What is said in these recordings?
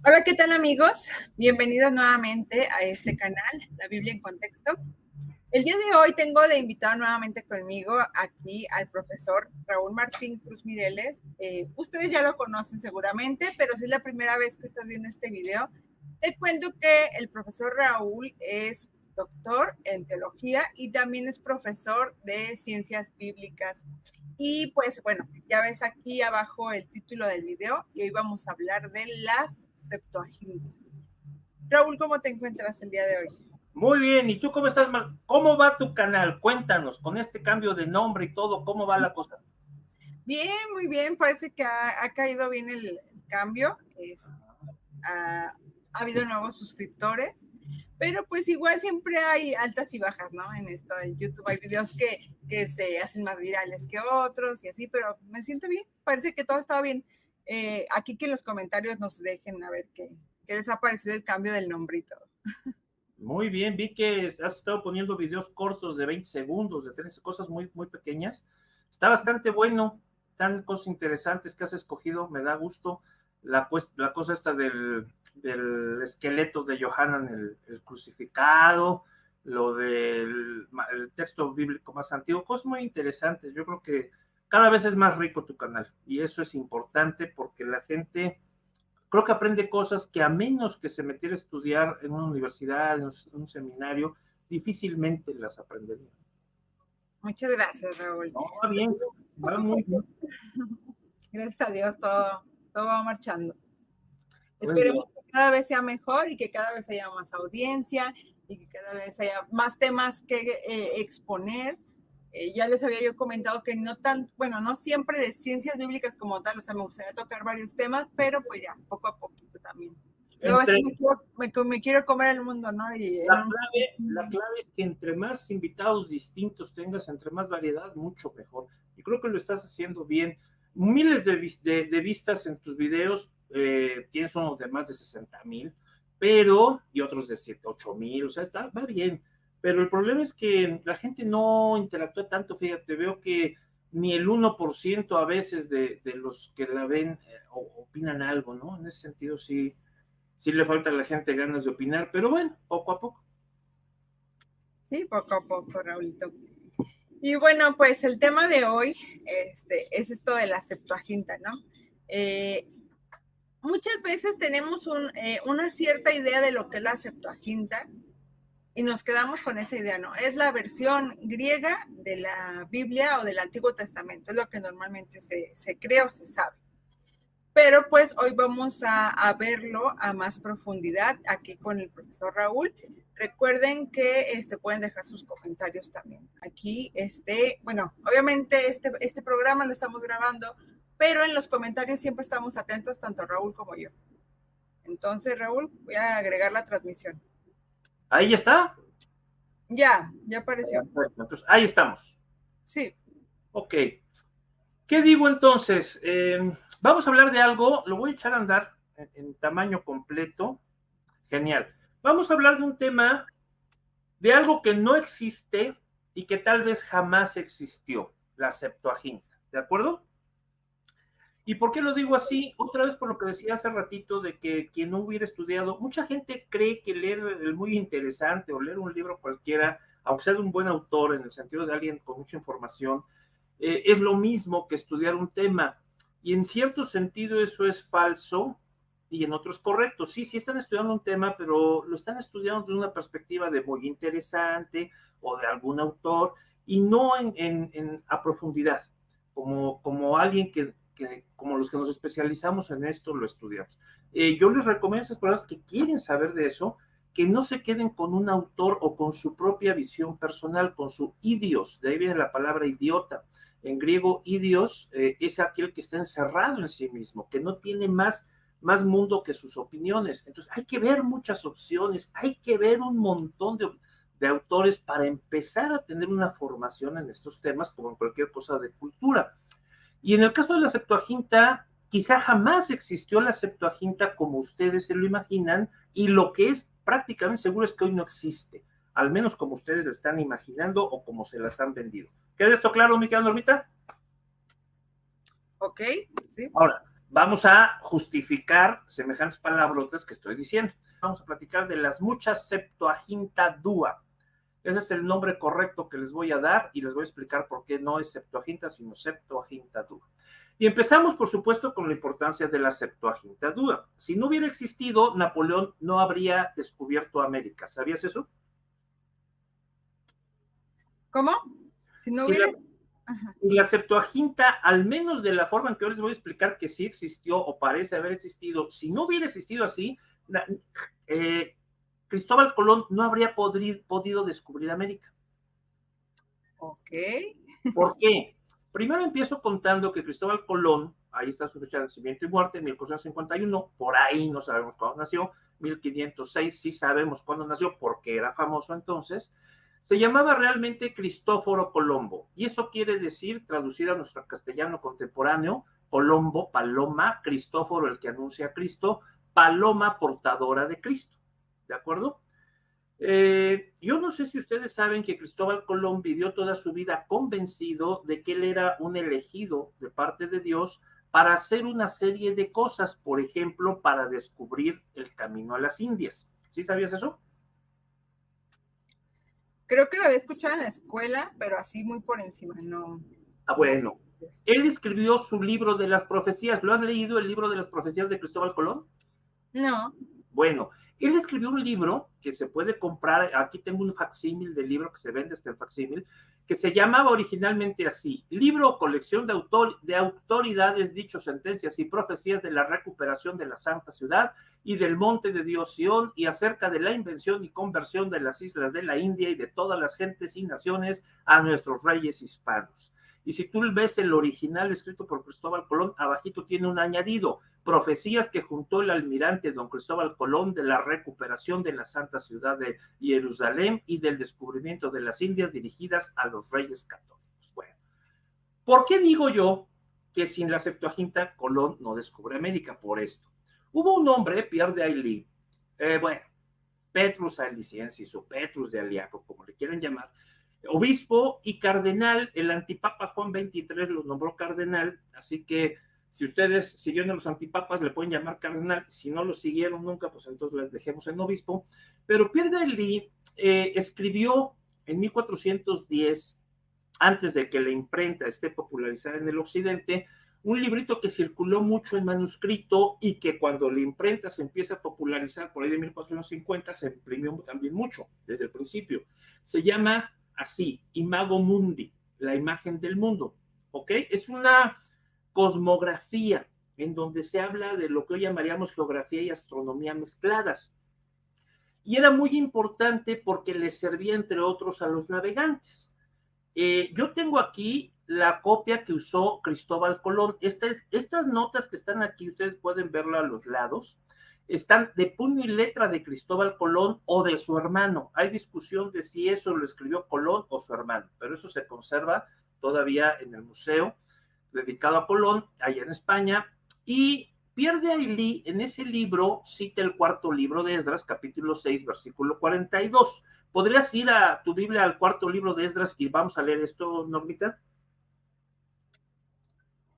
Hola, ¿qué tal amigos? Bienvenidos nuevamente a este canal, La Biblia en Contexto. El día de hoy tengo de invitado nuevamente conmigo aquí al profesor Raúl Martín Cruz Mireles. Ustedes ya lo conocen seguramente, pero si es la primera vez que estás viendo este video, te cuento que el profesor Raúl es doctor en teología y también es profesor de ciencias bíblicas. Y pues bueno, ya ves aquí abajo el título del video y hoy vamos a hablar de las Septuagintas. Raúl, ¿cómo te encuentras el día de hoy? Muy bien, ¿y tú cómo estás? ¿Cómo va tu canal? Cuéntanos, con este cambio de nombre y todo, ¿cómo va la cosa? Bien, muy bien, parece que ha caído bien el cambio. Ha habido nuevos suscriptores, pero pues igual siempre hay altas y bajas, ¿no? En esto del YouTube hay videos que se hacen más virales que otros y así, pero me siento bien, parece que todo estaba bien. Aquí que en los comentarios nos dejen a ver qué les ha parecido el cambio del nombre y todo. Muy bien, vi que has estado poniendo videos cortos de 20 segundos, de 13 cosas muy, muy pequeñas. Está bastante bueno, tan cosas interesantes que has escogido, me da gusto. La cosa esta del esqueleto de Johanan, el crucificado, lo del el texto bíblico más antiguo, cosas muy interesantes. Yo creo que cada vez es más rico tu canal y eso es importante porque la gente creo que aprende cosas que a menos que se metiera a estudiar en una universidad, en un seminario, difícilmente las aprendería. Muchas gracias, Raúl. No, va bien, va muy bien. Gracias a Dios, todo va marchando. Muy bien. Esperemos que cada vez sea mejor y que cada vez haya más audiencia y que cada vez haya más temas que exponer. Ya les había yo comentado que no siempre de ciencias bíblicas como tal, o sea, me gustaría tocar varios temas, pero pues ya, poco a poquito también. Luego a veces me quiero comer el mundo, ¿no? La clave es que entre más invitados distintos tengas, entre más variedad, mucho mejor. Y creo que lo estás haciendo bien. Miles de vistas en tus videos, tienes uno de más de 60,000, y otros de 8,000, o sea, va bien. Pero el problema es que la gente no interactúa tanto, fíjate, veo que ni el 1% a veces de los que la ven opinan algo, ¿no? En ese sentido sí le falta a la gente ganas de opinar, pero bueno, poco a poco. Sí, poco a poco, Raulito. Y bueno, pues el tema de hoy es esto de la Septuaginta, ¿no? Muchas veces tenemos una cierta idea de lo que es la Septuaginta y nos quedamos con esa idea, ¿no? Es la versión griega de la Biblia o del Antiguo Testamento, es lo que normalmente se cree o se sabe. Pero pues hoy vamos a verlo a más profundidad aquí con el profesor Raúl. Recuerden que pueden dejar sus comentarios también. Aquí, bueno, obviamente este programa lo estamos grabando, pero en los comentarios siempre estamos atentos, tanto Raúl como yo. Entonces, Raúl, voy a agregar la transmisión. Ahí está. Ya apareció. Entonces, ahí estamos. Sí. Ok. ¿Qué digo entonces? Vamos a hablar de algo, lo voy a echar a andar en tamaño completo. Genial. Vamos a hablar de un tema, de algo que no existe y que tal vez jamás existió, la Septuaginta. ¿De acuerdo? ¿Y por qué lo digo así? Otra vez por lo que decía hace ratito de que quien no hubiera estudiado, mucha gente cree que leer es muy interesante o leer un libro cualquiera, aunque sea de un buen autor, en el sentido de alguien con mucha información, es lo mismo que estudiar un tema. Y en cierto sentido eso es falso y en otros correcto. Sí, sí están estudiando un tema, pero lo están estudiando desde una perspectiva de muy interesante o de algún autor y no a profundidad, como alguien que como los que nos especializamos en esto, lo estudiamos. Yo les recomiendo a esas personas que quieren saber de eso, que no se queden con un autor o con su propia visión personal, con su idios, de ahí viene la palabra idiota. En griego, idios es aquel que está encerrado en sí mismo, que no tiene más mundo que sus opiniones. Entonces, hay que ver muchas opciones, hay que ver un montón de autores para empezar a tener una formación en estos temas, como en cualquier cosa de cultura. Y en el caso de la Septuaginta, quizá jamás existió la Septuaginta como ustedes se lo imaginan, y lo que es prácticamente seguro es que hoy no existe, al menos como ustedes la están imaginando o como se las han vendido. ¿Queda esto claro, mi querida Normita? Ok, sí. Ahora, vamos a justificar semejantes palabrotas que estoy diciendo. Vamos a platicar de las muchas Septuaginta Dua. Ese es el nombre correcto que les voy a dar y les voy a explicar por qué no es Septuaginta, sino Septuaginta Dua. Y empezamos, por supuesto, con la importancia de la Septuaginta Dua. Si no hubiera existido, Napoleón no habría descubierto América. ¿Sabías eso? ¿Cómo? Si no hubiera... La Septuaginta, al menos de la forma en que yo les voy a explicar que sí existió o parece haber existido, si no hubiera existido así, Cristóbal Colón no habría podido descubrir América. Ok. ¿Por qué? Primero empiezo contando que Cristóbal Colón, ahí está su fecha de nacimiento y muerte, 1451, por ahí no sabemos cuándo nació, 1506 sí sabemos cuándo nació porque era famoso entonces. Se llamaba realmente Cristóforo Colombo, y eso quiere decir, traducido a nuestro castellano contemporáneo, Colombo, paloma, Cristóforo, el que anuncia a Cristo, paloma portadora de Cristo, ¿de acuerdo? Yo no sé si ustedes saben que Cristóbal Colón vivió toda su vida convencido de que él era un elegido de parte de Dios para hacer una serie de cosas, por ejemplo, para descubrir el camino a las Indias. ¿Sí sabías eso? Creo que lo había escuchado en la escuela, pero así muy por encima, no. Bueno, él escribió su libro de las profecías. ¿Lo has leído, el libro de las profecías de Cristóbal Colón? No. Bueno, él escribió un libro que se puede comprar, aquí tengo un facsímil del libro que se vende hasta el facsímil, que se llamaba originalmente así, libro o colección de autoridades, dichos, sentencias y profecías de la recuperación de la Santa Ciudad y del monte de Dios Sión, y acerca de la invención y conversión de las islas de la India y de todas las gentes y naciones a nuestros reyes hispanos. Y si tú ves el original escrito por Cristóbal Colón, abajito tiene un añadido, profecías que juntó el almirante don Cristóbal Colón de la recuperación de la Santa Ciudad de Jerusalén y del descubrimiento de las Indias dirigidas a los reyes católicos. Bueno, ¿por qué digo yo que sin la Septuaginta Colón no descubre América? Por esto. Hubo un hombre, Pierre de Ailly, Petrus Ailiciensis o Petrus de Aliaco, como le quieren llamar, obispo y cardenal. El antipapa Juan XXIII lo nombró cardenal, así que si ustedes siguieron a los antipapas le pueden llamar cardenal, si no lo siguieron nunca, pues entonces les dejemos en obispo. Pero Pierre de Ailly escribió en 1410, antes de que la imprenta esté popularizada en el occidente, un librito que circuló mucho en manuscrito y que cuando la imprenta se empieza a popularizar por ahí de 1450 se imprimió también mucho desde el principio. Se llama así, Imago Mundi, la imagen del mundo, ¿ok? Es una cosmografía en donde se habla de lo que hoy llamaríamos geografía y astronomía mezcladas. Y era muy importante porque les servía, entre otros, a los navegantes. Yo tengo aquí la copia que usó Cristóbal Colón. Estas notas que están aquí, ustedes pueden verlo a los lados, están de puño y letra de Cristóbal Colón o de su hermano. Hay discusión de si eso lo escribió Colón o su hermano, pero eso se conserva todavía en el museo dedicado a Colón, allá en España. Y Pierre de Ailly en ese libro cita el cuarto libro de Esdras, capítulo 6, versículo 42. ¿Podrías ir a tu Biblia al cuarto libro de Esdras y vamos a leer esto, Normita?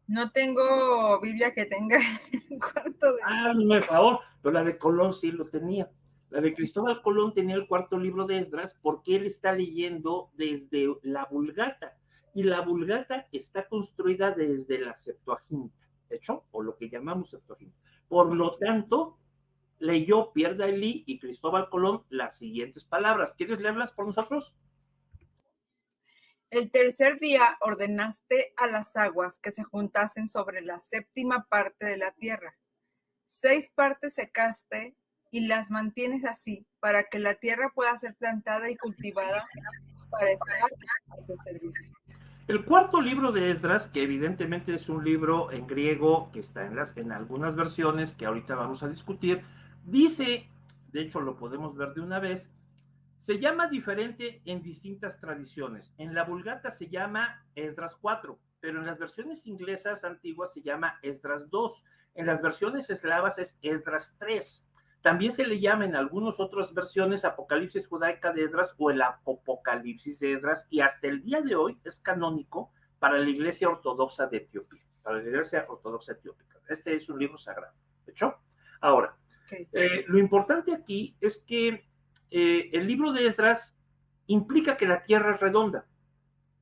No tengo Biblia que tenga el cuarto de... Hazme el favor, pero la de Colón sí lo tenía. La de Cristóbal Colón tenía el cuarto libro de Esdras porque él está leyendo desde la Vulgata, y la Vulgata está construida desde la Septuaginta, de hecho, o lo que llamamos Septuaginta. Por lo tanto, leyó Pierre de Ailly y Cristóbal Colón las siguientes palabras. ¿Quieres leerlas por nosotros? El tercer día ordenaste a las aguas que se juntasen sobre la séptima parte de la tierra. 6 partes secaste y las mantienes así, para que la tierra pueda ser plantada y cultivada para estar a tu servicio. El cuarto libro de Esdras, que evidentemente es un libro en griego que está en algunas versiones que ahorita vamos a discutir, dice, de hecho lo podemos ver de una vez, se llama diferente en distintas tradiciones. En la Vulgata se llama Esdras 4, pero en las versiones inglesas antiguas se llama Esdras 2. En las versiones eslavas es Esdras 3. También se le llama en algunas otras versiones Apocalipsis judaica de Esdras o el Apocalipsis de Esdras, y hasta el día de hoy es canónico para la Iglesia Ortodoxa de Etiopía, para la Iglesia Ortodoxa Etiópica. Este es un libro sagrado. ¿De hecho? Ahora, Okay. Lo importante aquí es que el libro de Esdras implica que la tierra es redonda.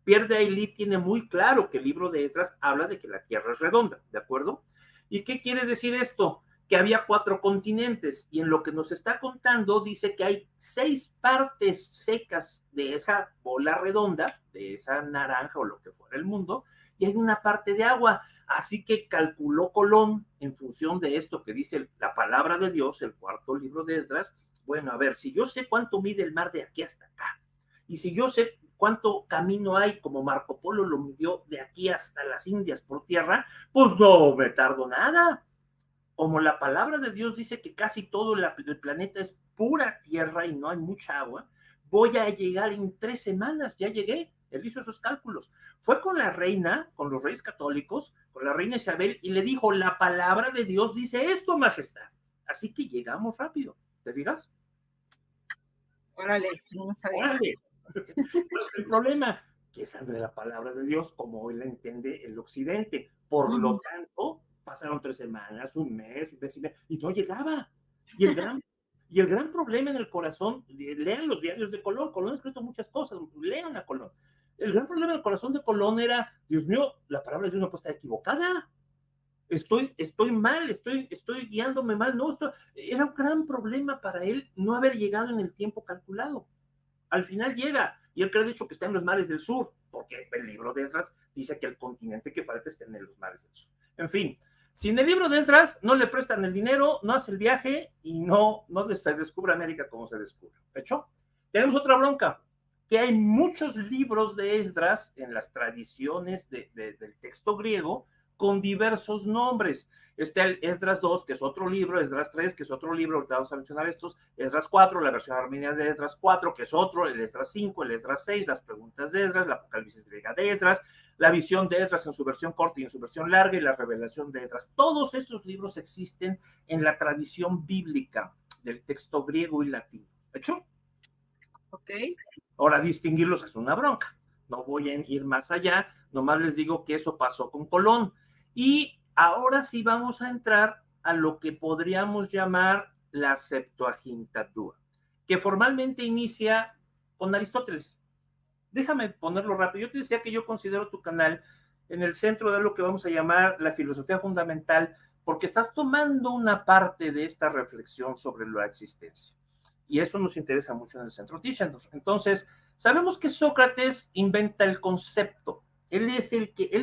Pierre de Ailly tiene muy claro que el libro de Esdras habla de que la tierra es redonda, ¿de acuerdo? ¿Y qué quiere decir esto? Que había 4 continentes y en lo que nos está contando dice que hay 6 partes secas de esa bola redonda, de esa naranja o lo que fuera el mundo, y hay una parte de agua. Así que calculó Colón en función de esto que dice la palabra de Dios, el 4º libro de Esdras. Bueno, a ver, si yo sé cuánto mide el mar de aquí hasta acá, y si yo sé cuánto camino hay, como Marco Polo lo midió de aquí hasta las Indias por tierra, pues no me tardo nada. Como la palabra de Dios dice que casi todo el planeta es pura tierra y no hay mucha agua, voy a llegar en 3 semanas, ya llegué. Él hizo esos cálculos. Fue con la reina, con los reyes católicos, con la reina Isabel, y le dijo, la palabra de Dios dice esto, majestad. Así que llegamos rápido. ¿Te fijas? Órale, no sabía. Órale. Pues el problema, que esa no es la palabra de Dios como hoy la entiende el occidente. Por lo tanto, pasaron 3 semanas, un mes y no llegaba. Y el gran problema en el corazón, lean los diarios de Colón. Colón ha escrito muchas cosas, lean a Colón. El gran problema en el corazón de Colón era, Dios mío, la palabra de Dios no puede estar equivocada. Estoy mal, estoy guiándome mal. No, era un gran problema para él no haber llegado en el tiempo calculado. Al final llega, y él cree de hecho que está en los mares del sur, porque el libro de Esdras dice que el continente que falta está en los mares del sur. En fin, sin el libro de Esdras no le prestan el dinero, no hace el viaje y no se descubre América como se descubre. ¿De hecho? Tenemos otra bronca, que hay muchos libros de Esdras en las tradiciones del texto griego con diversos nombres. Está el Esdras 2, que es otro libro, Esdras 3, que es otro libro, ahorita vamos a mencionar estos, Esdras 4, la versión armenia de Esdras 4, que es otro, el Esdras 5, el Esdras 6, las preguntas de Esdras, la apocalipsis griega de Esdras, la visión de Esdras en su versión corta y en su versión larga y la revelación de Esdras. Todos esos libros existen en la tradición bíblica del texto griego y latino. ¿De hecho? Ok. Ahora, distinguirlos es una bronca. No voy a ir más allá, nomás les digo que eso pasó con Colón. Y ahora sí vamos a entrar a lo que podríamos llamar la Septuaginta Dúa, que formalmente inicia con Aristóteles. Déjame ponerlo rápido. Yo te decía que yo considero tu canal en el centro de lo que vamos a llamar la filosofía fundamental, porque estás tomando una parte de esta reflexión sobre la existencia. Y eso nos interesa mucho en el Centro Teaching. Entonces, sabemos que Sócrates inventa el concepto. Él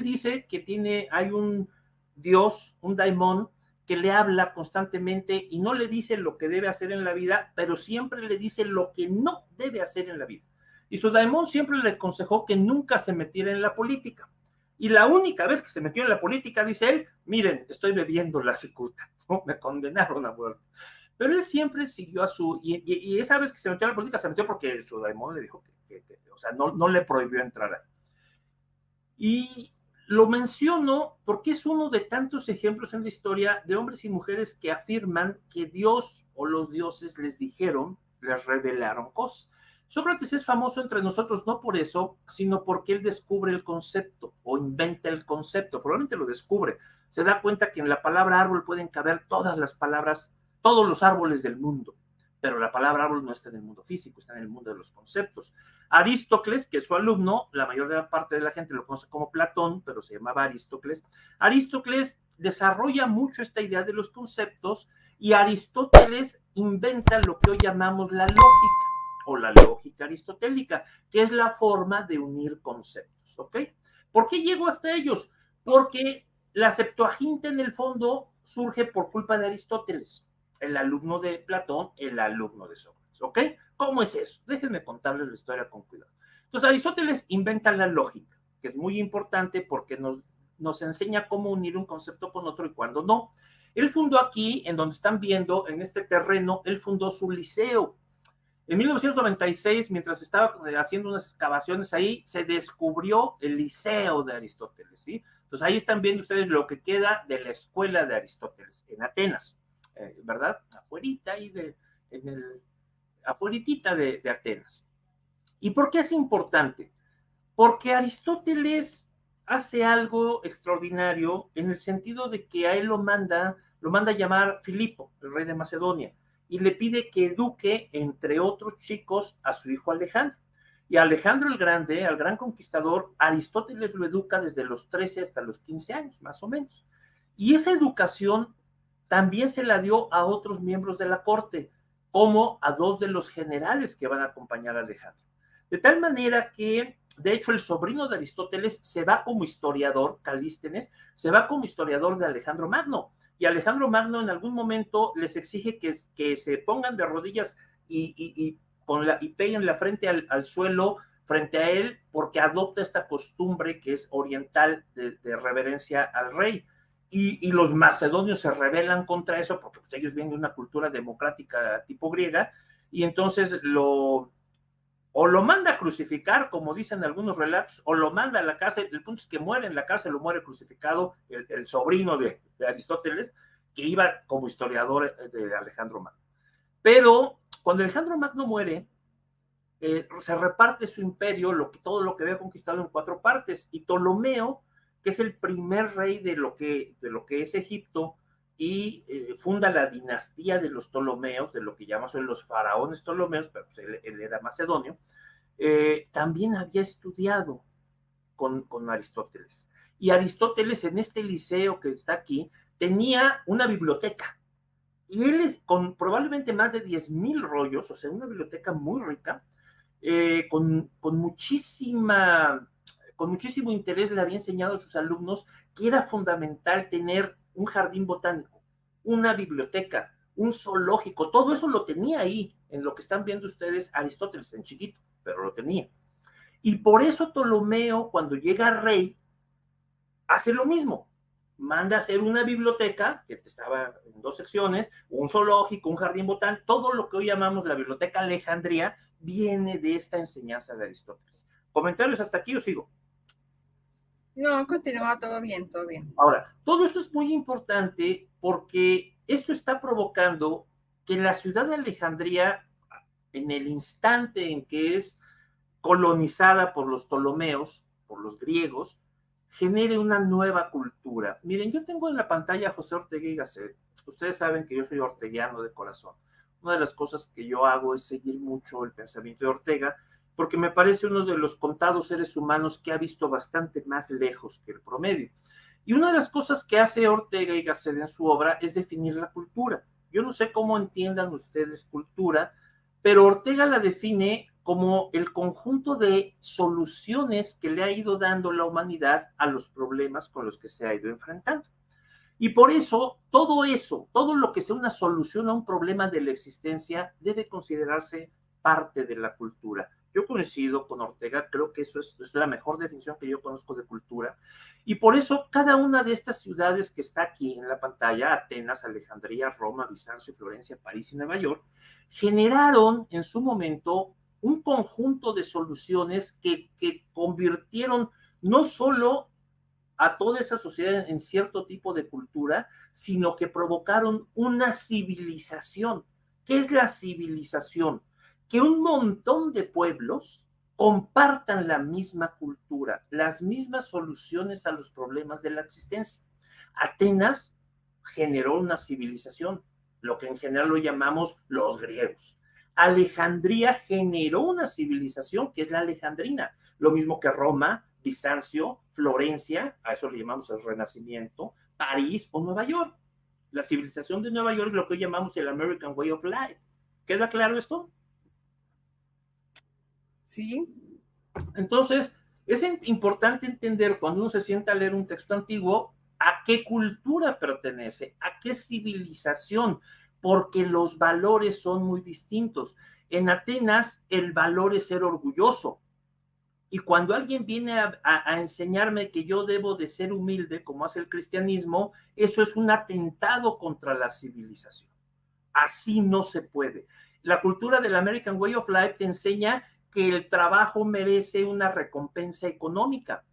dice que hay un dios, un daimón, que le habla constantemente y no le dice lo que debe hacer en la vida, pero siempre le dice lo que no debe hacer en la vida. Y su daimón siempre le aconsejó que nunca se metiera en la política. Y la única vez que se metió en la política, dice él, miren, estoy bebiendo la cicuta, ¿no? Me condenaron a muerte. Pero él siempre siguió a y esa vez que se metió en la política, se metió porque su daimón le dijo o sea, no le prohibió entrar ahí. Y lo menciono porque es uno de tantos ejemplos en la historia de hombres y mujeres que afirman que Dios o los dioses les dijeron, les revelaron cosas. Sócrates es famoso entre nosotros no por eso, sino porque él descubre el concepto o inventa el concepto, probablemente lo descubre. Se da cuenta que en la palabra árbol pueden caber todas las palabras, todos los árboles del mundo, pero la palabra árbol no está en el mundo físico, está en el mundo de los conceptos. Aristócles, que es su alumno, la mayor parte de la gente lo conoce como Platón, pero se llamaba Aristócles. Aristócles desarrolla mucho esta idea de los conceptos y Aristóteles inventa lo que hoy llamamos la lógica o la lógica aristotélica, que es la forma de unir conceptos, ¿ok? ¿Por qué llego hasta ellos? Porque la Septuaginta en el fondo surge por culpa de Aristóteles, el alumno de Platón, el alumno de Sócrates, ¿ok? ¿Cómo es eso? Déjenme contarles la historia con cuidado. Entonces, Aristóteles inventa la lógica, que es muy importante porque nos enseña cómo unir un concepto con otro y cuándo no. Él fundó aquí, en donde están viendo, en este terreno, él fundó su liceo. En 1996, mientras estaba haciendo unas excavaciones ahí, se descubrió el Liceo de Aristóteles, ¿sí? Entonces ahí están viendo ustedes lo que queda de la escuela de Aristóteles en Atenas, ¿verdad? Afuerita ahí afueritita de Atenas. ¿Y por qué es importante? Porque Aristóteles hace algo extraordinario en el sentido de que a él lo manda llamar Filipo, el rey de Macedonia, y le pide que eduque, entre otros chicos, a su hijo Alejandro. Y a Alejandro el Grande, al gran conquistador, Aristóteles lo educa desde los 13 hasta los 15 años, más o menos. Y esa educación también se la dio a otros miembros de la corte, como a dos de los generales que van a acompañar a Alejandro. De tal manera que, de hecho, el sobrino de Aristóteles se va como historiador, Calístenes, se va como historiador de Alejandro Magno. Y Alejandro Magno en algún momento les exige que se pongan de rodillas y peguen la frente al suelo frente a él, porque adopta esta costumbre que es oriental de reverencia al rey. Y los macedonios se rebelan contra eso, porque pues, ellos vienen de una cultura democrática tipo griega, y entonces o lo manda a crucificar, como dicen algunos relatos, o lo manda a la cárcel. El punto es que muere en la cárcel o muere crucificado el sobrino de Aristóteles, que iba como historiador de Alejandro Magno. Pero cuando Alejandro Magno muere, se reparte su imperio, todo lo que había conquistado en 4 partes, y Ptolomeo, que es el primer rey de lo que es Egipto, y funda la dinastía de los Ptolomeos, de lo que llamamos hoy los faraones Ptolomeos, pero pues él era macedonio, también había estudiado con Aristóteles. Y Aristóteles, en este liceo que está aquí, tenía una biblioteca. Y él es con probablemente más de 10,000 rollos, o sea, una biblioteca muy rica, con muchísimo interés le había enseñado a sus alumnos que era fundamental tener un jardín botánico, una biblioteca, un zoológico, todo eso lo tenía ahí, en lo que están viendo ustedes Aristóteles, en chiquito, pero lo tenía. Y por eso Ptolomeo, cuando llega rey, hace lo mismo. Manda a hacer una biblioteca, que estaba en 2 secciones, un zoológico, un jardín botánico, todo lo que hoy llamamos la Biblioteca Alejandría, viene de esta enseñanza de Aristóteles. ¿Comentarios hasta aquí o sigo? No, continúa, todo bien, todo bien. Ahora, todo esto es muy importante porque esto está provocando que la ciudad de Alejandría, en el instante en que es colonizada por los Ptolomeos, por los griegos, genere una nueva cultura. Miren, yo tengo en la pantalla a José Ortega y Gasset. Ustedes saben que yo soy orteguiano de corazón. Una de las cosas que yo hago es seguir mucho el pensamiento de Ortega, porque me parece uno de los contados seres humanos que ha visto bastante más lejos que el promedio. Y una de las cosas que hace Ortega y Gasset en su obra es definir la cultura. Yo no sé cómo entiendan ustedes cultura, pero Ortega la define como el conjunto de soluciones que le ha ido dando la humanidad a los problemas con los que se ha ido enfrentando. Y por eso, todo lo que sea una solución a un problema de la existencia, debe considerarse parte de la cultura. Yo coincido con Ortega, creo que eso es la mejor definición que yo conozco de cultura. Y por eso, cada una de estas ciudades que está aquí en la pantalla, Atenas, Alejandría, Roma, Bizancio, Florencia, París y Nueva York, generaron en su momento un conjunto de soluciones que convirtieron no solo a toda esa sociedad en cierto tipo de cultura, sino que provocaron una civilización. ¿Qué es la civilización? Que un montón de pueblos compartan la misma cultura, las mismas soluciones a los problemas de la existencia. Atenas generó una civilización, lo que en general lo llamamos los griegos. Alejandría generó una civilización que es la alejandrina, lo mismo que Roma, Bizancio, Florencia, a eso le llamamos el Renacimiento, París o Nueva York. La civilización de Nueva York es lo que hoy llamamos el American Way of Life. ¿Queda claro esto? Sí. Entonces, es importante entender cuando uno se sienta a leer un texto antiguo a qué cultura pertenece, a qué civilización, porque los valores son muy distintos. En Atenas, el valor es ser orgulloso. Y cuando alguien viene a enseñarme que yo debo de ser humilde, como hace el cristianismo, eso es un atentado contra la civilización. Así no se puede. La cultura del American Way of Life te enseña que el trabajo merece una recompensa económica,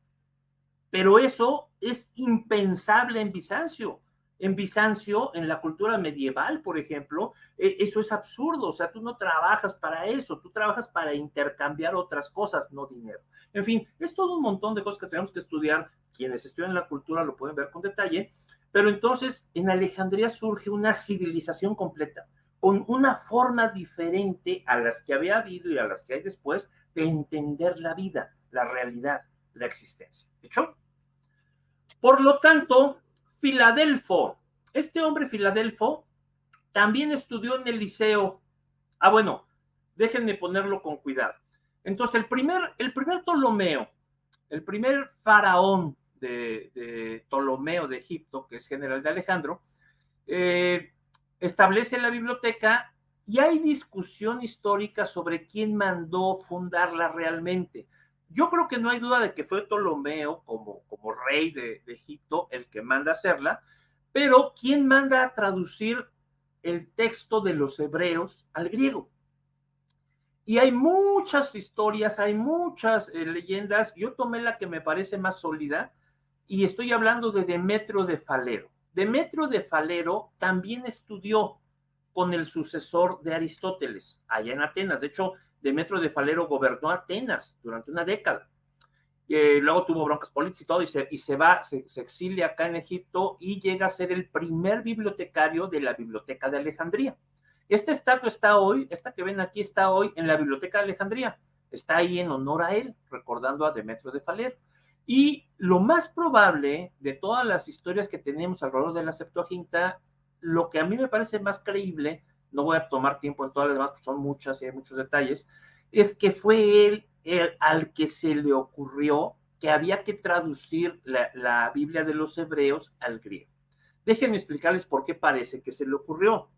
pero eso es impensable en Bizancio. En Bizancio, en la cultura medieval, por ejemplo, eso es absurdo. O sea, tú no trabajas para eso, tú trabajas para intercambiar otras cosas, no dinero. En fin, es todo un montón de cosas que tenemos que estudiar quienes estudian la cultura lo pueden ver con detalle, pero entonces en Alejandría surge una civilización completa, con una forma diferente a las que había habido y a las que hay después de entender la vida, la realidad, la existencia. ¿De hecho? Por lo tanto, Filadelfo, este hombre Filadelfo también estudió en el liceo. Ah, bueno, déjenme ponerlo con cuidado. Entonces, el primer Ptolomeo, el primer faraón de Ptolomeo de Egipto, que es general de Alejandro, establece la biblioteca y hay discusión histórica sobre quién mandó fundarla realmente. Yo creo que no hay duda de que fue Ptolomeo como rey de Egipto el que manda hacerla, pero ¿quién manda a traducir el texto de los hebreos al griego? Y hay muchas historias, hay muchas leyendas. Yo tomé la que me parece más sólida y estoy hablando de Demetrio de Falero. Demetrio de Falero también estudió con el sucesor de Aristóteles allá en Atenas. De hecho, Demetrio de Falero gobernó Atenas durante una década. Luego tuvo broncas políticas y todo, y se exilia acá en Egipto y llega a ser el primer bibliotecario de la Biblioteca de Alejandría. Esta estatua está hoy, esta que ven aquí está hoy en la Biblioteca de Alejandría. Está ahí en honor a él, recordando a Demetrio de Falero. Y lo más probable de todas las historias que tenemos alrededor de la Septuaginta, lo que a mí me parece más creíble, no voy a tomar tiempo en todas las demás, porque son muchas y hay muchos detalles, es que fue él al que se le ocurrió que había que traducir la Biblia de los hebreos al griego. Déjenme explicarles por qué parece que se le ocurrió.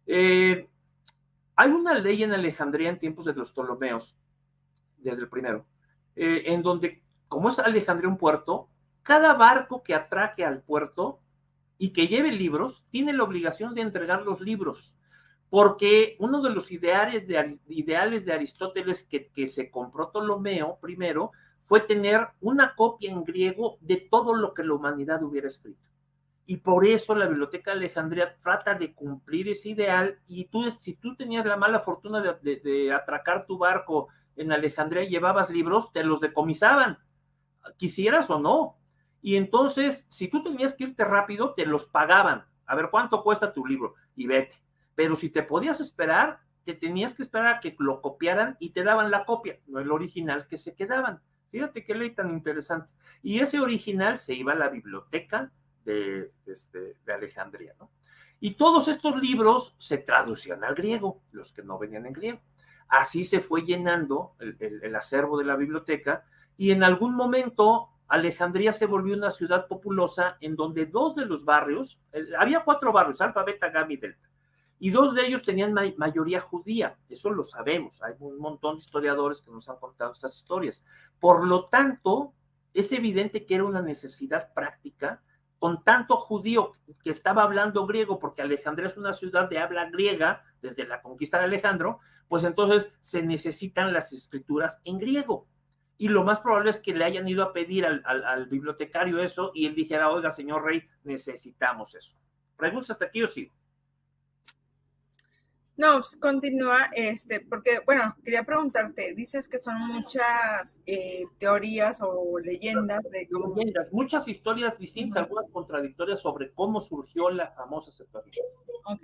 Hay una ley en Alejandría en tiempos de los Ptolomeos, desde el primero, en donde, como es Alejandría un puerto, cada barco que atraque al puerto y que lleve libros, tiene la obligación de entregar los libros, porque uno de los ideales de Aristóteles que se compró Ptolomeo primero fue tener una copia en griego de todo lo que la humanidad hubiera escrito. Y por eso la Biblioteca de Alejandría trata de cumplir ese ideal, y si tú tenías la mala fortuna de atracar tu barco en Alejandría y llevabas libros, te los decomisaban, quisieras o no. Y entonces, si tú tenías que irte rápido, te los pagaban. A ver, ¿cuánto cuesta tu libro? Y vete. Pero si te podías esperar, te tenías que esperar a que lo copiaran y te daban la copia, no el original que se quedaban. Fíjate qué ley tan interesante. Y ese original se iba a la biblioteca de Alejandría, ¿no? Y todos estos libros se traducían al griego, los que no venían en griego. Así se fue llenando el acervo de la biblioteca, y en algún momento Alejandría se volvió una ciudad populosa en donde dos de los barrios, había 4 barrios, Alfa, Beta, Gamma y Delta, y 2 de ellos tenían mayoría judía, eso lo sabemos, hay un montón de historiadores que nos han contado estas historias. Por lo tanto, es evidente que era una necesidad práctica con tanto judío que estaba hablando griego, porque Alejandría es una ciudad de habla griega desde la conquista de Alejandro, pues entonces se necesitan las escrituras en griego. Y lo más probable es que le hayan ido a pedir al bibliotecario eso, y él dijera, oiga, señor rey, necesitamos eso. ¿Preguntas hasta aquí o sigo? No, pues continúa, porque, bueno, quería preguntarte, dices que son muchas teorías o leyendas de cómo... Leyendas, muchas historias distintas, algunas contradictorias sobre cómo surgió la famosa Septuaginta. Ok.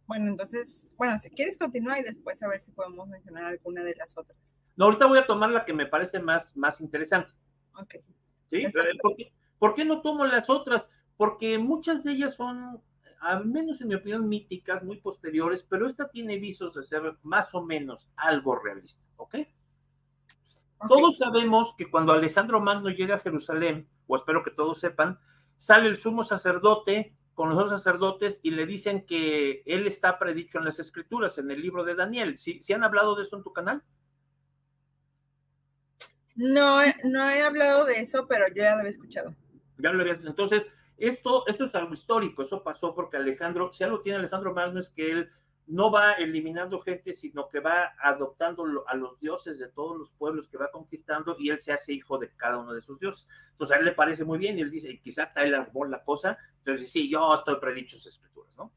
Bueno, entonces, bueno, si quieres continúa y después a ver si podemos mencionar alguna de las otras. No, ahorita voy a tomar la que me parece más interesante. Ok. ¿Sí? ¿Por qué no tomo las otras? Porque muchas de ellas son, al menos en mi opinión, míticas, muy posteriores, pero esta tiene visos de ser más o menos algo realista, ¿ok? Todos sabemos que cuando Alejandro Magno llega a Jerusalén, o espero que todos sepan, sale el sumo sacerdote con los dos sacerdotes y le dicen que él está predicho en las escrituras, en el libro de Daniel. ¿Sí han hablado de eso en tu canal? No he hablado de eso, pero yo ya lo había escuchado. Ya lo habías. Entonces, esto es algo histórico, eso pasó porque Alejandro, si algo tiene Alejandro Magno es que él no va eliminando gente, sino que va adoptando a los dioses de todos los pueblos que va conquistando, y él se hace hijo de cada uno de esos dioses. Entonces a él le parece muy bien y él dice, y quizás hasta él armó la cosa, entonces sí, yo estoy predicho en escrituras, ¿no?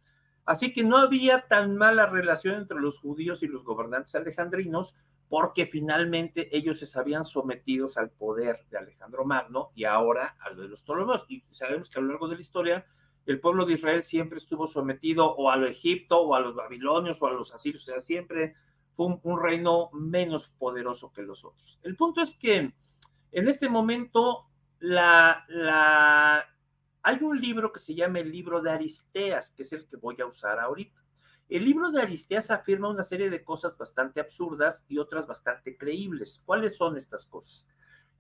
Así que no había tan mala relación entre los judíos y los gobernantes alejandrinos, porque finalmente ellos se sabían sometidos al poder de Alejandro Magno y ahora al de los Ptolomeos. Y sabemos que a lo largo de la historia el pueblo de Israel siempre estuvo sometido o a lo Egipto o a los babilonios o a los asirios, o sea, siempre fue un reino menos poderoso que los otros. El punto es que en este momento hay un libro que se llama el libro de Aristeas, que es el que voy a usar ahorita. El libro de Aristeas afirma una serie de cosas bastante absurdas y otras bastante creíbles. ¿Cuáles son estas cosas?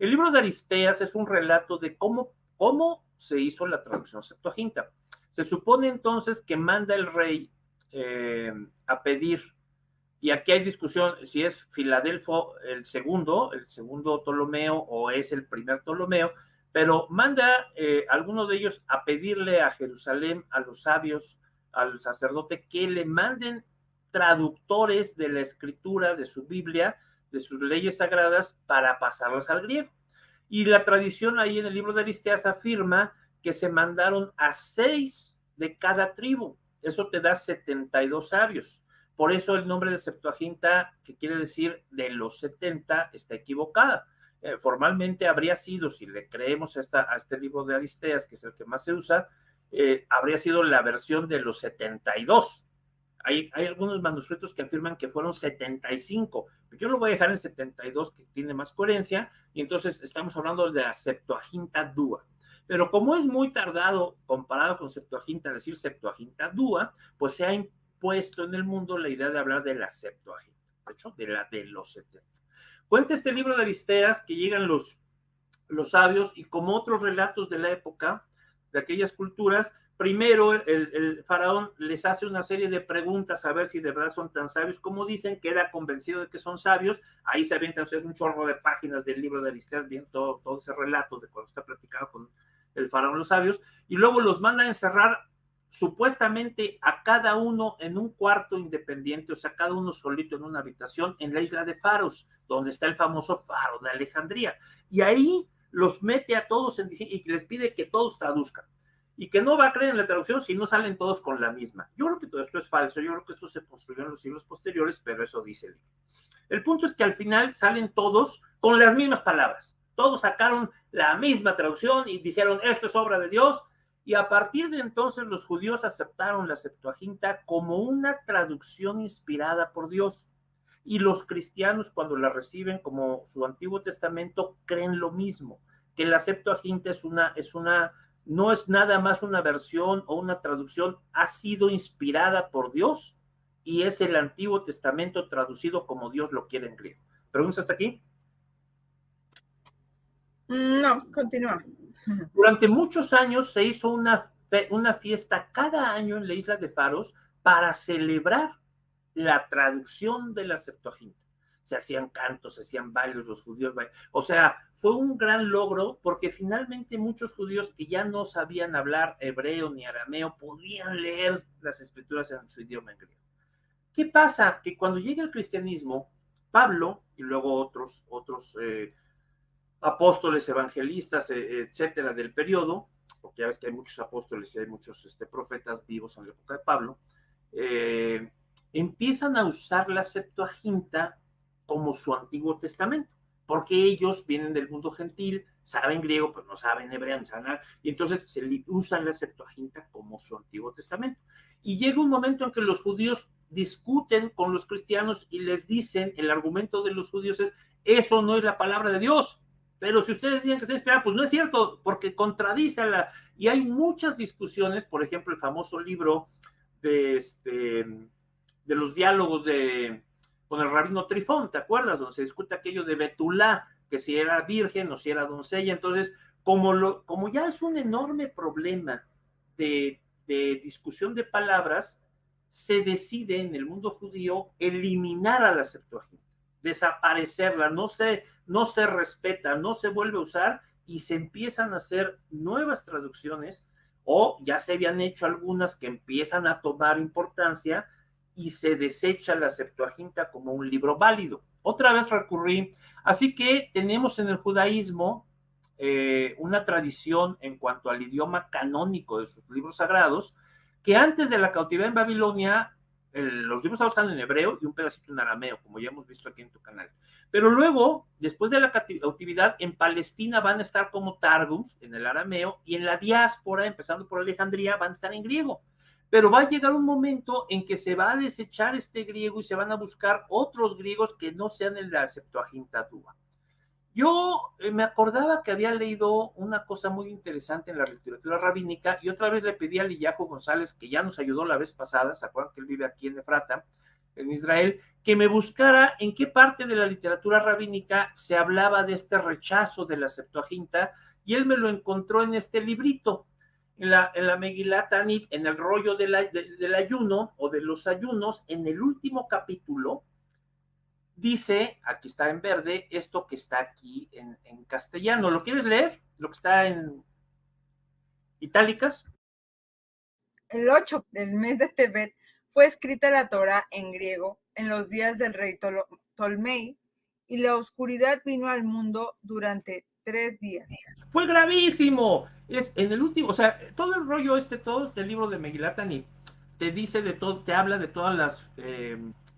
El libro de Aristeas es un relato de cómo se hizo la traducción Septuaginta. Se supone entonces que manda el rey a pedir, y aquí hay discusión si es Filadelfo el segundo Ptolomeo o es el primer Ptolomeo, pero manda alguno de ellos a pedirle a Jerusalén, a los sabios, al sacerdote, que le manden traductores de la escritura, de su Biblia, de sus leyes sagradas, para pasarlas al griego. Y la tradición ahí en el libro de Aristeas afirma que se mandaron a 6 de cada tribu. Eso te da 72 sabios. Por eso el nombre de Septuaginta, que quiere decir de los 70, está equivocada. Formalmente habría sido, si le creemos a este libro de Aristeas, que es el que más se usa, habría sido la versión de los 72. Hay algunos manuscritos que afirman que fueron 75. Yo lo voy a dejar en 72, que tiene más coherencia, y entonces estamos hablando de la Septuaginta Dua. Pero como es muy tardado comparado con Septuaginta, decir Septuaginta Dua, pues se ha impuesto en el mundo la idea de hablar de la Septuaginta, de hecho, de la de los 70. Cuenta este libro de Aristeas que llegan los sabios, y como otros relatos de la época, de aquellas culturas, primero el faraón les hace una serie de preguntas a ver si de verdad son tan sabios como dicen, queda convencido de que son sabios, ahí se avientan un chorro de páginas del libro de Aristeas, bien todo ese relato de cuando está platicado con el faraón los sabios, y luego los manda a encerrar supuestamente a cada uno en un cuarto independiente, o sea, cada uno solito en una habitación en la isla de Faros, donde está el famoso Faro de Alejandría, y ahí los mete a todos y les pide que todos traduzcan, y que no va a creer en la traducción si no salen todos con la misma. Yo creo que todo esto es falso, yo creo que esto se construyó en los siglos posteriores, pero eso dice el libro. El punto es que al final salen todos con las mismas palabras, todos sacaron la misma traducción y dijeron, esto es obra de Dios, y a partir de entonces los judíos aceptaron la Septuaginta como una traducción inspirada por Dios, y los cristianos, cuando la reciben como su Antiguo Testamento, creen lo mismo, que la Septuaginta no es nada más una versión o una traducción, ha sido inspirada por Dios y es el Antiguo Testamento traducido como Dios lo quiere en griego. ¿Preguntas hasta aquí? No, continúa. Durante muchos años se hizo una fiesta cada año en la isla de Faros para celebrar la traducción de la Septuaginta. Se hacían cantos, se hacían bailes, los judíos o sea, fue un gran logro porque finalmente muchos judíos que ya no sabían hablar hebreo ni arameo podían leer las escrituras en su idioma en griego. ¿Qué pasa? Que cuando llega el cristianismo, Pablo y luego otros apóstoles, evangelistas, etcétera, del periodo, porque ya ves que hay muchos apóstoles y hay muchos profetas vivos en la época de Pablo, empiezan a usar la Septuaginta como su Antiguo Testamento, porque ellos vienen del mundo gentil, saben griego, pero no saben hebreo, no saben nada, y entonces usan la Septuaginta como su Antiguo Testamento. Y llega un momento en que los judíos discuten con los cristianos y les dicen, el argumento de los judíos es, eso no es la palabra de Dios, pero si ustedes dicen que está inspirada, pues no es cierto, porque contradice y hay muchas discusiones, por ejemplo, el famoso libro de los diálogos con el rabino Trifón, ¿te acuerdas? Donde se discute aquello de Betulá, que si era virgen o si era doncella. Entonces, como ya es un enorme problema de discusión de palabras, se decide en el mundo judío eliminar a la Septuaginta, desaparecerla, no se respeta, no se vuelve a usar, y se empiezan a hacer nuevas traducciones, o ya se habían hecho algunas que empiezan a tomar importancia, y se desecha la Septuaginta como un libro válido. Otra vez recurrí, así que tenemos en el judaísmo una tradición en cuanto al idioma canónico de sus libros sagrados, que antes de la cautividad en Babilonia los libros están en hebreo y un pedacito en arameo, como ya hemos visto aquí en tu canal. Pero luego, después de la cautividad, en Palestina van a estar como Targums, en el arameo, y en la diáspora, empezando por Alejandría, van a estar en griego. Pero va a llegar un momento en que se va a desechar este griego y se van a buscar otros griegos que no sean el de la Septuaginta Dúa. Yo me acordaba que había leído una cosa muy interesante en la literatura rabínica y otra vez le pedí a Lillajo González, que ya nos ayudó la vez pasada, ¿se acuerdan que él vive aquí en Efrata, en Israel, que me buscara en qué parte de la literatura rabínica se hablaba de este rechazo de la Septuaginta, y él me lo encontró en este librito, en la Megilat Anit, en el rollo del ayuno o de los ayunos, en el último capítulo. Dice, aquí está en verde, esto que está aquí en castellano. ¿Lo quieres leer? Lo que está en itálicas. El 8 del mes de Tebet fue escrita la Torá en griego en los días del rey Ptolomei, y la oscuridad vino al mundo durante 3 días. Fue gravísimo. Es en el último, o sea, todo el rollo todo este libro de Megilat Anit te dice de todo, te habla de todas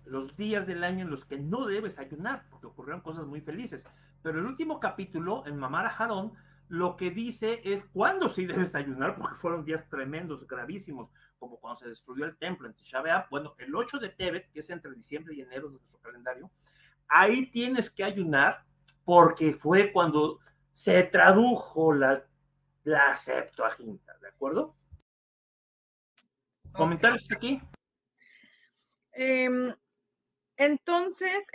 los días del año en los que no debes ayunar, porque ocurrieron cosas muy felices. Pero el último capítulo, en Mamar Aharón, lo que dice es cuándo sí debes ayunar, porque fueron días tremendos, gravísimos, como cuando se destruyó el templo en Tisha B'Av. Bueno, el 8 de Tebet, que es entre diciembre y enero de nuestro calendario, ahí tienes que ayunar, porque fue cuando se tradujo la Septuaginta, ¿de acuerdo? ¿Comentarios aquí? Entonces,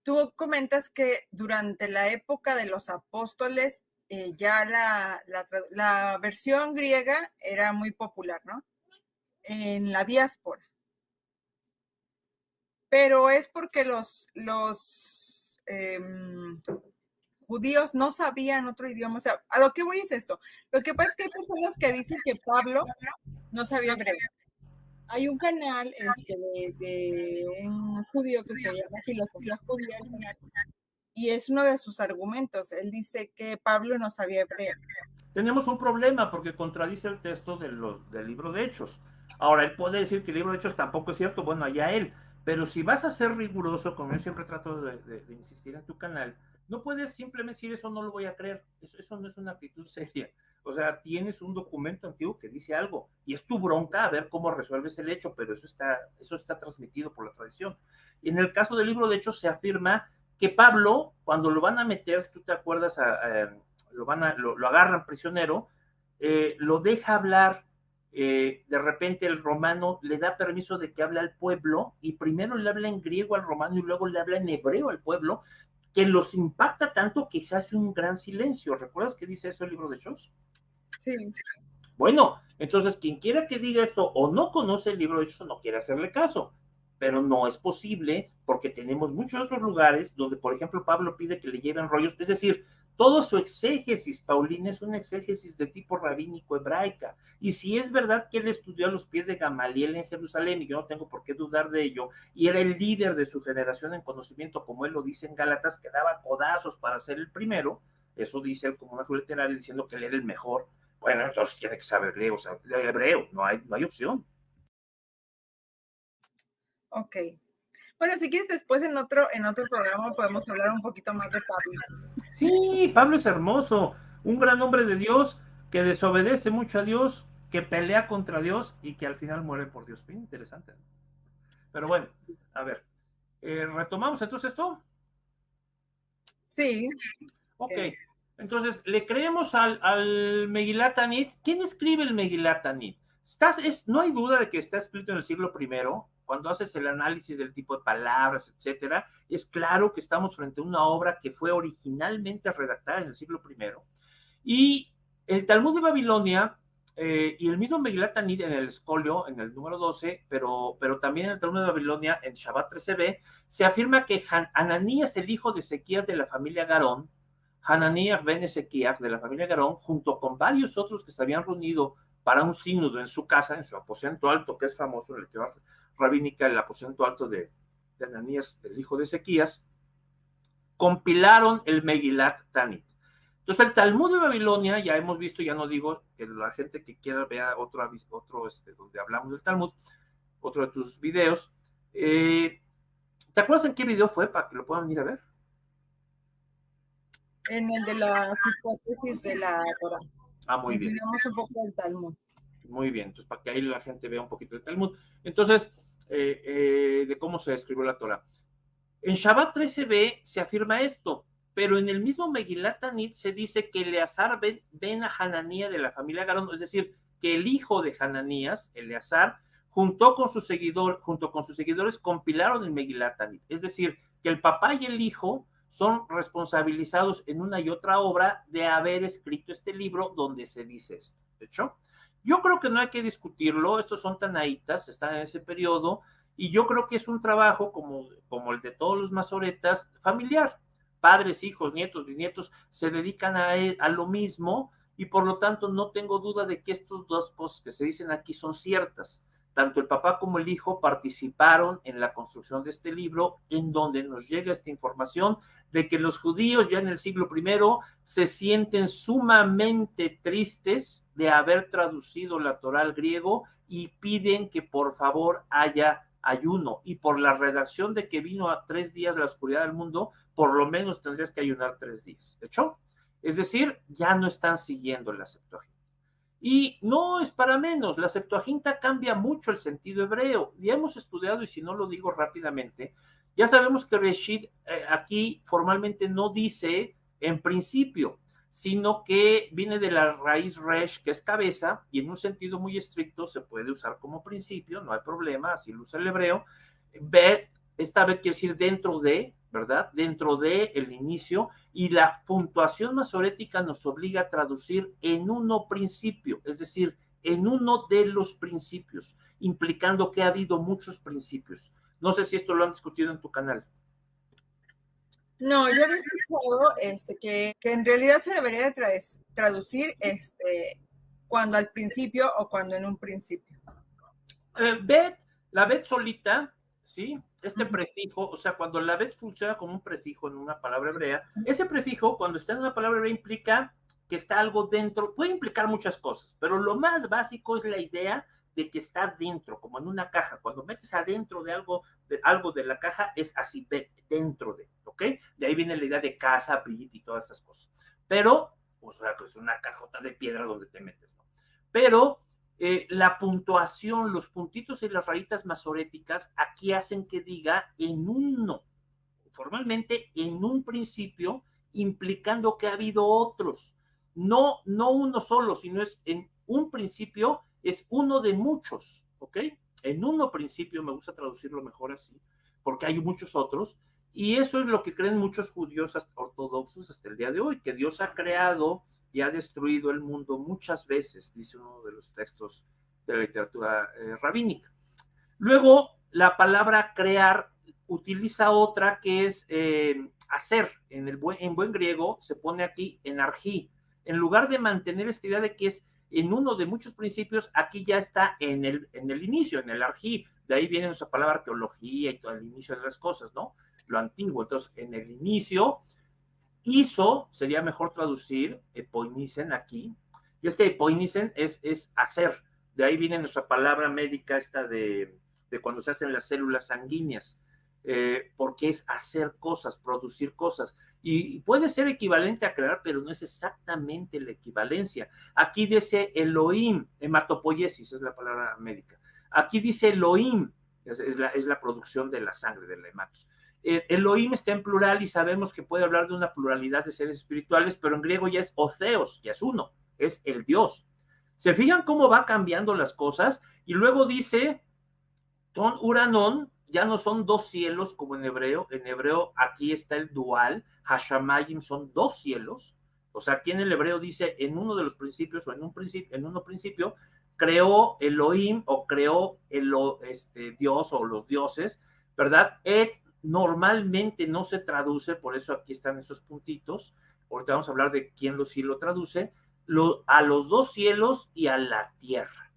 tú comentas que durante la época de los apóstoles ya la versión griega era muy popular, ¿no? En la diáspora. Pero es porque los judíos no sabían otro idioma. O sea, a lo que voy es esto. Lo que pasa es que hay personas que dicen que Pablo no sabía hebreo. Hay un canal de un judío que se llama Filosofía Judía, y es uno de sus argumentos. Él dice que Pablo no sabía hebreo. Tenemos un problema porque contradice el texto del libro de Hechos. Ahora, él puede decir que el libro de Hechos tampoco es cierto, bueno, allá él. Pero si vas a ser riguroso, como yo siempre trato de insistir en tu canal, no puedes simplemente decir eso no lo voy a creer. Eso no es una actitud seria. O sea, tienes un documento antiguo que dice algo y es tu bronca a ver cómo resuelves el hecho, pero eso está transmitido por la tradición. Y en el caso del libro de Hechos se afirma que Pablo, cuando lo van a meter, si tú te acuerdas, lo agarran prisionero, lo deja hablar, de repente el romano le da permiso de que hable al pueblo y primero le habla en griego al romano y luego le habla en hebreo al pueblo, que los impacta tanto que se hace un gran silencio. ¿Recuerdas que dice eso el libro de Hechos? Sí. Bueno, entonces quien quiera que diga esto o no conoce el libro de Hechos o no quiere hacerle caso, pero no es posible porque tenemos muchos otros lugares donde, por ejemplo, Pablo pide que le lleven rollos, es decir, todo su exégesis, Paulina, es una exégesis de tipo rabínico hebraica, y si es verdad que él estudió a los pies de Gamaliel en Jerusalén, y yo no tengo por qué dudar de ello, y era el líder de su generación en conocimiento, como él lo dice en Gálatas, que daba codazos para ser el primero, eso dice él como una figura literaria diciendo que él era el mejor. Bueno, entonces tiene que saber griego, hebreo, no hay opción. Ok. Bueno, si quieres después en otro programa podemos hablar un poquito más de Pablo. Sí, Pablo es hermoso, un gran hombre de Dios que desobedece mucho a Dios, que pelea contra Dios y que al final muere por Dios. Bien interesante. Pero bueno, a ver, retomamos entonces esto. Sí. Ok, entonces le creemos al Megilat Anit. ¿Quién escribe el Megilat Anit? No hay duda de que está escrito en el siglo I. Cuando haces el análisis del tipo de palabras, etcétera, es claro que estamos frente a una obra que fue originalmente redactada en el siglo I. Y el Talmud de Babilonia y el mismo Megilat Anit en el Escolio, en el número 12, pero también en el Talmud de Babilonia, en Shabbat 13b, se afirma que Ananías, el hijo de Ezequías de la familia Garón, Hananías ben Ezequías de la familia Garón, junto con varios otros que se habían reunido para un sínodo en su casa, en su aposento alto, que es famoso en la literatura rabínica, el aposento alto de Ananías, el hijo de Ezequías, compilaron el Megilat Tanit. Entonces, el Talmud de Babilonia, ya hemos visto, ya no digo que la gente que quiera vea otro donde hablamos del Talmud, otro de tus videos. ¿Te acuerdas en qué video fue para que lo puedan ir a ver? En el de las hipótesis de la Torah. Muy bien. Enseñamos un poco del Talmud. Muy bien, entonces para que ahí la gente vea un poquito del Talmud. Entonces, de cómo se escribió la Torah. En Shabbat 13b se afirma esto, pero en el mismo Megilat Tanit se dice que Eleazar ven a Hananía de la familia Garón, es decir, que el hijo de Hananías, Eleazar, junto con sus seguidores compilaron el Megilat Tanit. Es decir, que el papá y el hijo son responsabilizados en una y otra obra de haber escrito este libro donde se dice esto. De hecho, yo creo que no hay que discutirlo, estos son tanaitas, están en ese periodo, y yo creo que es un trabajo como el de todos los masoretas, familiar. Padres, hijos, nietos, bisnietos se dedican a lo mismo, y por lo tanto no tengo duda de que estas dos cosas que se dicen aquí son ciertas. Tanto el papá como el hijo participaron en la construcción de este libro, en donde nos llega esta información de que los judíos ya en el siglo I se sienten sumamente tristes de haber traducido la Torá al griego y piden que por favor haya ayuno. Y por la redacción de que vino a 3 días la oscuridad del mundo, por lo menos tendrías que ayunar 3 días. ¿De hecho? Es decir, ya no están siguiendo la Septuaginta. Y no es para menos, la Septuaginta cambia mucho el sentido hebreo. Ya hemos estudiado, y si no lo digo rápidamente, ya sabemos que Reshit aquí formalmente no dice en principio, sino que viene de la raíz resh, que es cabeza, y en un sentido muy estricto se puede usar como principio, no hay problema, así lo usa el hebreo. Bet, esta vez quiere decir dentro de, ¿verdad? Dentro de el inicio, y la puntuación masorética nos obliga a traducir en uno principio, es decir, en uno de los principios, implicando que ha habido muchos principios. No sé si esto lo han discutido en tu canal. No, yo había escuchado que en realidad se debería de traducir cuando al principio o cuando en un principio. La bet solita, ¿sí? Este prefijo, o sea, cuando la bet funciona como un prefijo en una palabra hebrea, ese prefijo, cuando está en una palabra hebrea, implica que está algo dentro, puede implicar muchas cosas, pero lo más básico es la idea de que está dentro, como en una caja. Cuando metes adentro de algo de la caja, es así, dentro de, ¿ok? De ahí viene la idea de casa, brit y todas esas cosas. Pero, o sea, es una cajota de piedra donde te metes, ¿no? Pero la puntuación, los puntitos y las rayitas masoréticas aquí hacen que diga en uno, formalmente en un principio, implicando que ha habido otros. No uno solo, sino es en un principio, es uno de muchos, ¿ok? En uno principio, me gusta traducirlo mejor así, porque hay muchos otros, y eso es lo que creen muchos judíos ortodoxos hasta el día de hoy, que Dios ha creado y ha destruido el mundo muchas veces, dice uno de los textos de la literatura rabínica. Luego, la palabra crear utiliza otra que es hacer. En buen griego se pone aquí enargí. En lugar de mantener esta idea de que es en uno de muchos principios, aquí ya está en el inicio, en el argí. De ahí viene nuestra palabra arqueología y todo el inicio de las cosas, ¿no? Lo antiguo. Entonces, en el inicio, hizo, sería mejor traducir, epoinisen aquí. Y epoinisen es hacer. De ahí viene nuestra palabra médica esta de cuando se hacen las células sanguíneas. Porque es hacer cosas, producir cosas. Y puede ser equivalente a crear, pero no es exactamente la equivalencia. Aquí dice Elohim, hematopoiesis es la palabra médica. Aquí dice Elohim, es la producción de la sangre, de la hematos. Elohim está en plural y sabemos que puede hablar de una pluralidad de seres espirituales, pero en griego ya es Otheos, ya es uno, es el Dios. ¿Se fijan cómo va cambiando las cosas? Y luego dice, Ton Uranon, ya no son dos cielos como en hebreo aquí está el dual, Hashamayim son dos cielos, o sea, aquí en el hebreo dice en uno de los principios o en uno principio, creó Elohim o creó Dios o los dioses, ¿verdad? Normalmente no se traduce, por eso aquí están esos puntitos, ahorita vamos a hablar de quién sí lo traduce, a los dos cielos y a la tierra.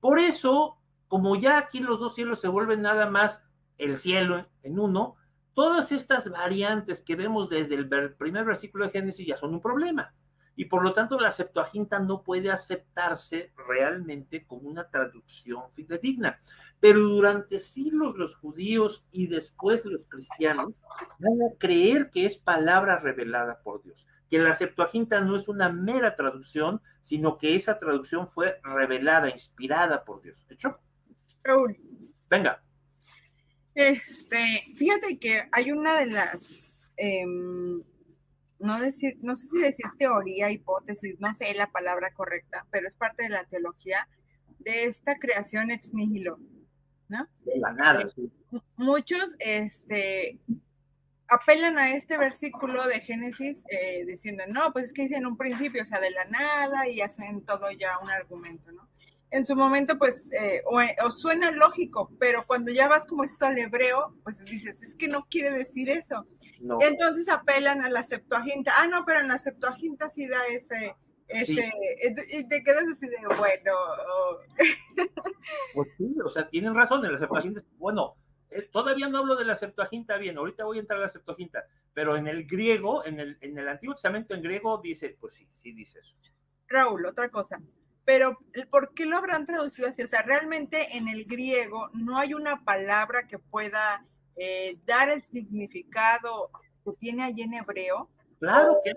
Por eso, como ya aquí los dos cielos se vuelven nada más el cielo en uno, todas estas variantes que vemos desde el primer versículo de Génesis ya son un problema. y por lo tanto la Septuaginta no puede aceptarse realmente como una traducción fidedigna. Pero durante siglos los judíos y después los cristianos van a creer que es palabra revelada por Dios, que la Septuaginta no es una mera traducción, sino que esa traducción fue revelada, inspirada por Dios. ¿De hecho? Raúl, Venga. Fíjate que hay una de las, no sé si decir teoría, hipótesis, no sé la palabra correcta, pero es parte de la teología de esta creación ex nihilo, ¿no? De la nada, sí. Muchos, apelan a este versículo de Génesis diciendo, no, pues es que dice en un principio, o sea, de la nada y hacen todo ya un argumento, ¿no? En su momento, pues, o suena lógico, pero cuando ya vas como esto al hebreo, pues dices, es que no quiere decir eso. No. Entonces apelan a la Septuaginta. Ah, no, pero en la Septuaginta sí da ese, Sí. y te quedas así de, bueno. Pues sí, o sea, tienen razón, en la Septuaginta, bueno, todavía no hablo de la Septuaginta bien, ahorita voy a entrar a la Septuaginta, pero en el griego, en el Antiguo Testamento en griego dice, pues sí, sí dice eso. Raúl, otra cosa, pero ¿por qué lo habrán traducido así? O sea, realmente en el griego no hay una palabra que pueda dar el significado que tiene allí en hebreo. Claro que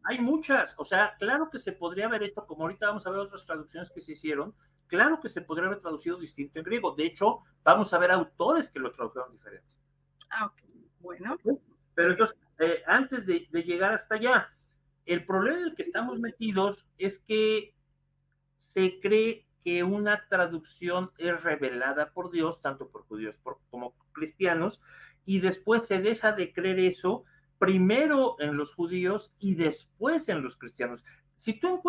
hay muchas, o sea, claro que se podría haber hecho, como ahorita vamos a ver otras traducciones que se hicieron, claro que se podría haber traducido distinto en griego, de hecho, vamos a ver autores que lo tradujeron diferente. Ah, ok, bueno. Pero entonces, antes de llegar hasta allá, el problema en el que estamos metidos es que se cree que una traducción es revelada por Dios, tanto por judíos como cristianos, y después se deja de creer eso primero en los judíos y después en los cristianos. Si tú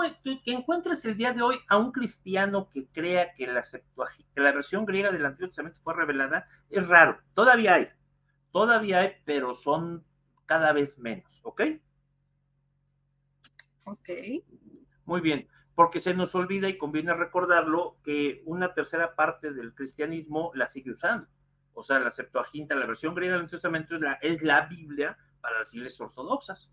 encuentres el día de hoy a un cristiano que crea que la versión griega del Antiguo Testamento fue revelada, es raro. Todavía hay, pero son cada vez menos, ¿ok? Ok. Muy bien, porque se nos olvida y conviene recordarlo que una tercera parte del cristianismo la sigue usando. O sea, la Septuaginta, la versión griega del Antiguo Testamento es la Biblia para las iglesias ortodoxas.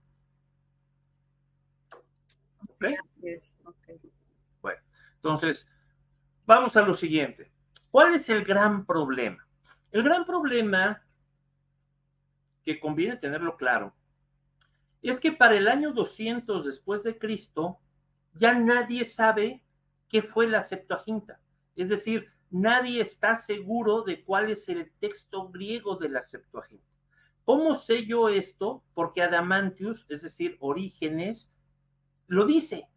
Sí, ¿Okay? así es. Okay. Bueno, entonces, vamos a lo siguiente. ¿Cuál es el gran problema? El gran problema, que conviene tenerlo claro, es que para el año 200 después de Cristo, ya nadie sabe qué fue la Septuaginta. Es decir, nadie está seguro de cuál es el texto griego de la Septuaginta. ¿Cómo sé yo esto? Porque Adamantius, es decir, Orígenes, lo dice.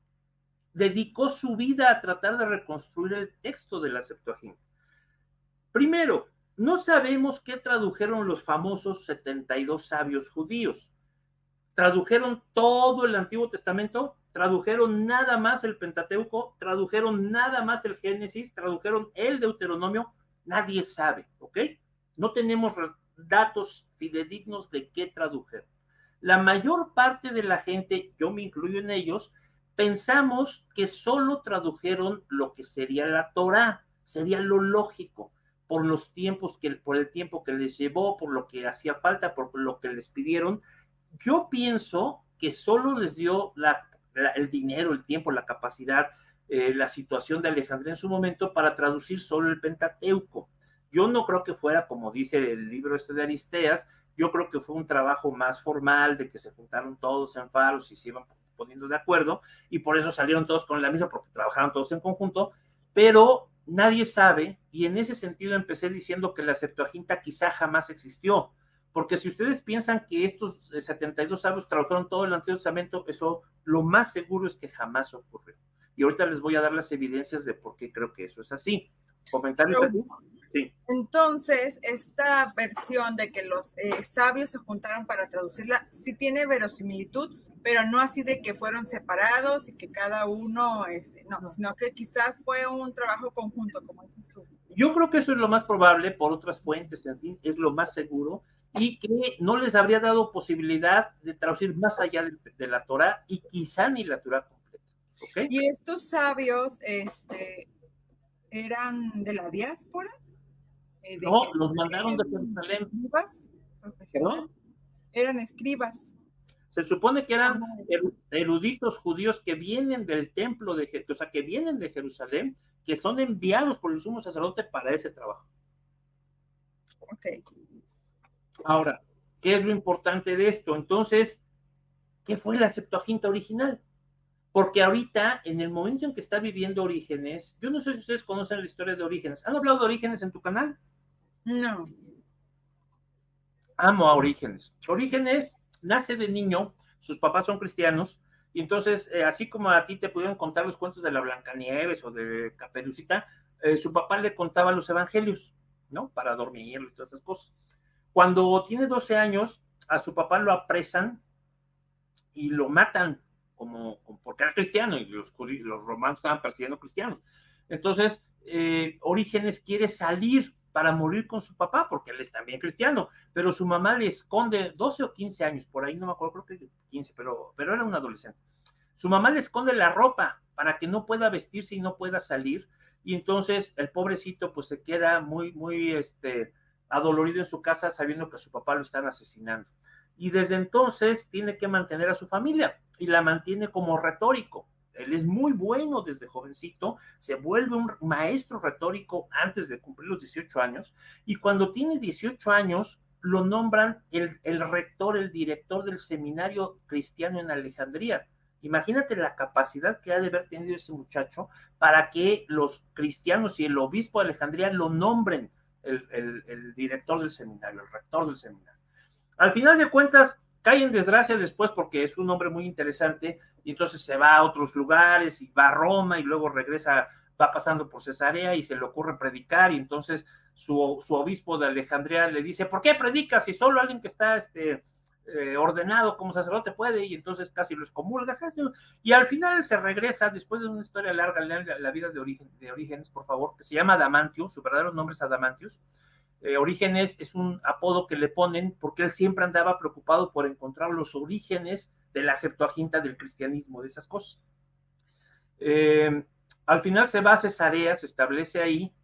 Dedicó su vida a tratar de reconstruir el texto de la Septuaginta. Primero, no sabemos qué tradujeron los famosos 72 sabios judíos. ¿Tradujeron todo el Antiguo Testamento? ¿Tradujeron nada más el Pentateuco? ¿Tradujeron nada más el Génesis? ¿Tradujeron el Deuteronomio? Nadie sabe, ¿ok? No tenemos datos fidedignos de qué tradujeron. La mayor parte de la gente, yo me incluyo en ellos, pensamos que solo tradujeron lo que sería la Torá, sería lo lógico, por los tiempos por el tiempo que les llevó, por lo que hacía falta, por lo que les pidieron. Yo pienso que solo les dio el dinero, el tiempo, la capacidad, la situación de Alejandría en su momento para traducir solo el Pentateuco. Yo no creo que fuera, como dice el libro de Aristeas, yo creo que fue un trabajo más formal, de que se juntaron todos en Faros y se iban poniendo de acuerdo, y por eso salieron todos con la misma, porque trabajaron todos en conjunto, pero nadie sabe, y en ese sentido empecé diciendo que la Septuaginta quizá jamás existió, porque si ustedes piensan que estos 72 sabios trabajaron todo el Antiguo Testamento, eso lo más seguro es que jamás ocurrió. Y ahorita les voy a dar las evidencias de por qué creo que eso es así. ¿Comentarios aquí? Sí. Entonces, esta versión de que los sabios se juntaron para traducirla, sí tiene verosimilitud, pero no así de que fueron separados y que cada uno, no, sino que quizás fue un trabajo conjunto, como dices tú. Yo creo que eso es lo más probable, por otras fuentes, en fin, es lo más seguro, y que no les habría dado posibilidad de traducir más allá de la Torah, y quizá ni la Torah completa. ¿Okay? Y estos sabios eran de la diáspora. No, los mandaron de Jerusalén. ¿Escribas? ¿Perdón? Eran escribas. Se supone que eran eruditos judíos que vienen del templo, o sea, que vienen de Jerusalén, que son enviados por el sumo sacerdote para ese trabajo. Ok. Ahora, ¿qué es lo importante de esto? Entonces, ¿qué fue la Septuaginta original? Porque ahorita, en el momento en que está viviendo Orígenes, yo no sé si ustedes conocen la historia de Orígenes. ¿Han hablado de Orígenes en tu canal? No. Amo a Orígenes. Orígenes nace de niño, sus papás son cristianos, y entonces, así como a ti te pudieron contar los cuentos de la Blancanieves o de Caperucita, su papá le contaba los evangelios, ¿no? Para dormir y todas esas cosas. Cuando tiene 12 años, a su papá lo apresan y lo matan porque era cristiano y los romanos estaban persiguiendo cristianos. Entonces, Orígenes quiere salir para morir con su papá, porque él es también cristiano, pero su mamá le esconde 12 o 15 años, por ahí no me acuerdo, creo que 15, pero era un adolescente. Su mamá le esconde la ropa para que no pueda vestirse y no pueda salir, y entonces el pobrecito pues se queda muy adolorido en su casa sabiendo que a su papá lo están asesinando. Y desde entonces tiene que mantener a su familia y la mantiene como retórico. Él es muy bueno desde jovencito, se vuelve un maestro retórico antes de cumplir los 18 años, y cuando tiene 18 años lo nombran el rector, el director del seminario cristiano en Alejandría. Imagínate la capacidad que ha de haber tenido ese muchacho para que los cristianos y el obispo de Alejandría lo nombren el director del seminario, el rector del seminario. Al final de cuentas, cae en desgracia después porque es un hombre muy interesante y entonces se va a otros lugares y va a Roma y luego regresa, va pasando por Cesarea y se le ocurre predicar y entonces su obispo de Alejandría le dice, ¿por qué predicas si solo alguien que está ordenado como sacerdote puede? Y entonces casi lo excomulga. Y al final se regresa, después de una historia larga, la vida de Orígenes, por favor, que se llama Adamantius, su verdadero nombre es Adamantius. Orígenes es un apodo que le ponen porque él siempre andaba preocupado por encontrar los orígenes de la Septuaginta, del cristianismo, de esas cosas. Al final se va a Cesarea, se establece ahí,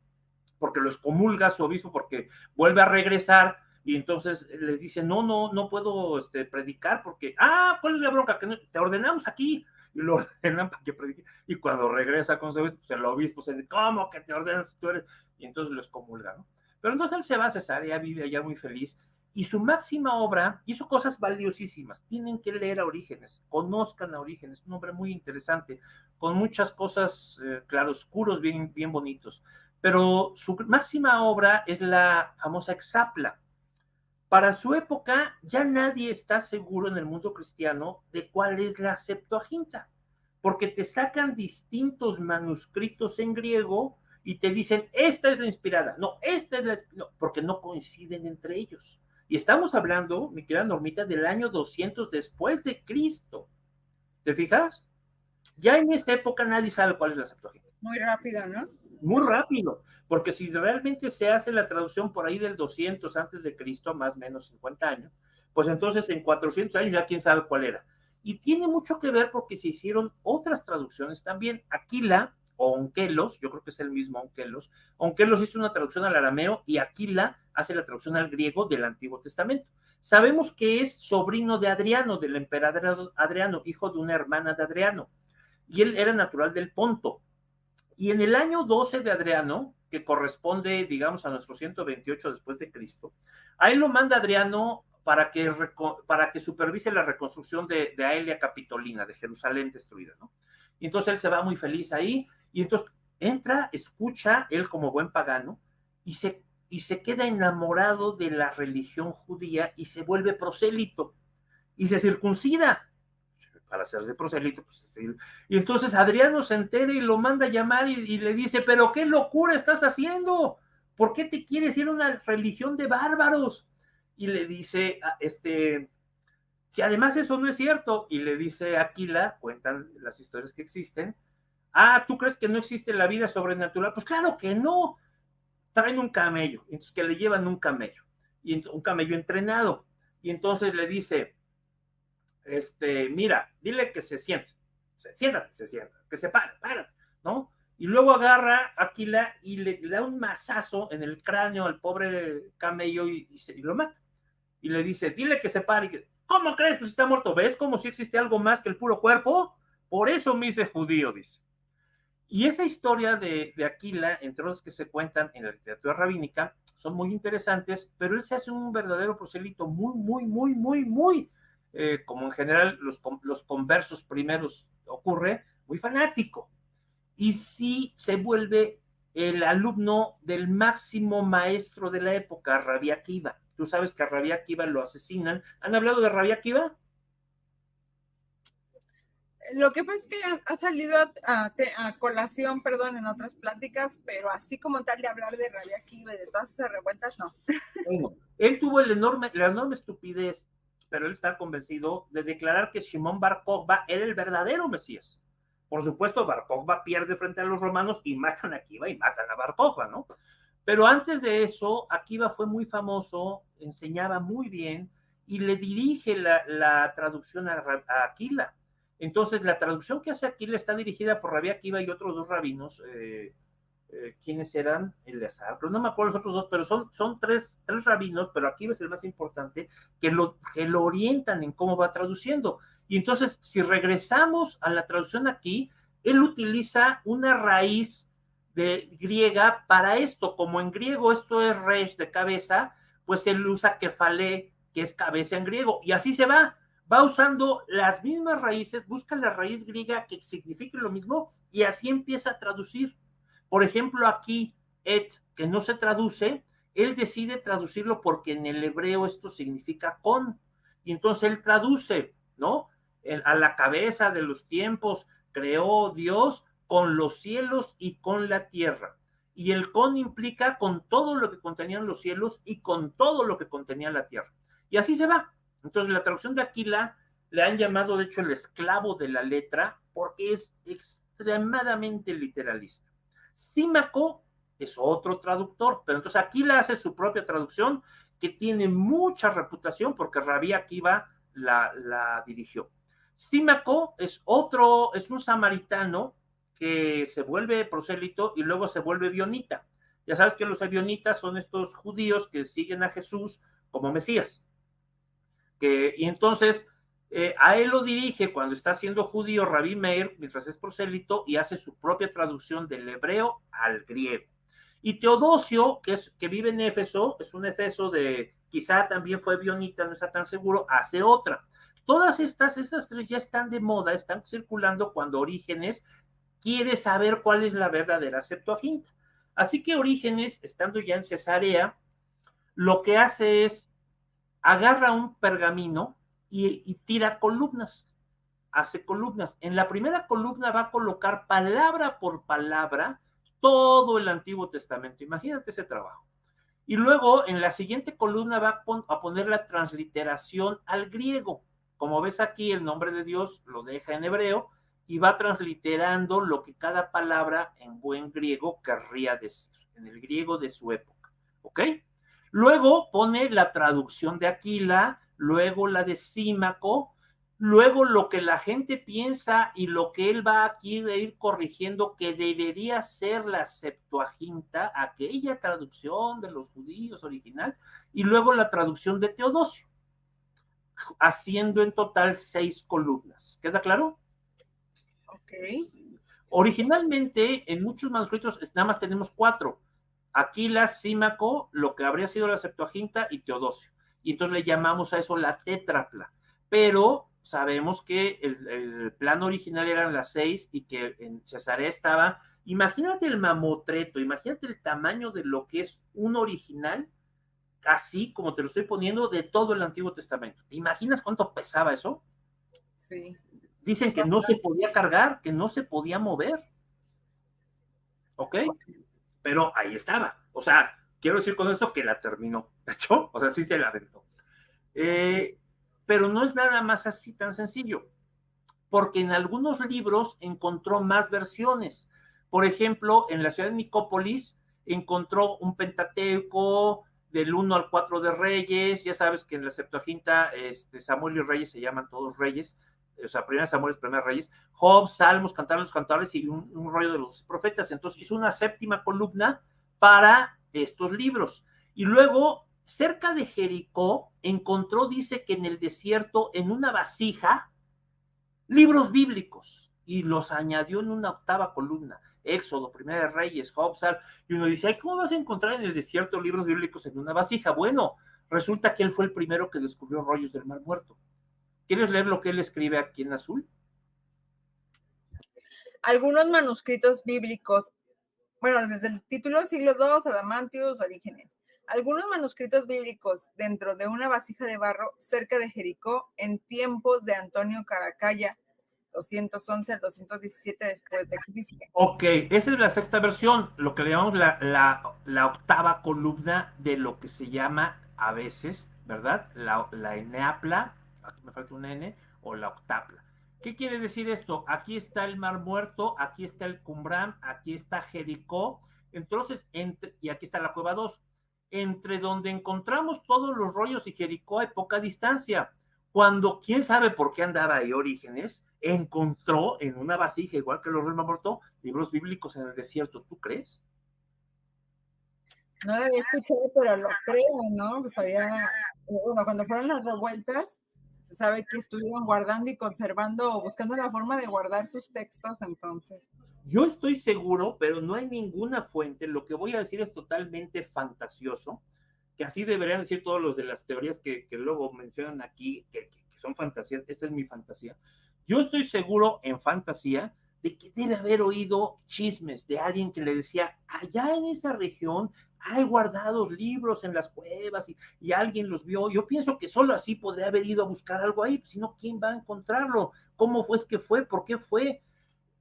porque lo excomulga su obispo, porque vuelve a regresar y entonces les dice, no puedo predicar porque, ¿cuál es la bronca? Que no, te ordenamos aquí, y lo ordenan para que predique, y cuando regresa con su obispo, pues el obispo se dice, ¿cómo que te ordenas si tú eres? Y entonces lo excomulga, ¿no? Pero entonces él se va a Cesarea, vive allá muy feliz, y su máxima obra hizo cosas valiosísimas. Tienen que leer a Orígenes, conozcan a Orígenes, un hombre muy interesante, con muchas cosas claroscuros bien, bien bonitos. Pero su máxima obra es la famosa Exapla. Para su época ya nadie está seguro en el mundo cristiano de cuál es la Septuaginta, porque te sacan distintos manuscritos en griego y te dicen, esta es la inspirada, no, esta es la no, porque no coinciden entre ellos. Y estamos hablando, mi querida Normita, del año 200 después de Cristo. ¿Te fijas? Ya en esta época nadie sabe cuál es la Septuaginta. Muy rápido, ¿no? Muy rápido, porque si realmente se hace la traducción por ahí del 200 antes de Cristo, más o menos 50 años, pues entonces en 400 años ya quién sabe cuál era. Y tiene mucho que ver porque se hicieron otras traducciones también. Aquila o Onkelos, yo creo que es el mismo Onkelos. Onkelos hizo una traducción al arameo y Aquila hace la traducción al griego del Antiguo Testamento. Sabemos que es sobrino de Adriano, del emperador Adriano, hijo de una hermana de Adriano, y él era natural del Ponto. Y en el año 12 de Adriano, que corresponde, digamos, a nuestro 128 después de Cristo, ahí lo manda Adriano para que supervise la reconstrucción de Aelia Capitolina, de Jerusalén destruida, ¿no? Y entonces él se va muy feliz ahí, y entonces entra, escucha, él como buen pagano, y se queda enamorado de la religión judía y se vuelve prosélito, y se circuncida para hacerse prosélito, pues sí. Y entonces Adriano se entera y lo manda a llamar y le dice, pero qué locura estás haciendo, ¿por qué te quieres ir a una religión de bárbaros? Y le dice, si además eso no es cierto, y le dice Aquila, cuentan las historias que existen, ¿tú crees que no existe la vida sobrenatural? Pues claro que no, traen un camello, entonces que le llevan un camello, y un camello entrenado, y entonces le dice, mira, dile que se siente, siéntate, se sienta, que se para, ¿no? Y luego agarra a Aquila y le da un mazazo en el cráneo al pobre camello y lo mata. Y le dice, dile que se pare. ¿Cómo crees? Pues está muerto. ¿Ves como si existe algo más que el puro cuerpo? Por eso me hice judío, dice. Y esa historia de Aquila, entre otras que se cuentan en la literatura rabínica, son muy interesantes, pero él se hace un verdadero prosélito como en general los conversos primeros ocurre, muy fanático. Y sí se vuelve el alumno del máximo maestro de la época, Rabí Akiva. Tú sabes que a Rabí Akiva lo asesinan. ¿Han hablado de Rabí Akiva? Lo que pasa es que ha salido a colación, perdón, en otras pláticas, pero así como tal de hablar de Rabí Akiva y de todas esas revueltas, no. Bueno, él tuvo la enorme estupidez, pero él está convencido de declarar que Shimon Bar Kokhba era el verdadero Mesías. Por supuesto, Bar Kokhba pierde frente a los romanos y matan a Akiva y matan a Bar Kokhba, ¿no? Pero antes de eso, Akiva fue muy famoso, enseñaba muy bien y le dirige la traducción a Aquila. Entonces, la traducción que hace Aquila está dirigida por Rabí Akiva y otros dos rabinos, ¿quiénes eran? Eleazar, pero no me acuerdo los otros dos, pero son tres rabinos, pero aquí es el más importante, que lo orientan en cómo va traduciendo. Y entonces, si regresamos a la traducción aquí, él utiliza una raíz de griega para esto, como en griego esto es resh de cabeza, pues él usa kefale, que es cabeza en griego, y así se va usando las mismas raíces, busca la raíz griega que signifique lo mismo, y así empieza a traducir. Por ejemplo, aquí, que no se traduce, él decide traducirlo porque en el hebreo esto significa con. Y entonces él traduce, ¿no? A la cabeza de los tiempos creó Dios con los cielos y con la tierra. Y el con implica con todo lo que contenían los cielos y con todo lo que contenía la tierra. Y así se va. Entonces la traducción de Aquila le han llamado, de hecho, el esclavo de la letra porque es extremadamente literalista. Símaco es otro traductor, pero entonces Aquila hace su propia traducción que tiene mucha reputación porque Rabí Akiva la dirigió. Símaco es un samaritano que se vuelve prosélito y luego se vuelve bionita. Ya sabes que los bionitas son estos judíos que siguen a Jesús como Mesías. Y entonces a él lo dirige cuando está siendo judío Rabí Meir, mientras es prosélito, y hace su propia traducción del hebreo al griego. Y Teodosio, que vive en Éfeso, es un Efeso quizá también fue bionita, no está tan seguro, hace otra. Todas esas tres ya están de moda, están circulando cuando Orígenes quiere saber cuál es la verdadera Septuaginta. Así que Orígenes, estando ya en Cesarea, lo que hace es agarra un pergamino y tira columnas, hace columnas. En la primera columna va a colocar palabra por palabra todo el Antiguo Testamento. Imagínate ese trabajo. Y luego en la siguiente columna va a poner la transliteración al griego. Como ves aquí, el nombre de Dios lo deja en hebreo y va transliterando lo que cada palabra en buen griego querría decir, en el griego de su época. ¿Ok? Luego pone la traducción de Aquila, luego la de Símaco, luego lo que la gente piensa y lo que él va aquí a ir corrigiendo que debería ser la Septuaginta, aquella traducción de los judíos original, y luego la traducción de Teodosio, haciendo en total 6 columnas. ¿Queda claro? Ok. Originalmente, en muchos manuscritos nada más tenemos 4. Aquila, Símaco, lo que habría sido la Septuaginta y Teodosio. Y entonces le llamamos a eso la tétrapla. Pero sabemos que el plan original eran las 6 y que en Cesarea estaba. Imagínate el mamotreto, imagínate el tamaño de lo que es un original, así como te lo estoy poniendo, de todo el Antiguo Testamento. ¿Te imaginas cuánto pesaba eso? Sí. Dicen que no se podía cargar, que no se podía mover. ¿Ok? Pero ahí estaba. O sea, quiero decir con esto que la terminó. ¿De hecho? O sea, sí se la aventó. Pero no es nada más así tan sencillo, porque en algunos libros encontró más versiones. Por ejemplo, en la ciudad de Nicópolis encontró un Pentateuco del 1 al 4 de Reyes. Ya sabes que en la Septuaginta Samuel y Reyes se llaman todos Reyes. O sea, primera Samuel, primera Reyes, Job, Salmos, Cantar de los Cantadores y un rollo de los profetas. Entonces hizo una 7ª columna para estos libros. Y luego cerca de Jericó encontró, dice que en el desierto, en una vasija, libros bíblicos y los añadió en una octava columna. Éxodo, Primera de Reyes, Job, y uno dice, ¿cómo vas a encontrar en el desierto libros bíblicos en una vasija? Bueno, resulta que él fue el primero que descubrió rollos del Mar Muerto. ¿Quieres leer lo que él escribe aquí en azul? Algunos manuscritos bíblicos, bueno, desde el título siglo II, Adamantius, Orígenes. Algunos manuscritos bíblicos dentro de una vasija de barro cerca de Jericó en tiempos de Antonio Caracalla, 211 al 217 después de Cristo. Ok, esa es la sexta versión, lo que le llamamos la octava columna de lo que se llama a veces, ¿verdad? La eneapla, aquí me falta una N, o la octapla. ¿Qué quiere decir esto? Aquí está el Mar Muerto, aquí está el Qumran, aquí está Jericó, entonces, y aquí está la Cueva 2. Entre donde encontramos todos los rollos y Jericó hay poca distancia. Cuando quién sabe por qué andaba ahí Orígenes, encontró en una vasija, igual que los Mar Muerto, libros bíblicos en el desierto. ¿Tú crees? No lo había escuchado, pero lo creo, ¿no? Pues bueno, cuando fueron las revueltas, se sabe que estuvieron guardando y conservando o buscando la forma de guardar sus textos, entonces. Yo estoy seguro, pero no hay ninguna fuente. Lo que voy a decir es totalmente fantasioso, que así deberían decir todos los de las teorías que luego mencionan aquí, que son fantasías. Esta es mi fantasía. Yo estoy seguro en fantasía de que debe haber oído chismes de alguien que le decía, allá en esa región hay guardados libros en las cuevas y alguien los vio. Yo pienso que solo así podría haber ido a buscar algo ahí, si no, ¿quién va a encontrarlo? ¿Cómo fue que fue? ¿Por qué fue?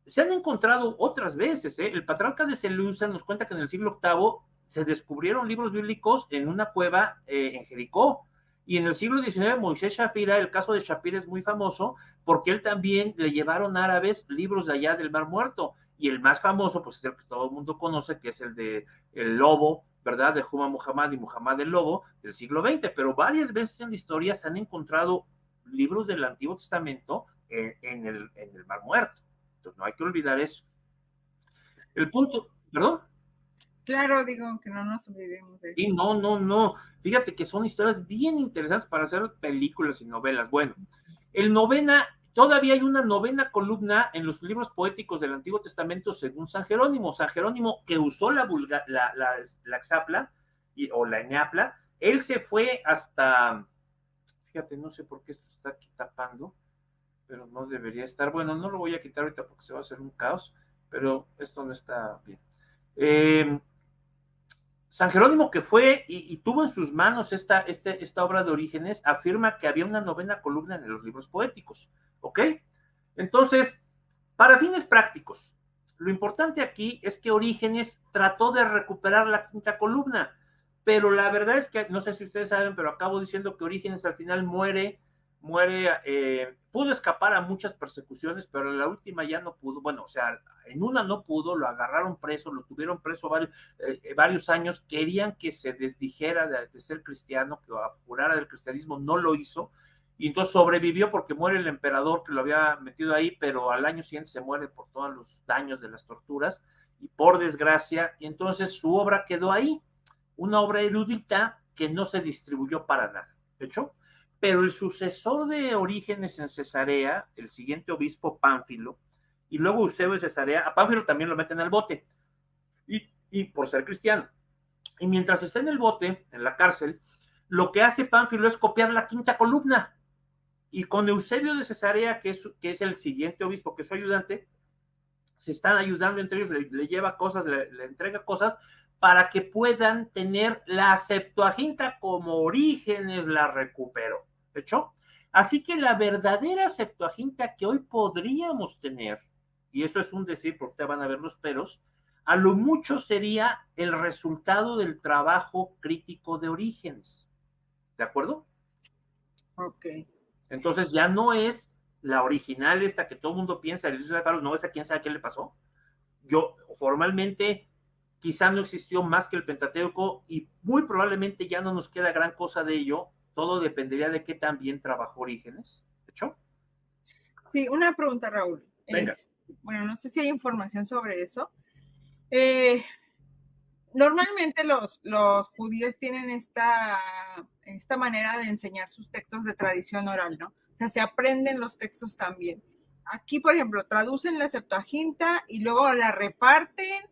Se han encontrado otras veces. El patriarca de Seleucia nos cuenta que en el siglo VIII se descubrieron libros bíblicos en una cueva en Jericó. Y en el siglo XIX, Moisés Shafira, el caso de Shapira es muy famoso porque él también le llevaron árabes libros de allá del Mar Muerto. Y el más famoso, pues es el que todo el mundo conoce, que es el de El Lobo, ¿verdad? De Juma Muhammad y Muhammad el Lobo del siglo XX. Pero varias veces en la historia se han encontrado libros del Antiguo Testamento en el Mar Muerto. Entonces no hay que olvidar eso. El punto, ¿perdón? Claro, digo, que no nos olvidemos de eso. Y no. Fíjate que son historias bien interesantes para hacer películas y novelas. Bueno, todavía hay una novena columna en los libros poéticos del Antiguo Testamento según San Jerónimo. San Jerónimo, que usó la exapla o la eneapla, él se fue hasta, fíjate, no sé por qué esto está aquí tapando, pero no debería estar. Bueno, no lo voy a quitar ahorita porque se va a hacer un caos, pero esto no está bien. San Jerónimo, que fue y tuvo en sus manos esta obra de Orígenes, afirma que había una novena columna en los libros poéticos, ¿ok? Entonces, para fines prácticos, lo importante aquí es que Orígenes trató de recuperar la quinta columna, pero la verdad es que, no sé si ustedes saben, pero acabo diciendo que Orígenes al final muere, pudo escapar a muchas persecuciones, pero en la última ya no pudo. Bueno, o sea, en una no pudo, lo agarraron preso, lo tuvieron preso varios años, querían que se desdijera de ser cristiano, que jurara del cristianismo, no lo hizo, y entonces sobrevivió porque muere el emperador que lo había metido ahí, pero al año siguiente se muere por todos los daños de las torturas, y por desgracia, y entonces su obra quedó ahí, una obra erudita que no se distribuyó para nada, ¿de hecho? Pero el sucesor de Orígenes en Cesarea, el siguiente obispo Pánfilo, y luego Eusebio de Cesarea, a Pánfilo también lo meten al bote, y por ser cristiano. Y mientras está en el bote, en la cárcel, lo que hace Pánfilo es copiar la quinta columna. Y con Eusebio de Cesarea, que es el siguiente obispo, que es su ayudante, se están ayudando entre ellos, le lleva cosas, le entrega cosas para que puedan tener la Septuaginta como Orígenes la recuperó. ¿De hecho? Así que la verdadera Septuaginta que hoy podríamos tener, y eso es un decir porque te van a ver los peros, a lo mucho sería el resultado del trabajo crítico de Orígenes. ¿De acuerdo? Ok. Entonces ya no es la original esta que todo el mundo piensa, el Isla de Faros, no, esa quién sabe qué le pasó. Yo formalmente quizá no existió más que el Pentateuco y muy probablemente ya no nos queda gran cosa de ello, todo dependería de qué tan bien trabajó Orígenes. ¿De hecho? Sí, una pregunta, Raúl. Venga. Bueno, no sé si hay información sobre eso. Eh, Normalmente los judíos tienen esta manera de enseñar sus textos de tradición oral, ¿no? O sea, se aprenden los textos también. Aquí, por ejemplo, traducen la Septuaginta y luego la reparten,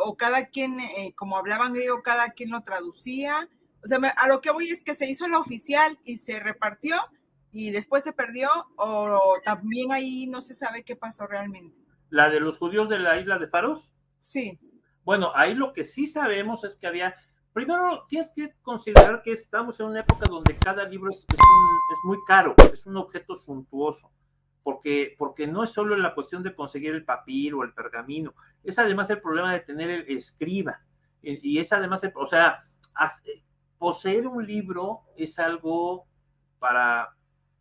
o cada quien, como hablaban griego, cada quien lo traducía. O sea, a lo que voy es que se hizo la oficial y se repartió y después se perdió, o también ahí no se sabe qué pasó realmente. ¿La de los judíos de la isla de Faros? Sí. Bueno, ahí lo que sí sabemos es que había, primero tienes que considerar que estamos en una época donde cada libro es muy caro, es un objeto suntuoso, porque no es solo la cuestión de conseguir el papiro o el pergamino, es además el problema de tener el escriba, y es además, o sea, poseer un libro es algo para,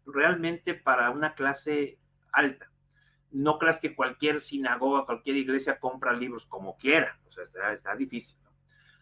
realmente para una clase alta. No creas que cualquier sinagoga, cualquier iglesia compra libros como quiera, o sea, está difícil, ¿no?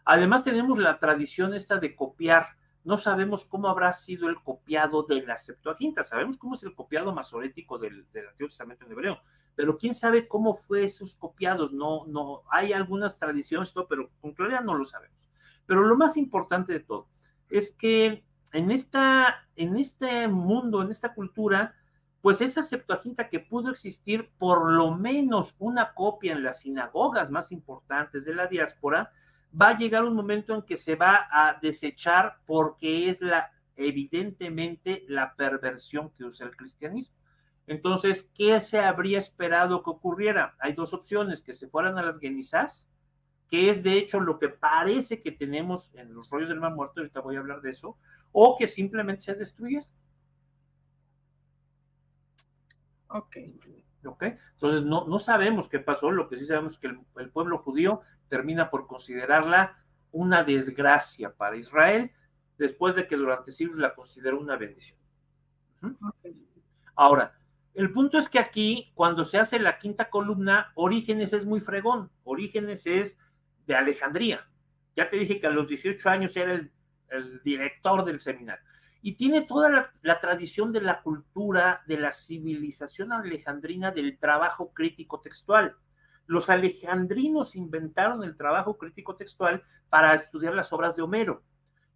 Además tenemos la tradición esta de copiar, no sabemos cómo habrá sido el copiado de la Septuaginta, sabemos cómo es el copiado masorético del Antiguo Testamento en hebreo, pero quién sabe cómo fue esos copiados, no, hay algunas tradiciones, pero con claridad no lo sabemos. Pero lo más importante de todo es que en este mundo, en esta cultura, pues esa Septuaginta que pudo existir por lo menos una copia en las sinagogas más importantes de la diáspora, va a llegar un momento en que se va a desechar porque es evidentemente la perversión que usa el cristianismo. Entonces, ¿qué se habría esperado que ocurriera? Hay dos opciones: que se fueran a las Genizás, que es de hecho lo que parece que tenemos en los rollos del Mar Muerto, ahorita voy a hablar de eso, o que simplemente se destruyeran. Ok. ¿Ok? Entonces, no sabemos qué pasó, lo que sí sabemos es que el pueblo judío termina por considerarla una desgracia para Israel, después de que durante siglos la consideró una bendición. Okay. Ahora, el punto es que aquí, cuando se hace la quinta columna, Orígenes es muy fregón. Orígenes es de Alejandría. Ya te dije que a los 18 años era el director del seminario. Y tiene toda la tradición de la cultura, de la civilización alejandrina, del trabajo crítico textual. Los alejandrinos inventaron el trabajo crítico textual para estudiar las obras de Homero.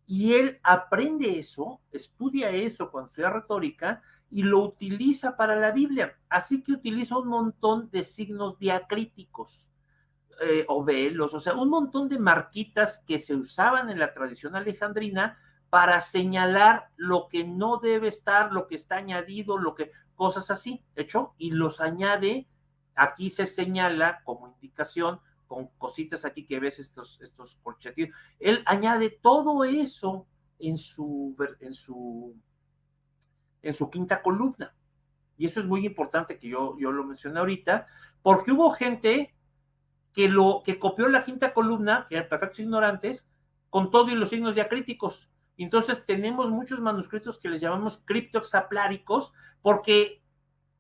Y él aprende eso, estudia eso cuando estudia retórica y lo utiliza para la Biblia. Así que utiliza un montón de signos diacríticos, o velos, o sea, un montón de marquitas que se usaban en la tradición alejandrina para señalar lo que no debe estar, lo que está añadido, cosas así, ¿hecho? Y los añade, aquí se señala como indicación, con cositas aquí que ves, estos corchetillos. Él añade todo eso en su quinta columna. Y eso es muy importante que yo lo mencioné ahorita, porque hubo gente que copió la quinta columna, que eran perfectos ignorantes, con todo y los signos diacríticos. Entonces tenemos muchos manuscritos que les llamamos criptoexempláricos, porque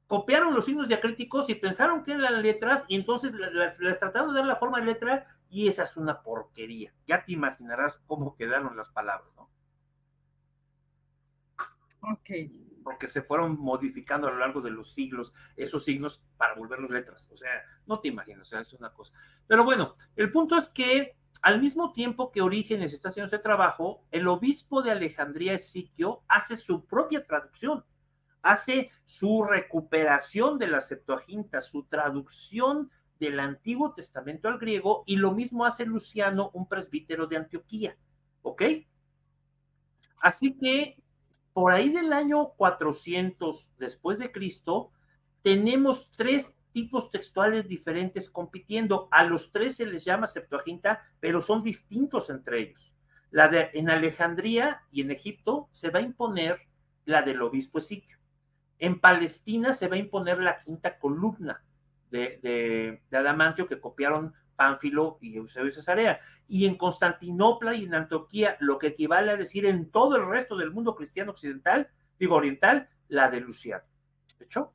copiaron los signos diacríticos y pensaron que eran las letras, y entonces les trataron de dar la forma de letra, y esa es una porquería. Ya te imaginarás cómo quedaron las palabras, ¿no? Ok. Porque se fueron modificando a lo largo de los siglos esos signos para volverlos letras. O sea, no te imaginas, o sea, es una cosa. Pero bueno, el punto es que al mismo tiempo que Orígenes está haciendo este trabajo, el obispo de Alejandría, Esiquio, hace su propia traducción, hace su recuperación de la Septuaginta, su traducción del Antiguo Testamento al griego, y lo mismo hace Luciano, un presbítero de Antioquía. ¿Ok? Así que por ahí del año 400 después de Cristo, tenemos tres tipos textuales diferentes compitiendo. A los tres se les llama Septuaginta, pero son distintos entre ellos. En Alejandría y en Egipto se va a imponer la del obispo Esiquio. En Palestina se va a imponer la quinta columna de Adamantio, que copiaron Pánfilo y Eusebio Cesarea. Y en Constantinopla y en Antioquía, lo que equivale a decir en todo el resto del mundo cristiano occidental, digo oriental, la de Luciano. ¿De hecho?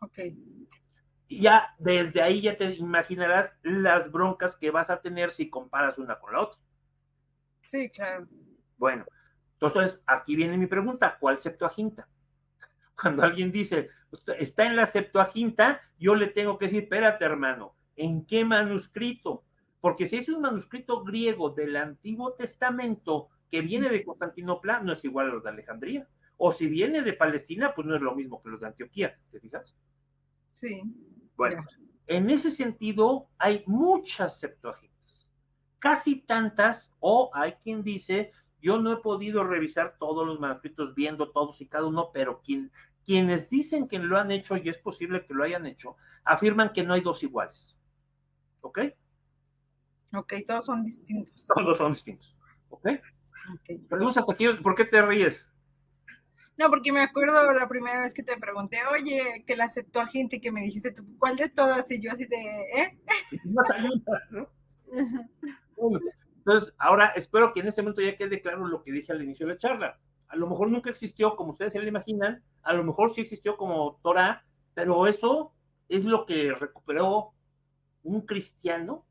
Ok. Y ya desde ahí ya te imaginarás las broncas que vas a tener si comparas una con la otra. Sí, claro. Bueno, entonces aquí viene mi pregunta: ¿cuál Septuaginta? Cuando alguien dice, está en la Septuaginta, yo le tengo que decir, espérate, hermano, ¿en qué manuscrito? Porque si es un manuscrito griego del Antiguo Testamento que viene de Constantinopla, no es igual a los de Alejandría. O si viene de Palestina, pues no es lo mismo que los de Antioquía, ¿te fijas? Sí, Bueno, ya. en ese sentido hay muchas Septuagintas, casi tantas, o hay quien dice, yo no he podido revisar todos los manuscritos viendo todos y cada uno, pero quienes dicen que lo han hecho, y es posible que lo hayan hecho, afirman que no hay dos iguales. ¿Ok? Ok, todos son distintos. Todos son distintos. ¿Ok? Okay. Preguntas hasta aquí, ¿por qué te ríes? No, porque me acuerdo la primera vez que te pregunté, oye, que la Septuaginta y que me dijiste tú, ¿cuál de todas? Y yo así de, ¿eh? Más ayuda, ¿no? Bueno, entonces, ahora espero que en este momento ya quede claro lo que dije al inicio de la charla. A lo mejor nunca existió, como ustedes se lo imaginan, a lo mejor sí existió como Torah, pero eso es lo que recuperó un cristiano,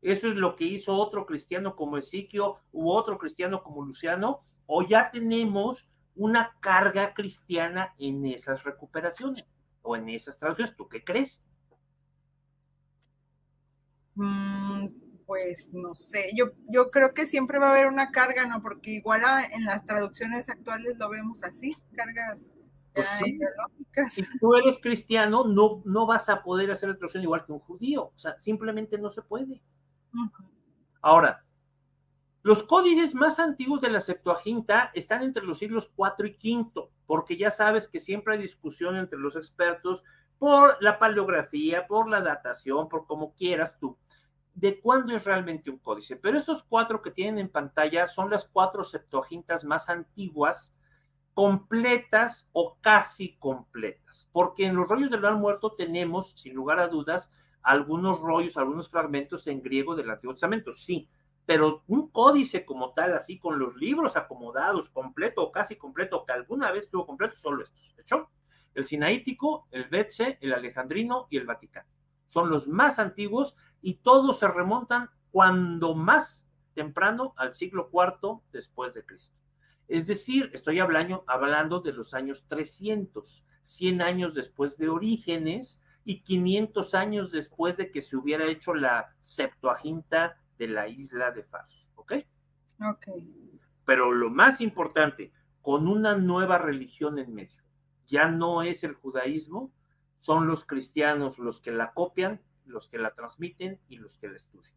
eso es lo que hizo otro cristiano como Ezequiel u otro cristiano como Luciano, o ya tenemos una carga cristiana en esas recuperaciones o en esas traducciones. ¿Tú qué crees? Mm, pues no sé, yo creo que siempre va a haber una carga, ¿no? Porque igual en las traducciones actuales lo vemos así, cargas Pues ya sí, ideológicas. si tú eres cristiano, no vas a poder hacer la traducción igual que un judío. O sea, simplemente no se puede. Ahora, los códices más antiguos de la Septuaginta están entre los siglos IV y V, porque ya sabes que siempre hay discusión entre los expertos por la paleografía, por la datación, por como quieras tú, de cuándo es realmente un códice. Pero estos cuatro que tienen en pantalla son las cuatro Septuagintas más antiguas, completas o casi completas, porque en los rollos del Mar Muerto tenemos, sin lugar a dudas, algunos rollos, algunos fragmentos en griego del Antiguo Testamento, sí, pero un códice como tal, así con los libros acomodados, completo o casi completo, que alguna vez estuvo completo, solo estos. ¿De hecho? El Sinaítico, el Betze, el Alejandrino y el Vaticano. Son los más antiguos y todos se remontan cuando más temprano al siglo IV después de Cristo. Es decir, estoy hablando de los años 300, 100 años después de Orígenes y 500 años después de que se hubiera hecho la Septuaginta de la isla de Faros. ¿Ok? Ok. Pero lo más importante, con una nueva religión en medio. Ya no es el judaísmo, son los cristianos los que la copian, los que la transmiten y los que la estudian.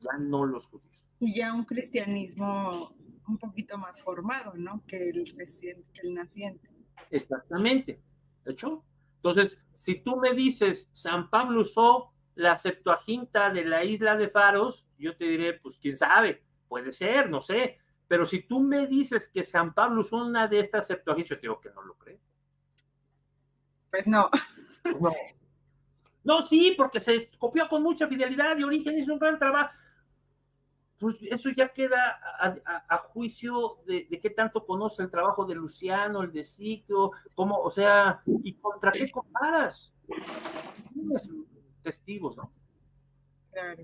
Ya no los judíos. Y ya un cristianismo un poquito más formado, ¿no? Que el reciente, que el naciente. Exactamente. ¿De hecho? Entonces, si tú me dices, San Pablo usó la Septuaginta de la isla de Faros, yo te diré, pues quién sabe, puede ser, no sé. Pero si tú me dices que San Pablo usó una de estas Septuagintas, yo te digo que no lo creo. Pues no. No. No, sí, porque se copió con mucha fidelidad y Origen hizo un gran trabajo. Pues eso ya queda a juicio de qué tanto conoce el trabajo de Luciano, el de Ciclo, cómo, o sea, y contra qué comparas. Tienes testigos, ¿no? Claro.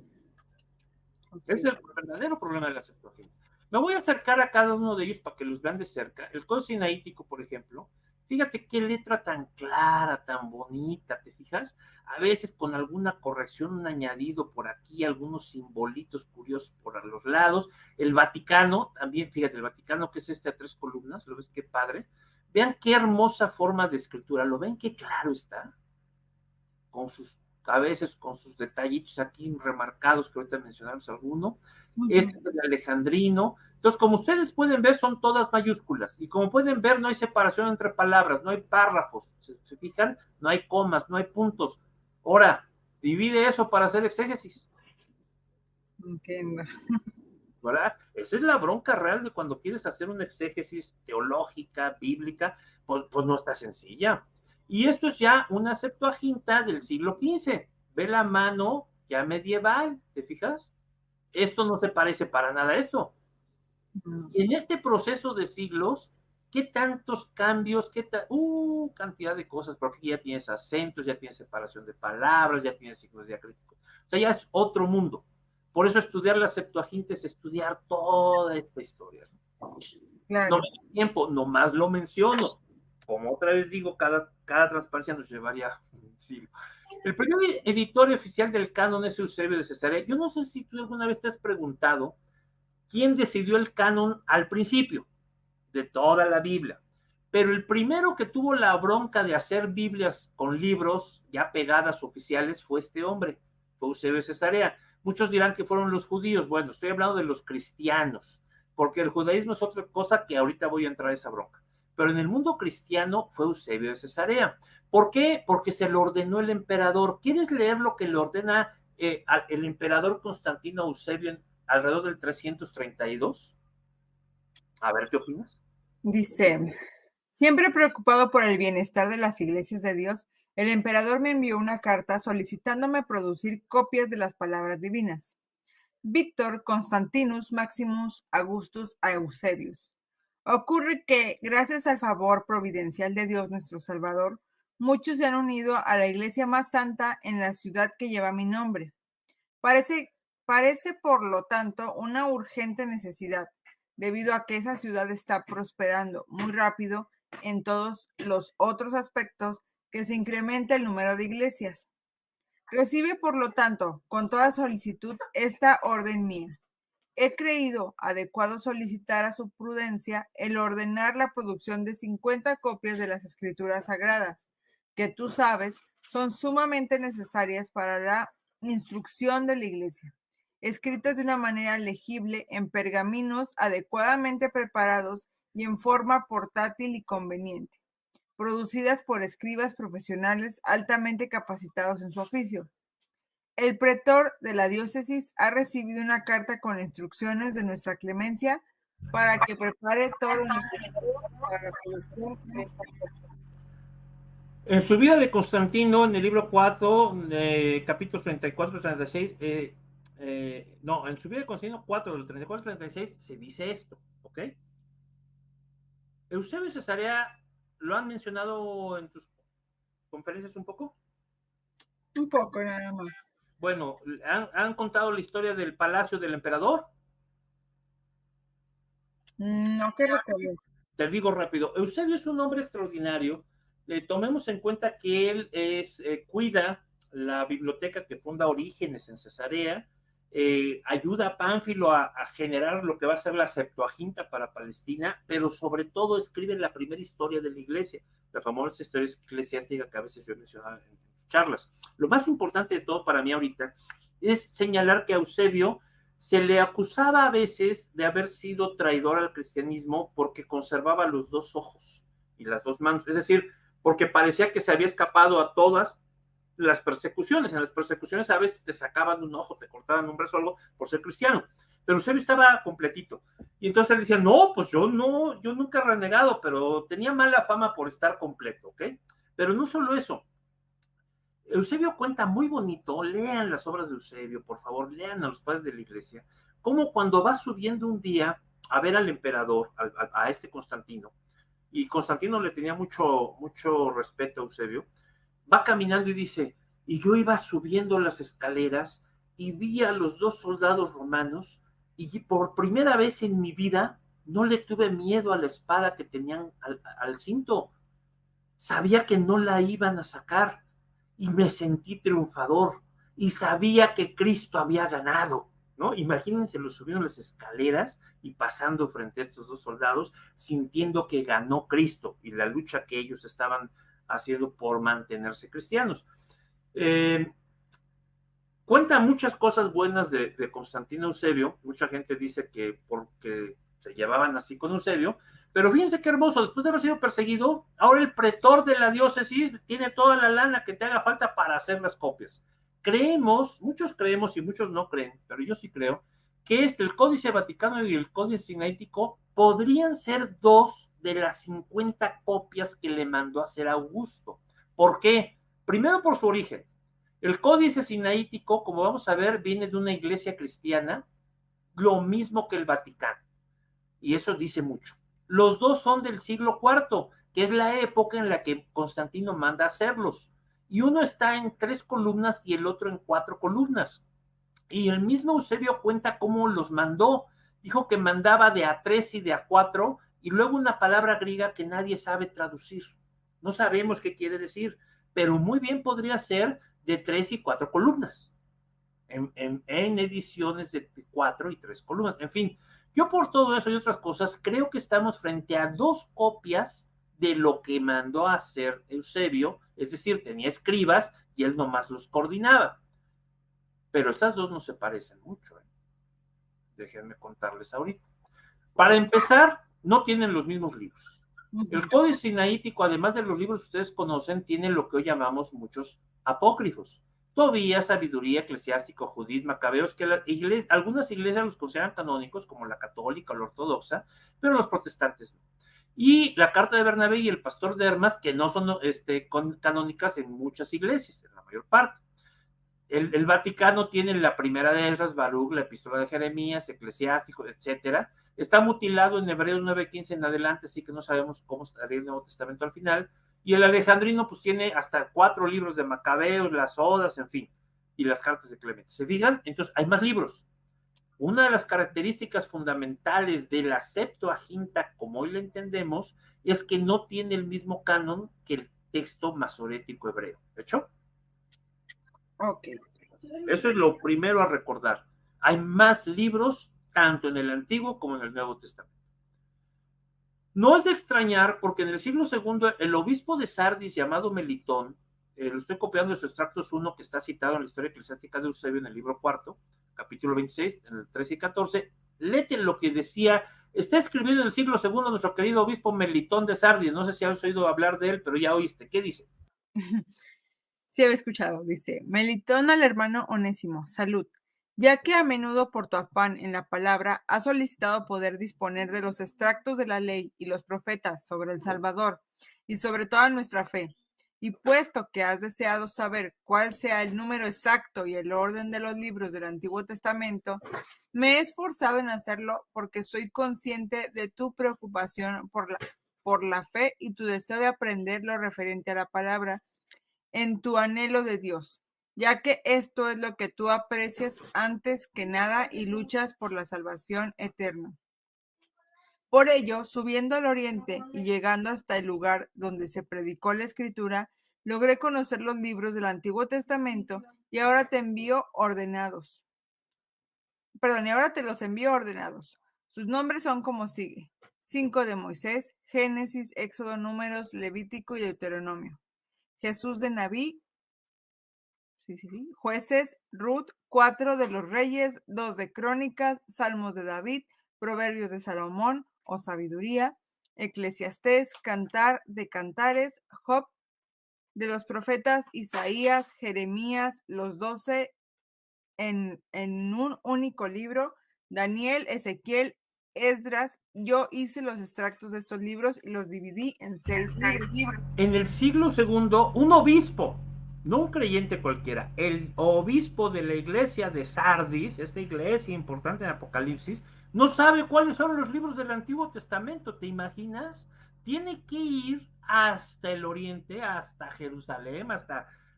Ese es Okay. el verdadero problema de la Septuaginta. Me voy a acercar a cada uno de ellos para que los vean de cerca. El Códice Sinaítico, por ejemplo, fíjate qué letra tan clara, tan bonita, ¿te fijas? A veces con alguna corrección, un añadido por aquí, algunos simbolitos curiosos por los lados. El Vaticano, también, fíjate, el Vaticano, que es este a 3 columnas, ¿lo ves qué padre? Vean qué hermosa forma de escritura, ¿lo ven qué claro está? Con sus, a veces con sus detallitos aquí remarcados, que ahorita mencionamos alguno. Este es el alejandrino. Entonces, como ustedes pueden ver, son todas mayúsculas. Y como pueden ver, no hay separación entre palabras, no hay párrafos. ¿Se fijan? No hay comas, no hay puntos. Ahora, divide eso para hacer exégesis. Entiendo. ¿Verdad? Esa es la bronca real de cuando quieres hacer una exégesis teológica, bíblica, pues no está sencilla. Y esto es ya una Septuaginta del siglo XV. Ve la mano ya medieval, ¿te fijas? Esto no se parece para nada a esto. Y en este proceso de siglos, ¿qué tantos cambios, cantidad de cosas, porque ya tienes acentos, ya tienes separación de palabras, ya tienes signos diacríticos. O sea, ya es otro mundo. Por eso estudiar la Septuaginta es estudiar toda esta historia. No Claro. me da tiempo, nomás lo menciono. Como otra vez digo, cada transparencia nos llevaría un siglo. El primer editor oficial del canon es Eusebio de Cesarea. Yo no sé si tú alguna vez te has preguntado quién decidió el canon al principio de toda la Biblia. Pero el primero que tuvo la bronca de hacer Biblias con libros ya pegadas oficiales fue este hombre, fue Eusebio de Cesarea. Muchos dirán que fueron los judíos. Bueno, estoy hablando de los cristianos, porque el judaísmo es otra cosa que ahorita voy a entrar a esa bronca. Pero en el mundo cristiano fue Eusebio de Cesarea. ¿Por qué? Porque se lo ordenó el emperador. ¿Quieres leer lo que le ordena el emperador Constantino a Eusebio alrededor del 332? A ver, ¿qué opinas? Dice, siempre preocupado por el bienestar de las iglesias de Dios, el emperador me envió una carta solicitándome producir copias de las palabras divinas. Víctor Constantinus Maximus Augustus a Eusebius. Ocurre que, gracias al favor providencial de Dios nuestro Salvador, muchos se han unido a la iglesia más santa en la ciudad que lleva mi nombre. Parece, parece, por lo tanto, una urgente necesidad, debido a que esa ciudad está prosperando muy rápido en todos los otros aspectos, que se incrementa el número de iglesias. Recibe, por lo tanto, con toda solicitud esta orden mía. He creído adecuado solicitar a su prudencia el ordenar la producción de 50 copias de las Escrituras Sagradas, que tú sabes son sumamente necesarias para la instrucción de la Iglesia, escritas de una manera legible en pergaminos adecuadamente preparados y en forma portátil y conveniente, producidas por escribas profesionales altamente capacitados en su oficio. El pretor de la diócesis ha recibido una carta con instrucciones de nuestra clemencia para que prepare todo lo necesario para la producción de estas cosas. En su vida de Constantino, en el libro 4, capítulos 34 y 36, no, en su vida de Constantino 4, del 34 al 36, se dice esto, ¿ok? Eusebio Cesarea, ¿lo han mencionado en tus conferencias un poco? Un poco nada más. Bueno, ¿han contado la historia del palacio del emperador? No que recuerdo. Te digo rápido, Eusebio es un hombre extraordinario. Tomemos en cuenta que él cuida la biblioteca que funda Orígenes en Cesarea, ayuda a Pánfilo a generar lo que va a ser la Septuaginta para Palestina, pero sobre todo escribe la primera historia de la iglesia, la famosa historia eclesiástica que a veces yo he mencionado en charlas. Lo más importante de todo para mí ahorita es señalar que a Eusebio se le acusaba a veces de haber sido traidor al cristianismo porque conservaba los dos ojos y las dos manos, es decir, porque parecía que se había escapado a todas las persecuciones. En las persecuciones a veces te sacaban un ojo, te cortaban un brazo o algo por ser cristiano, pero Eusebio estaba completito. Y entonces él decía, no, pues yo nunca he renegado, pero tenía mala fama por estar completo, ¿ok? Pero no solo eso, Eusebio cuenta muy bonito, lean las obras de Eusebio, por favor, lean a los padres de la iglesia, como cuando va subiendo un día a ver al emperador, a este Constantino, y Constantino le tenía mucho respeto a Eusebio, va caminando y dice, y yo iba subiendo las escaleras y vi a los dos soldados romanos y por primera vez en mi vida no le tuve miedo a la espada que tenían al cinto, sabía que no la iban a sacar y me sentí triunfador y sabía que Cristo había ganado, ¿no? Imagínense, lo subieron las escaleras y pasando frente a estos dos soldados, sintiendo que ganó Cristo y la lucha que ellos estaban haciendo por mantenerse cristianos. Cuenta muchas cosas buenas de Constantino Eusebio, mucha gente dice que porque se llevaban así con Eusebio, pero fíjense qué hermoso, después de haber sido perseguido, ahora el pretor de la diócesis tiene toda la lana que te haga falta para hacer las copias. Creemos, muchos creemos y muchos no creen, pero yo sí creo, que el Códice Vaticano y el Códice Sinaítico podrían ser 2 de las 50 copias que le mandó a hacer Augusto. ¿Por qué? Primero por su origen. El Códice Sinaítico, como vamos a ver, viene de una iglesia cristiana, lo mismo que el Vaticano, y eso dice mucho. Los dos son del siglo IV, que es la época en la que Constantino manda a hacerlos, y uno está en 3 columnas y el otro en 4 columnas. Y el mismo Eusebio cuenta cómo los mandó. Dijo que mandaba de A3 y de A4, y luego una palabra griega que nadie sabe traducir. No sabemos qué quiere decir, pero muy bien podría ser de 3 y 4 columnas, en ediciones de 4 y 3 columnas. En fin, yo por todo eso y otras cosas, creo que estamos frente a dos copias de lo que mandó a hacer Eusebio, es decir, tenía escribas y él nomás los coordinaba. Pero estas dos no se parecen mucho. Déjenme contarles ahorita. Para empezar, no tienen los mismos libros. El Códice Sinaítico, además de los libros que ustedes conocen, tiene lo que hoy llamamos muchos apócrifos. Tobías, Sabiduría, Eclesiástico, Judith, Macabeos, que algunas iglesias los consideran canónicos, como la católica o la ortodoxa, pero los protestantes no. Y la Carta de Bernabé y el Pastor de Hermas, que no son canónicas en muchas iglesias, en la mayor parte. El Vaticano tiene la primera de Esdras, Baruch, la Epístola de Jeremías, Eclesiástico, etcétera. Está mutilado en Hebreos 9:15 en adelante, así que no sabemos cómo estaría el Nuevo Testamento al final. Y el alejandrino pues tiene hasta 4 libros de Macabeos, las Odas, en fin, y las cartas de Clemente. ¿Se fijan? Entonces hay más libros. Una de las características fundamentales de la Septuaginta, como hoy la entendemos, es que no tiene el mismo canon que el texto masorético hebreo. ¿De hecho? Ok. Eso es lo primero a recordar. Hay más libros tanto en el Antiguo como en el Nuevo Testamento. No es de extrañar porque en el siglo II el obispo de Sardis llamado Melitón, lo estoy copiando de su Extractos 1 que está citado en la historia eclesiástica de Eusebio en el libro 4, capítulo 26, en el 13 y 14, léete lo que decía, está escribiendo en el siglo II nuestro querido obispo Melitón de Sardis, no sé si has oído hablar de él, pero ya oíste, ¿qué dice? Sí, había escuchado, dice, Melitón al hermano Onésimo, salud, ya que a menudo por tu afán en la palabra has solicitado poder disponer de los extractos de la ley y los profetas sobre el Salvador y sobre toda nuestra fe. Y puesto que has deseado saber cuál sea el número exacto y el orden de los libros del Antiguo Testamento, me he esforzado en hacerlo porque soy consciente de tu preocupación por la fe y tu deseo de aprender lo referente a la palabra en tu anhelo de Dios, ya que esto es lo que tú aprecias antes que nada y luchas por la salvación eterna. Por ello, subiendo al oriente y llegando hasta el lugar donde se predicó la escritura, logré conocer los libros del Antiguo Testamento y ahora te envío ordenados. Y ahora te los envío ordenados. Sus nombres son como sigue: 5 de Moisés, Génesis, Éxodo, Números, Levítico y Deuteronomio. Jesús de Naví, Jueces, Ruth, 4 de los Reyes, 2 de Crónicas, Salmos de David, Proverbios de Salomón o Sabiduría, Eclesiastés, Cantar de Cantares, Job, de los profetas Isaías, Jeremías, los 12 en un único libro, Daniel, Ezequiel, Esdras. Yo hice los extractos de estos libros y los dividí en 6 libros. En el siglo II, un obispo, no un creyente cualquiera, el obispo de la iglesia de Sardis, esta iglesia importante en Apocalipsis, no sabe cuáles son los libros del Antiguo Testamento, ¿te imaginas? Tiene que ir hasta el oriente, hasta Jerusalén,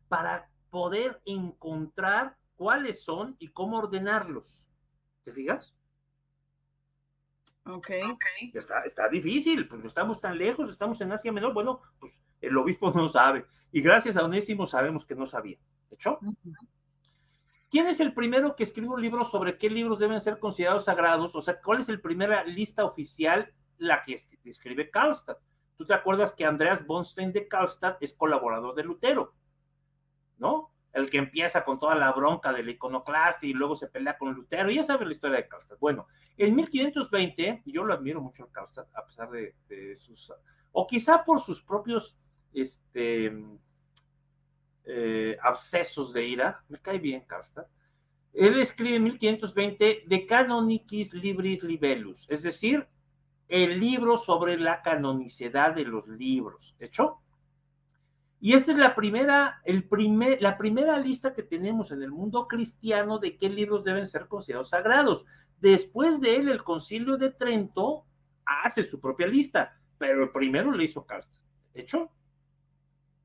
para poder encontrar cuáles son y cómo ordenarlos. ¿Te fijas? Ok. Está difícil, pues no estamos tan lejos, estamos en Asia Menor. Bueno, pues el obispo no sabe. Y gracias a Onésimo sabemos que no sabía. ¿De hecho? ¿Quién es el primero que escribe un libro sobre qué libros deben ser considerados sagrados? O sea, ¿cuál es la primera lista oficial? La que escribe Karlstadt. ¿Tú te acuerdas que Andreas Bornstein de Karlstadt es colaborador de Lutero? ¿No? El que empieza con toda la bronca del iconoclastia y luego se pelea con Lutero. Ya sabes la historia de Karlstadt. Bueno, en 1520, yo lo admiro mucho a Karlstadt, a pesar de sus, o quizá por sus propios abscesos de ira, me cae bien Karlstadt. Él escribe en 1520 De Canonicis Libris Libellus, es decir, el libro sobre la canonicidad de los libros. ¿Hecho? Y esta es la primera lista que tenemos en el mundo cristiano de qué libros deben ser considerados sagrados. Después de él, el Concilio de Trento hace su propia lista, pero el primero le hizo Karlstadt. ¿Hecho?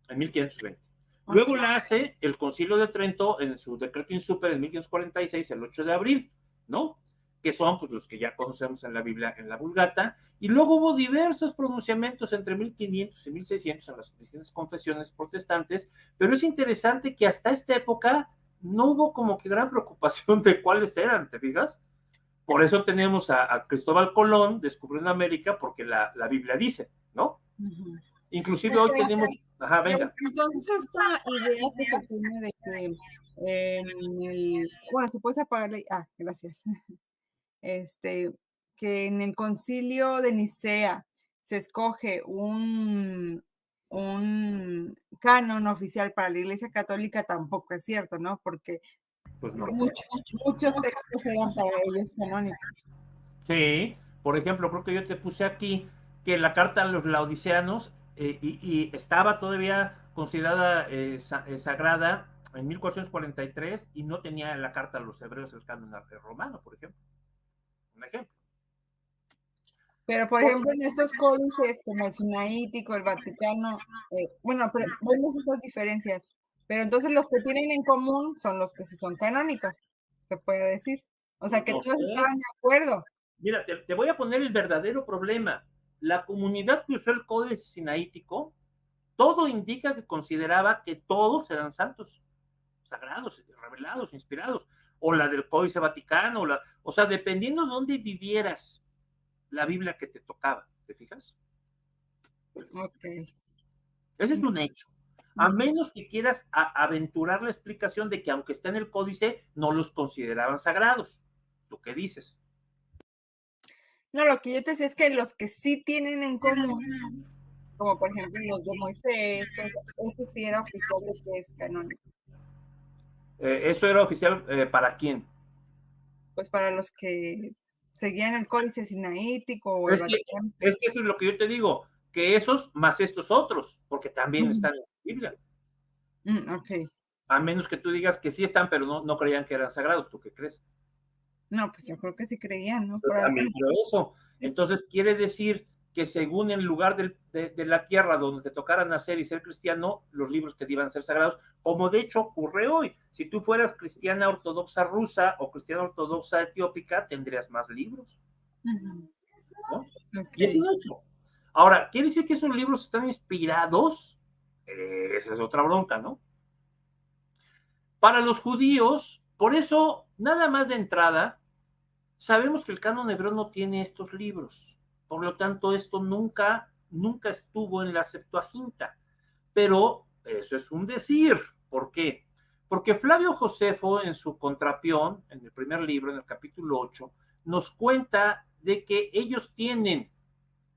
En 1520. Luego la hace el Concilio de Trento en su decreto in super en 1546, el 8 de abril, ¿no? que son pues los que ya conocemos en la Biblia, en la Vulgata, y luego hubo diversos pronunciamientos entre 1500 y 1600 en las distintas confesiones protestantes, pero es interesante que hasta esta época no hubo como que gran preocupación de cuáles eran, ¿te fijas? Por eso tenemos a Cristóbal Colón descubriendo América, porque la Biblia dice, ¿no? Ujú. Inclusive hoy Ok, tenemos, ajá, venga. entonces esta idea que se tiene de que bueno, si puedes apagarle, gracias. Este, que en el concilio de Nicea se escoge un canon oficial para la Iglesia Católica tampoco es cierto, ¿no? Porque Pues no. muchos textos eran para ellos canónicos. Sí, por ejemplo, creo que yo te puse aquí que la carta a los laodiceanos y estaba todavía considerada sagrada en 1443 y no tenía la carta a los hebreos el canon romano, por ejemplo. Un ejemplo. Pero, por ejemplo, en estos códices como el Sinaítico, el Vaticano, bueno, pero vemos esas diferencias. Pero entonces los que tienen en común son los que sí son canónicos, se puede decir. O sea, Pues que no todos sé. estaban de acuerdo. Mira, te voy a poner el verdadero problema. La comunidad que usó el códice sinaítico, todo indica que consideraba que todos eran santos, sagrados, revelados, inspirados, o la del Códice Vaticano, o sea, dependiendo de dónde vivieras, la Biblia que te tocaba, ¿te fijas? Ok. Ese es un hecho. A menos que quieras aventurar la explicación de que aunque está en el códice, no los consideraban sagrados. ¿Tú qué dices? No, lo que yo te decía es que los que sí tienen en común, como por ejemplo los de Moisés, eso sí era oficial de que es canónico. ¿Eso era oficial para quién? Pues para los que seguían el Códice Sinaítico o el Es que, Vaticano. es que eso es lo que yo te digo, que esos más estos otros, porque también están en la Biblia. Ok. A menos que tú digas que sí están, pero no creían que eran sagrados. ¿Tú qué crees? No, pues yo creo que sí creían, ¿no? Yo también creo eso. Entonces quiere decir que según el lugar de la tierra donde te tocara nacer y ser cristiano, los libros te iban a ser sagrados, como de hecho ocurre hoy. Si tú fueras cristiana ortodoxa rusa o cristiana ortodoxa etiópica, tendrías más libros, ¿no? Y es Ok. un hecho. Ahora, ¿quiere decir que esos libros están inspirados? Esa es otra bronca, ¿no? Para los judíos, por eso, nada más de entrada, sabemos que el canon hebreo no tiene estos libros, por lo tanto esto nunca estuvo en la Septuaginta, pero eso es un decir. ¿Por qué? Porque Flavio Josefo en su Contrapión, en el primer libro, en el capítulo 8, nos cuenta de que ellos tienen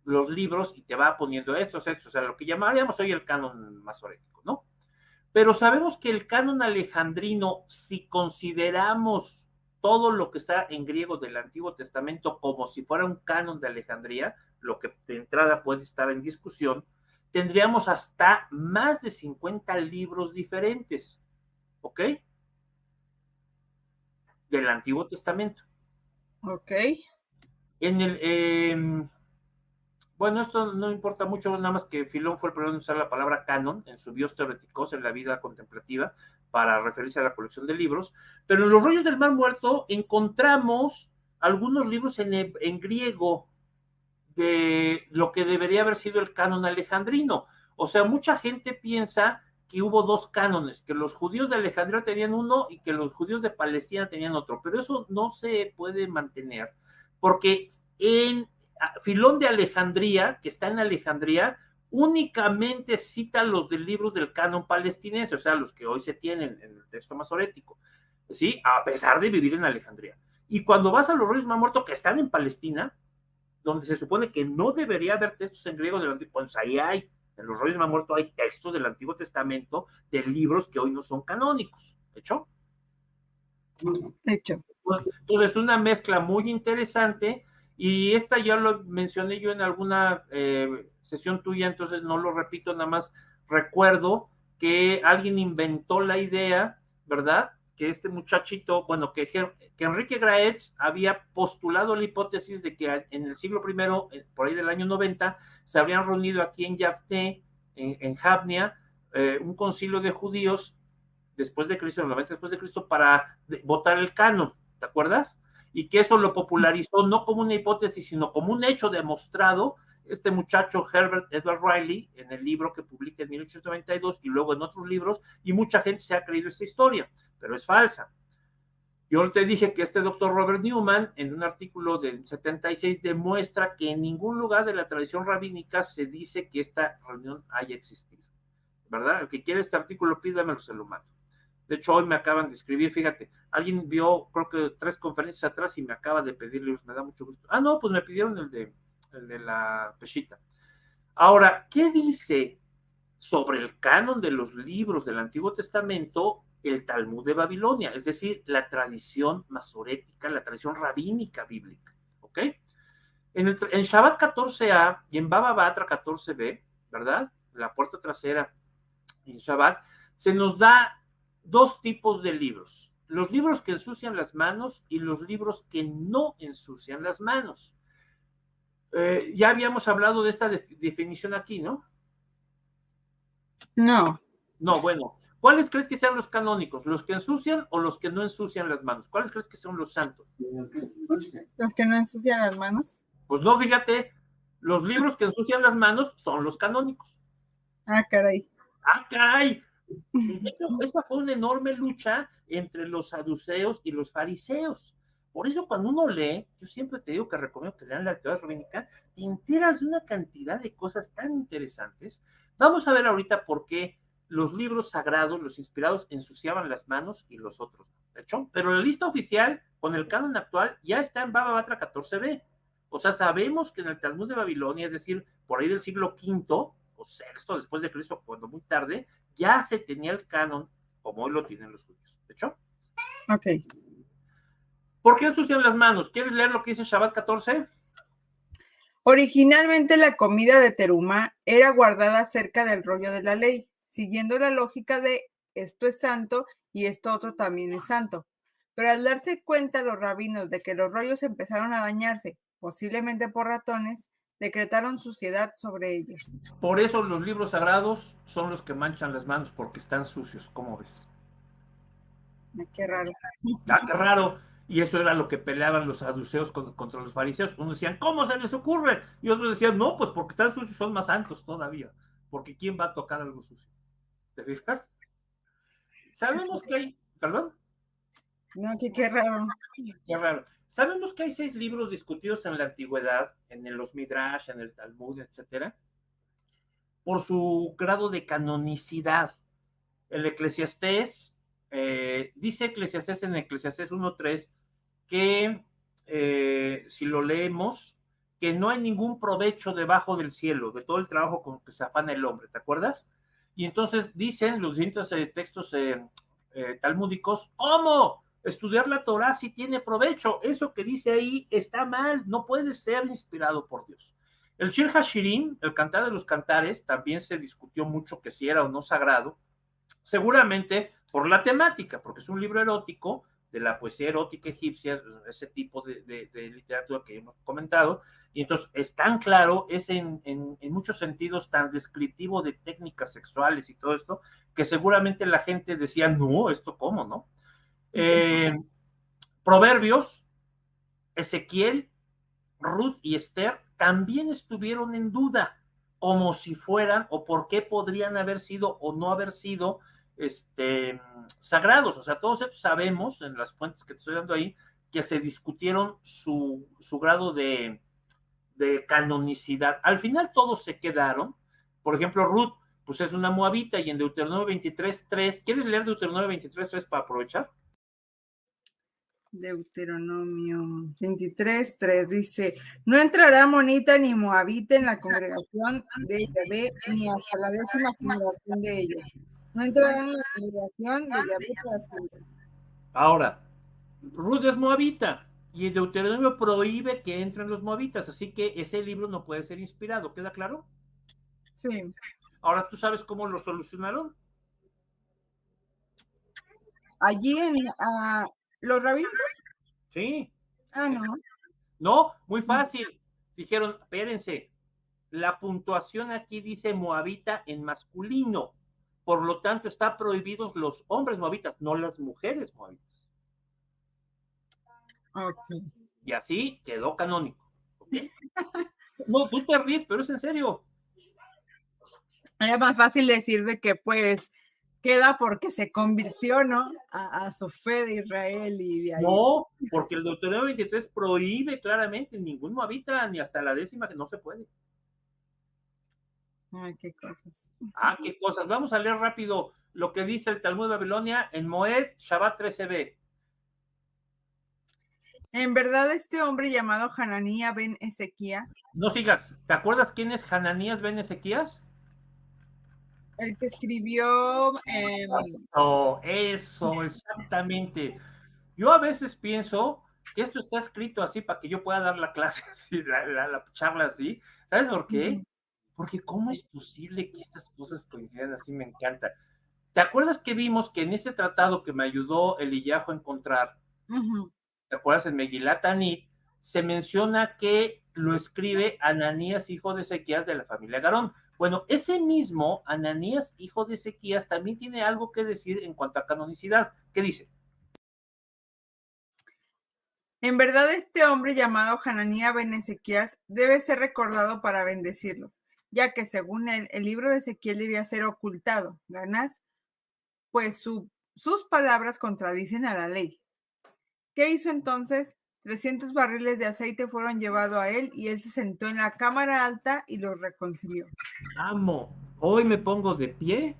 los libros y te va poniendo estos, o sea, lo que llamaríamos hoy el canon masorético, ¿no? Pero sabemos que el canon alejandrino, si consideramos todo lo que está en griego del Antiguo Testamento como si fuera un canon de Alejandría, lo que de entrada puede estar en discusión, tendríamos hasta más de 50 libros diferentes, ¿ok? Del Antiguo Testamento. Ok. En el, bueno, esto no importa mucho, nada más que Filón fue el primero en usar la palabra canon en su Bios Theoreticos, en la vida contemplativa, para referirse a la colección de libros, pero en los rollos del Mar Muerto encontramos algunos libros en griego de lo que debería haber sido el canon alejandrino. O sea, mucha gente piensa que hubo dos cánones, que los judíos de Alejandría tenían uno y que los judíos de Palestina tenían otro, pero eso no se puede mantener, porque en Filón de Alejandría, que está en Alejandría, únicamente cita los de libros del canon palestinense, o sea, los que hoy se tienen en el texto masorético, ¿sí? A pesar de vivir en Alejandría. Y cuando vas a los Reyes Más Muertos que están en Palestina, donde se supone que no debería haber textos en griego del Antiguo, pues ahí hay, en los rollos me ha muerto hay textos del Antiguo Testamento de libros que hoy no son canónicos, ¿hecho? Hecho. Entonces es una mezcla muy interesante y esta ya lo mencioné yo en alguna sesión tuya, entonces no lo repito, nada más recuerdo que alguien inventó la idea, ¿verdad? Que este muchachito, bueno, que Enrique Graetz había postulado la hipótesis de que en el siglo I, por ahí del año 90, se habrían reunido aquí en Yafté, en Jabnia, un concilio de judíos después de Cristo, 90 después de Cristo, para votar el canon, ¿te acuerdas? y que eso lo popularizó no como una hipótesis, sino como un hecho demostrado este muchacho Herbert Edward Riley en el libro que publica en 1892 y luego en otros libros, y mucha gente se ha creído esta historia, pero es falsa. Yo te dije que este doctor Robert Newman, en un artículo del 76, demuestra que en ningún lugar de la tradición rabínica se dice que esta reunión haya existido, ¿verdad? El que quiere este artículo, pídamelo, se lo mando. De hecho, hoy me acaban de escribir, fíjate, alguien vio, creo que 3 conferencias atrás y me acaba de pedir libros, me da mucho gusto. Ah, no, pues me pidieron el de la Peshita. Ahora, ¿qué dice sobre el canon de los libros del Antiguo Testamento el Talmud de Babilonia? Es decir, la tradición masorética, la tradición rabínica bíblica, ¿ok? En Shabbat 14a y en Baba Batra 14b, ¿verdad? La puerta trasera en Shabbat, se nos da 2 tipos de libros. Los libros que ensucian las manos y los libros que no ensucian las manos. Ya habíamos hablado de esta definición aquí, ¿no? No. No, bueno. ¿Cuáles crees que sean los canónicos? ¿Los que ensucian o los que no ensucian las manos? ¿Cuáles crees que son los santos? Los que no ensucian las manos. Pues no, fíjate, los libros que ensucian las manos son los canónicos. Ah, caray. ¡Ah, caray! De hecho, esa fue una enorme lucha entre los saduceos y los fariseos. Por eso cuando uno lee, yo siempre te digo que recomiendo que lean la teoría rabínica, te enteras de una cantidad de cosas tan interesantes. Vamos a ver ahorita por qué los libros sagrados, los inspirados, ensuciaban las manos y los otros. De hecho, pero la lista oficial con el canon actual ya está en Baba Batra 14b. O sea, sabemos que en el Talmud de Babilonia, es decir, por ahí del siglo V o sexto después de Cristo, cuando muy tarde, ya se tenía el canon como hoy lo tienen los judíos. ¿De hecho? Ok. ¿Por qué ensucian las manos? ¿Quieres leer lo que dice Shabbat 14? Originalmente la comida de terumá era guardada cerca del rollo de la ley, siguiendo la lógica de esto es santo y esto otro también es santo. Pero al darse cuenta los rabinos de que los rollos empezaron a dañarse, posiblemente por ratones, decretaron suciedad sobre ellos. Por eso los libros sagrados son los que manchan las manos, porque están sucios. ¿Cómo ves? Qué raro. Ah, qué raro. Y eso era lo que peleaban los saduceos contra los fariseos. Unos decían, ¿cómo se les ocurre? Y otros decían, no, pues porque están sucios, son más santos todavía. Porque ¿quién va a tocar algo sucio? ¿Te fijas? Sabemos que hay, perdón. No, qué raro. Qué raro. Sabemos que hay 6 libros discutidos en la antigüedad, en los Midrash, en el Talmud, etcétera, por su grado de canonicidad. El Eclesiastés, dice Eclesiastés en Eclesiastés 1.3 que si lo leemos, que no hay ningún provecho debajo del cielo, de todo el trabajo con que se afana el hombre, ¿te acuerdas? Y entonces dicen los distintos textos talmúdicos, ¿cómo? Estudiar la Torah sí tiene provecho, eso que dice ahí está mal, no puede ser inspirado por Dios. El Shir HaShirim, el Cantar de los Cantares, también se discutió mucho que si era o no sagrado, seguramente por la temática, porque es un libro erótico de la poesía erótica egipcia, ese tipo de literatura que hemos comentado, y entonces es tan claro, es en muchos sentidos tan descriptivo de técnicas sexuales y todo esto, que seguramente la gente decía, no, ¿esto cómo, no? Proverbios, Ezequiel, Ruth y Esther también estuvieron en duda, como si fueran o por qué podrían haber sido o no haber sido sagrados. O sea, todos estos sabemos en las fuentes que te estoy dando ahí que se discutieron su grado de canonicidad. Al final todos se quedaron. Por ejemplo, Ruth, pues es una moabita y en Deuteronomio 23.3, ¿quieres leer Deuteronomio 23.3 para aprovechar? Deuteronomio 23.3 dice, no entrará monita ni moabita en la congregación de Yahvé ni hasta la 10ª generación de ellos. No entrarán en la congregación de Yahvé para siempre. Ahora, Ruth es moabita y el Deuteronomio prohíbe que entren los moabitas, así que ese libro no puede ser inspirado, ¿queda claro? Sí. Ahora, ¿tú sabes cómo lo solucionaron? Allí en los rabínicos. Sí. Ah, no. No, muy fácil. Dijeron, espérense, la puntuación aquí dice moabita en masculino, por lo tanto está prohibidos los hombres moabitas, no las mujeres moabitas. Ok. Y así quedó canónico. ¿Okay? No, tú te ríes, pero es en serio. Era más fácil decir de que pues queda porque se convirtió, ¿no? A su fe de Israel y de ahí. No, porque el Deuteronomio 23 prohíbe claramente, ningún moabita, ni hasta la décima, que no se puede. Ay, qué cosas. Ah, qué cosas. Vamos a leer rápido lo que dice el Talmud de Babilonia en Moed Shabbat 13b. En verdad, este hombre llamado Hananía ben Ezequía, No sigas. ¿Te acuerdas quién es Hananías ben Ezequías? el que escribió, Eso, exactamente. Yo a veces pienso que esto está escrito así para que yo pueda dar la clase así, la charla así. ¿Sabes por qué? Porque ¿cómo es posible que estas cosas coincidan así? Me encanta. ¿Te acuerdas que vimos que en este tratado que me ayudó Eliyahu a encontrar, ¿te acuerdas? En Megilat Anit, se menciona que lo escribe Ananías, hijo de Ezequías, de la familia Garón. Bueno, ese mismo Ananías, hijo de Ezequías, también tiene algo que decir en cuanto a canonicidad. ¿Qué dice? en verdad, este hombre llamado Hananía ben Ezequías debe ser recordado para bendecirlo, ya que según él, el libro de Ezequiel debía ser ocultado, ganas, pues sus palabras contradicen a la ley. ¿Qué hizo entonces? 300 barriles de aceite fueron llevados a él y él se sentó en la cámara alta y los reconcilió. Amo, hoy me pongo de pie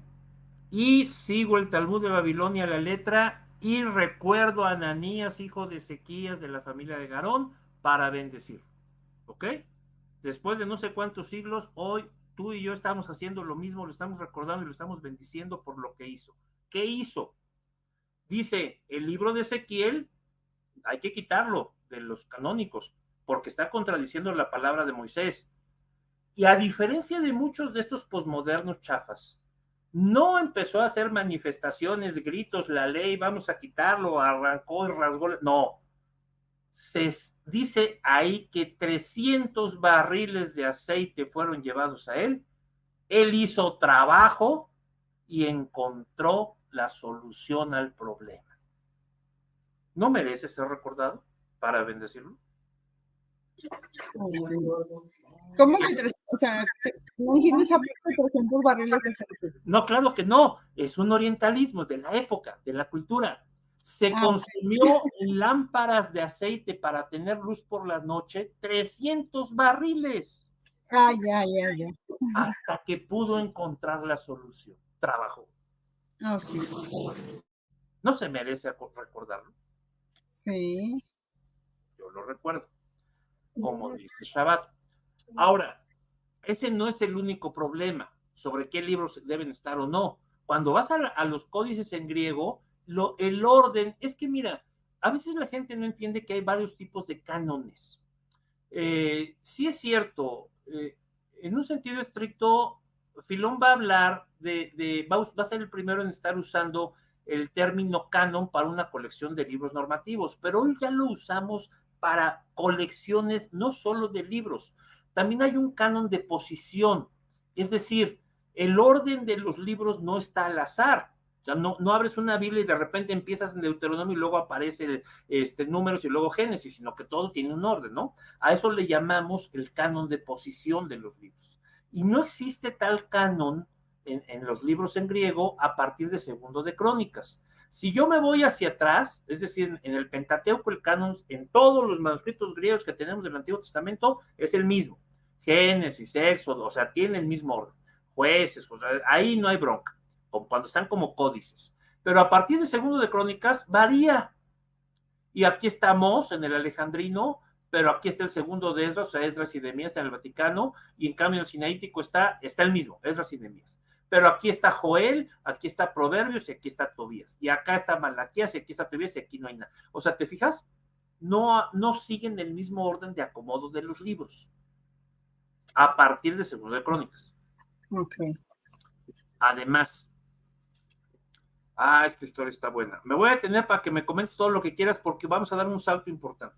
y sigo el Talmud de Babilonia a la letra y recuerdo a Ananías, hijo de Ezequías, de la familia de Garón, para bendecir. ¿Ok? Después de no sé cuántos siglos, hoy tú y yo estamos haciendo lo mismo, lo estamos recordando y lo estamos bendiciendo por lo que hizo. ¿Qué hizo? Dice, el libro de Ezequiel hay que quitarlo de los canónicos, porque está contradiciendo la palabra de Moisés. Y a diferencia de muchos de estos posmodernos chafas, no empezó a hacer manifestaciones, gritos, la ley, vamos a quitarlo, arrancó y rasgó. No, se dice ahí que 300 barriles de aceite fueron llevados a él. Él hizo trabajo y encontró la solución al problema. ¿No merece ser recordado para bendecirlo? ¿Cómo que o sea, no entiendo esa parte de 300 barriles de aceite? No, claro que no. Es un orientalismo de la época, de la cultura. Se Ah, consumió en lámparas de aceite para tener luz por la noche 300 barriles ya, ya, ya. hasta que pudo encontrar la solución. Trabajó. Ok, No se merece recordarlo. sí. Yo lo recuerdo, como dice Shabbat. Ahora, ese no es el único problema sobre qué libros deben estar o no. Cuando vas a los códices en griego, el orden, es que mira, a veces la gente no entiende que hay varios tipos de cánones. Sí es cierto, en un sentido estricto, Filón va a hablar va a ser el primero en estar usando el término canon para una colección de libros normativos, pero hoy ya lo usamos para colecciones no solo de libros, también hay un canon de posición, es decir, el orden de los libros no está al azar. O sea, no abres una Biblia y de repente empiezas en Deuteronomio y luego aparece números y luego Génesis, sino que todo tiene un orden, ¿no? A eso le llamamos el canon de posición de los libros. Y no existe tal canon en los libros en griego a partir de Segundo de Crónicas. Si yo me voy hacia atrás, es decir, en el Pentateuco, el canon, en todos los manuscritos griegos que tenemos del Antiguo Testamento, es el mismo. Génesis, Éxodo, o sea, tiene el mismo orden. Jueces, o sea, ahí no hay bronca, como cuando están como códices. Pero a partir de Segundo de Crónicas varía. Y aquí estamos en el Alejandrino, pero aquí está el segundo de Esdras, o sea, Esdras y Nehemías está en el Vaticano, y en cambio en el Sinaítico está el mismo, Esdras y Nehemías. Pero aquí está Joel, aquí está Proverbios y aquí está Tobías. Y acá está Malaquías y aquí está Tobías y aquí no hay nada. O sea, ¿te fijas? No siguen el mismo orden de acomodo de los libros a partir de Segundo de Crónicas. Ok. Además, esta historia está buena. Me voy a detener para que me comentes todo lo que quieras porque vamos a dar un salto importante.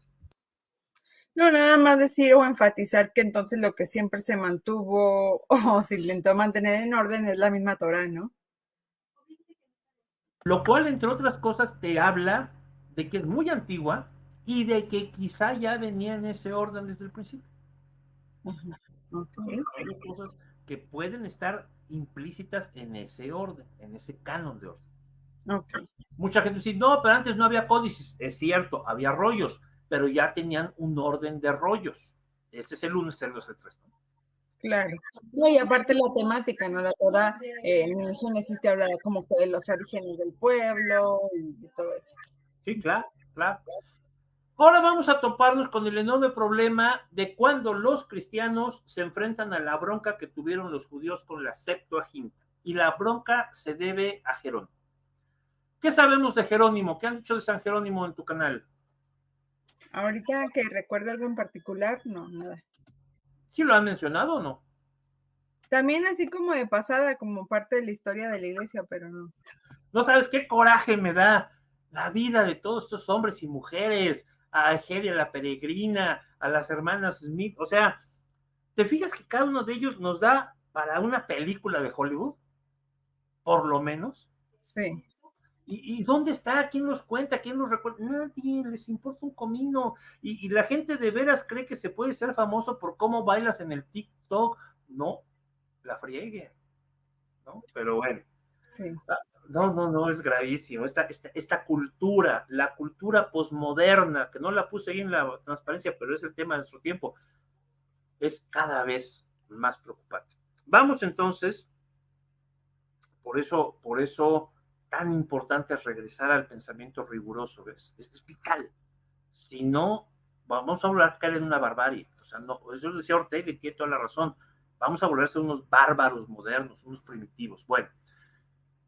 No, nada más decir o enfatizar que entonces lo que siempre se mantuvo o se intentó mantener en orden es la misma Torah, ¿no? Lo cual, entre otras cosas, te habla de que es muy antigua y de que quizá ya venía en ese orden desde el principio. Okay. Hay dos cosas que pueden estar implícitas en ese orden, en ese canon de orden. Okay. Mucha gente dice, no, pero antes no había códices. Es cierto, había rollos, pero ya tenían un orden de rollos. Este es el 1, este es el 2, el 3. ¿No? Claro. No, y aparte la temática, ¿no? La Torá, en el Génesis te habla como que de los orígenes del pueblo y todo eso. Sí, claro, claro. Ahora vamos a toparnos con el enorme problema de cuando los cristianos se enfrentan a la bronca que tuvieron los judíos con la Septuaginta. Y la bronca se debe a Jerónimo. ¿Qué sabemos de Jerónimo? ¿Qué han dicho de San Jerónimo en tu canal? Ahorita que recuerdo algo en particular, no, nada. ¿Sí lo han mencionado o no? También así como de pasada, como parte de la historia de la iglesia, pero no. No sabes qué coraje me da la vida de todos estos hombres y mujeres, a Egeria la peregrina, a las hermanas Smith. O sea, ¿te fijas que cada uno de ellos nos da para una película de Hollywood? Por lo menos. Sí. ¿Y dónde está? ¿Quién los cuenta? ¿Quién los recuerda? Nadie, les importa un comino. Y la gente de veras cree que se puede ser famoso por cómo bailas en el TikTok. No, la friegue, ¿no? Pero bueno. Sí. No, es gravísimo. Esta cultura, la cultura posmoderna, que no la puse ahí en la transparencia, pero es el tema de nuestro tiempo, es cada vez más preocupante. Vamos entonces, por eso tan importante es regresar al pensamiento riguroso, ¿ves? Es vital. Si no, vamos a volver a caer en una barbarie. O sea, no, eso decía Ortega y tiene toda la razón. Vamos a volverse unos bárbaros modernos, unos primitivos. Bueno,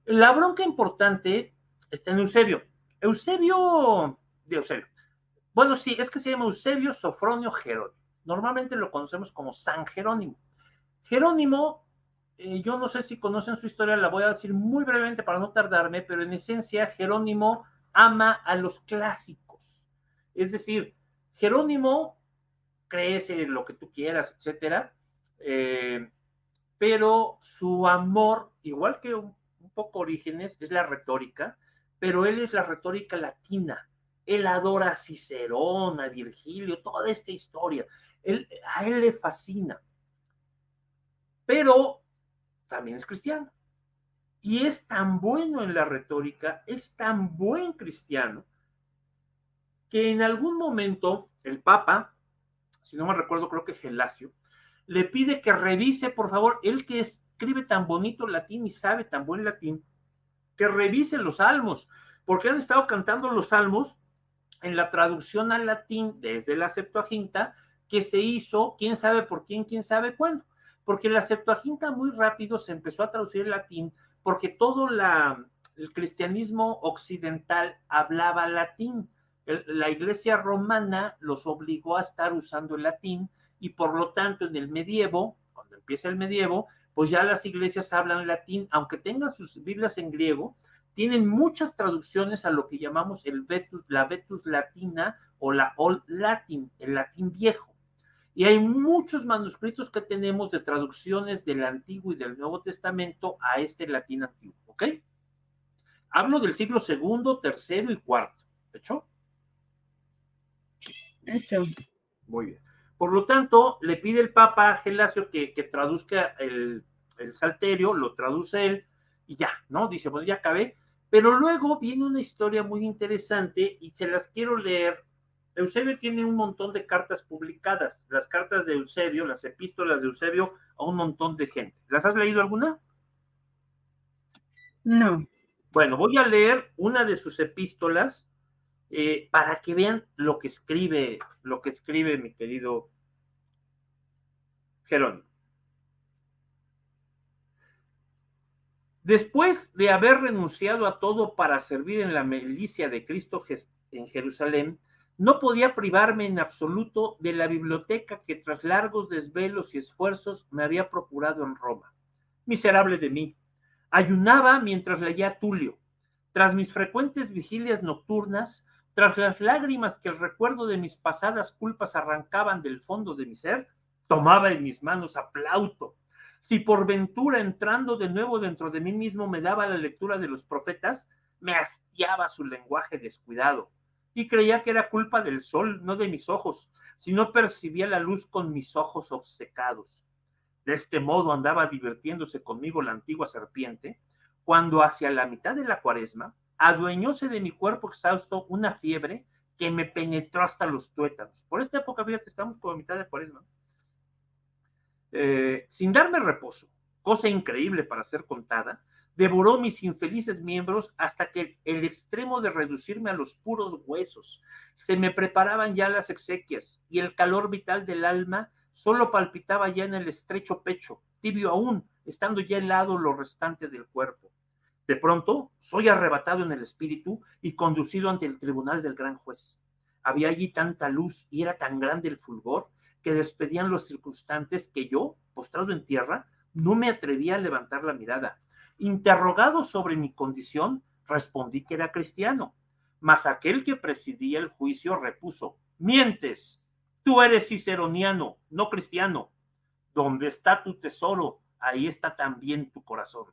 la bronca importante está en Eusebio. Eusebio. Bueno, sí, es que se llama Eusebio Sofronio Jerónimo. Normalmente lo conocemos como San Jerónimo. Jerónimo, yo no sé si conocen su historia, la voy a decir muy brevemente para no tardarme, pero en esencia Jerónimo ama a los clásicos. Es decir, Jerónimo crece lo que tú quieras, etcétera, pero su amor, igual que un poco Orígenes, es la retórica, pero él es la retórica latina. Él adora a Cicerón, a Virgilio, toda esta historia. A él le fascina, pero también es cristiano. Y es tan bueno en la retórica, es tan buen cristiano, que en algún momento el Papa, si no me recuerdo, creo que Gelasio, le pide que revise, por favor, él que escribe tan bonito latín y sabe tan buen latín, que revise los salmos, porque han estado cantando los salmos en la traducción al latín desde la Septuaginta, que se hizo, quién sabe por quién, quién sabe cuándo, porque la Septuaginta muy rápido se empezó a traducir el latín, porque todo el cristianismo occidental hablaba latín. La iglesia romana los obligó a estar usando el latín y por lo tanto en el medievo, cuando empieza el medievo, pues ya las iglesias hablan latín, aunque tengan sus Biblias en griego, tienen muchas traducciones a lo que llamamos la Vetus Latina o la Old Latin, el latín viejo. Y hay muchos manuscritos que tenemos de traducciones del Antiguo y del Nuevo Testamento a este latín antiguo, ¿ok? Hablo del siglo segundo, tercero y cuarto, ¿de hecho? Hecho. Muy bien. Por lo tanto, le pide el Papa a Gelasio que traduzca el Salterio, lo traduce él y ya, ¿no? Dice, bueno, ya acabé. Pero luego viene una historia muy interesante y se las quiero leer. Eusebio tiene un montón de cartas publicadas, las cartas de Eusebio, las epístolas de Eusebio a un montón de gente. ¿Las has leído alguna? No. Bueno, voy a leer una de sus epístolas para que vean lo que escribe mi querido Jerónimo. Después de haber renunciado a todo para servir en la milicia de Cristo en Jerusalén, no podía privarme en absoluto de la biblioteca que tras largos desvelos y esfuerzos me había procurado en Roma. Miserable de mí. Ayunaba mientras leía Tulio. Tras mis frecuentes vigilias nocturnas, tras las lágrimas que el recuerdo de mis pasadas culpas arrancaban del fondo de mi ser, tomaba en mis manos a Plauto. Si por ventura entrando de nuevo dentro de mí mismo me daba la lectura de los profetas, me hastiaba su lenguaje descuidado. y creía que era culpa del sol, no de mis ojos, si no percibía la luz con mis ojos obcecados. De este modo andaba divirtiéndose conmigo la antigua serpiente, cuando hacia la mitad de la cuaresma adueñóse de mi cuerpo exhausto una fiebre que me penetró hasta los tuétanos. Por esta época, fíjate, estamos como a mitad de cuaresma. Sin darme reposo, cosa increíble para ser contada, devoró mis infelices miembros hasta que el extremo de reducirme a los puros huesos. Se me preparaban ya las exequias y el calor vital del alma solo palpitaba ya en el estrecho pecho, tibio aún, estando ya helado lo restante del cuerpo. De pronto, soy arrebatado en el espíritu y conducido ante el tribunal del gran juez. Había allí tanta luz y era tan grande el fulgor que despedían los circunstantes que yo, postrado en tierra, no me atrevía a levantar la mirada. Interrogado sobre mi condición, respondí que era cristiano, mas aquel que presidía el juicio repuso: mientes, tú eres ciceroniano, no cristiano. Donde está tu tesoro, ahí está también tu corazón.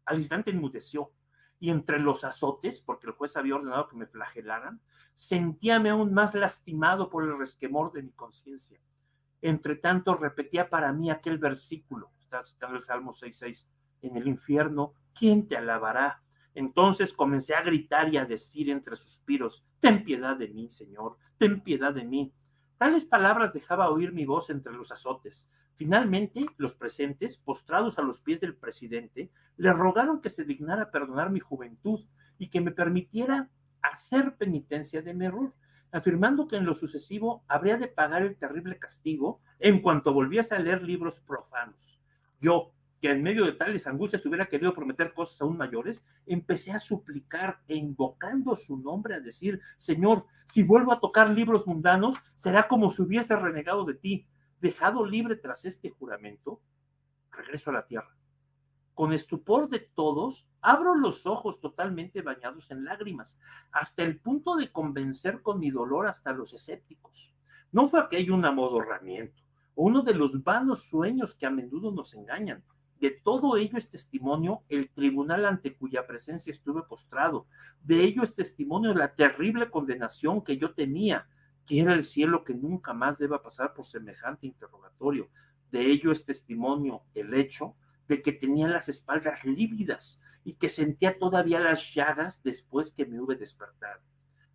Al instante enmudeció, y entre los azotes, porque el juez había ordenado que me flagelaran, sentíame aún más lastimado por el resquemor de mi conciencia. Entre tanto repetía para mí aquel versículo, está citando el Salmo 6:6, en el infierno, ¿quién te alabará? Entonces comencé a gritar y a decir entre suspiros: ten piedad de mí, Señor, ten piedad de mí. Tales palabras dejaba oír mi voz entre los azotes. Finalmente, los presentes, postrados a los pies del presidente, le rogaron que se dignara perdonar mi juventud y que me permitiera hacer penitencia de mi error, afirmando que en lo sucesivo habría de pagar el terrible castigo en cuanto volviese a leer libros profanos. Yo, que en medio de tales angustias hubiera querido prometer cosas aún mayores, empecé a suplicar e invocando su nombre a decir: Señor, si vuelvo a tocar libros mundanos, será como si hubiese renegado de ti. Dejado libre tras este juramento, regreso a la tierra. Con estupor de todos, abro los ojos totalmente bañados en lágrimas, hasta el punto de convencer con mi dolor hasta los escépticos. No fue aquello un amodorramiento, o uno de los vanos sueños que a menudo nos engañan. De todo ello es testimonio el tribunal ante cuya presencia estuve postrado. De ello es testimonio la terrible condenación que yo temía. Quiera el cielo que nunca más deba pasar por semejante interrogatorio. De ello es testimonio el hecho de que tenía las espaldas lívidas y que sentía todavía las llagas después que me hube despertado.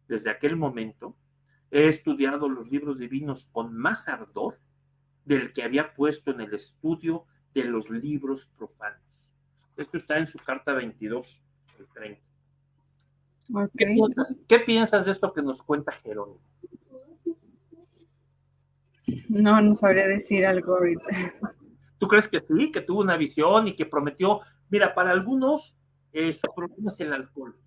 Desde aquel momento he estudiado los libros divinos con más ardor del que había puesto en el estudio de los libros profanos. Esto está en su carta 22, el 30. Okay. ¿Qué piensas de esto que nos cuenta Jerónimo? No sabría decir algo ahorita. ¿Tú crees que sí, que tuvo una visión y que prometió? Mira, para algunos su problema es el alcohol,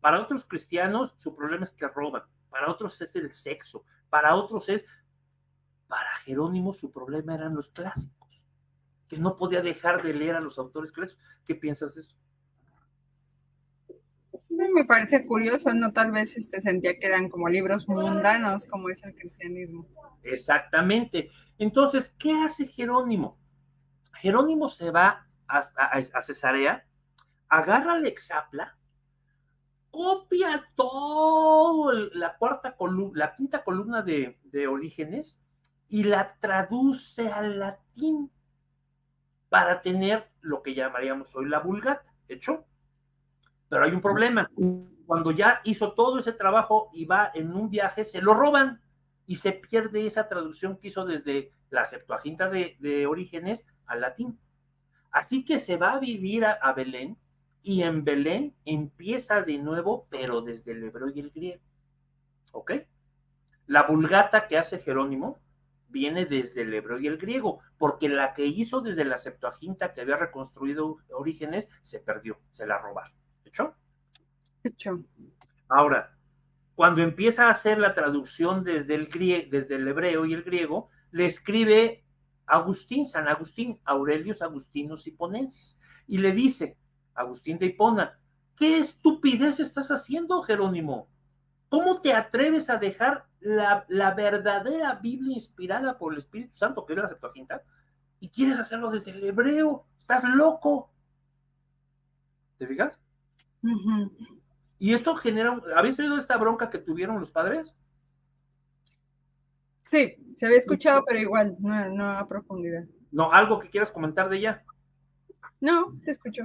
para otros cristianos su problema es que roban, para otros es el sexo, para otros es... Para Jerónimo su problema eran los clásicos, que no podía dejar de leer a los autores clásicos. ¿Qué piensas de eso? Me parece curioso, ¿no? Tal vez sentía que eran como libros mundanos, como es el cristianismo. Exactamente. Entonces, ¿qué hace Jerónimo? Jerónimo se va a Cesarea, agarra a Alexapla, copia todo la quinta columna de Orígenes y la traduce al latín para tener lo que llamaríamos hoy la Vulgata. ¿Hecho? Pero hay un problema. Cuando ya hizo todo ese trabajo y va en un viaje, se lo roban y se pierde esa traducción que hizo desde la Septuaginta de Orígenes al latín. Así que se va a vivir a Belén y en Belén empieza de nuevo, pero desde el hebreo y el griego. ¿Ok? La Vulgata que hace Jerónimo viene desde el hebreo y el griego, porque la que hizo desde la Septuaginta que había reconstruido Orígenes se perdió, se la robaron. ¿Hecho? Hecho. Ahora, cuando empieza a hacer la traducción desde el hebreo y el griego, le escribe San Agustín, Aurelius Agustinus Hiponensis, y le dice, Agustín de Hipona, ¿qué estupidez estás haciendo, Jerónimo? ¿Cómo te atreves a dejar la verdadera Biblia inspirada por el Espíritu Santo, que era la Septuaginta, y quieres hacerlo desde el hebreo? ¡Estás loco! ¿Te fijas? Y esto genera, ¿habéis oído esta bronca que tuvieron los padres? Sí, se había escuchado, pero igual, no a profundidad. No, algo que quieras comentar de ella. No, te escucho.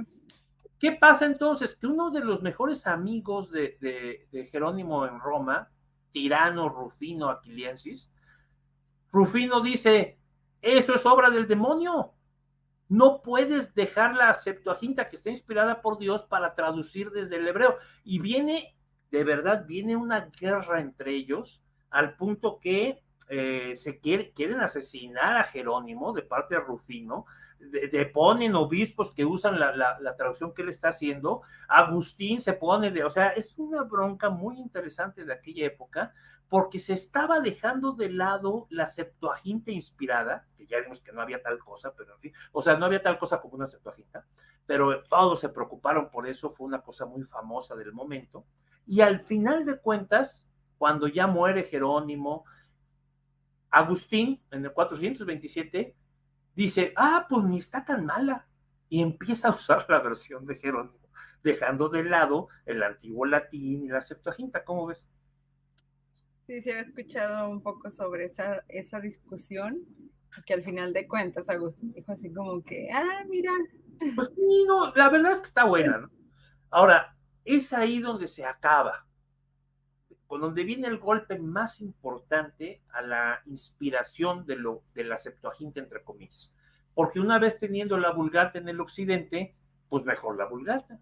¿Qué pasa entonces? Que uno de los mejores amigos de Jerónimo en Roma, Tirano Rufino Aquiliensis, Rufino dice, eso es obra del demonio. No puedes dejar la Septuaginta que está inspirada por Dios para traducir desde el hebreo. Y viene, de verdad, viene una guerra entre ellos al punto que quieren asesinar a Jerónimo de parte de Rufino, ponen obispos que usan la traducción que él está haciendo, Agustín se pone o sea, es una bronca muy interesante de aquella época, porque se estaba dejando de lado la Septuaginta inspirada, que ya vimos que no había tal cosa, pero en fin, o sea, no había tal cosa como una Septuaginta, pero todos se preocuparon por eso, fue una cosa muy famosa del momento, y al final de cuentas, cuando ya muere Jerónimo, Agustín, en el 427, dice, pues ni está tan mala, y empieza a usar la versión de Jerónimo, dejando de lado el antiguo latín y la Septuaginta, ¿cómo ves? Sí, se había escuchado un poco sobre esa discusión, que al final de cuentas Agustín dijo así como que, mira. Pues sí, no, la verdad es que está buena, ¿no? Ahora, es ahí donde se acaba, con donde viene el golpe más importante a la inspiración de la Septuaginta, entre comillas. Porque una vez teniendo la Vulgata en el occidente, pues mejor la Vulgata.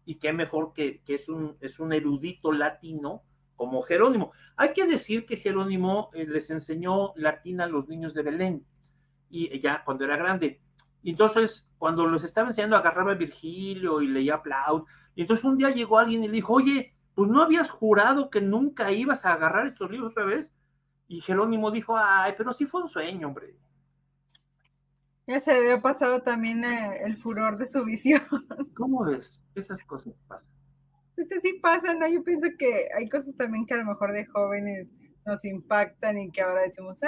Y qué mejor que es un erudito latino como Jerónimo. Hay que decir que Jerónimo les enseñó latín a los niños de Belén, y ya cuando era grande. Y entonces, cuando los estaba enseñando, agarraba a Virgilio y leía Plaut. Y entonces un día llegó alguien y le dijo, oye, pues no habías jurado que nunca ibas a agarrar estos libros otra vez. Y Jerónimo dijo, ay, pero sí fue un sueño, hombre. Ya se había pasado también el furor de su visión. ¿Cómo ves? Esas cosas pasan. Pues así pasa, ¿no? Yo pienso que hay cosas también que a lo mejor de jóvenes nos impactan y que ahora decimos,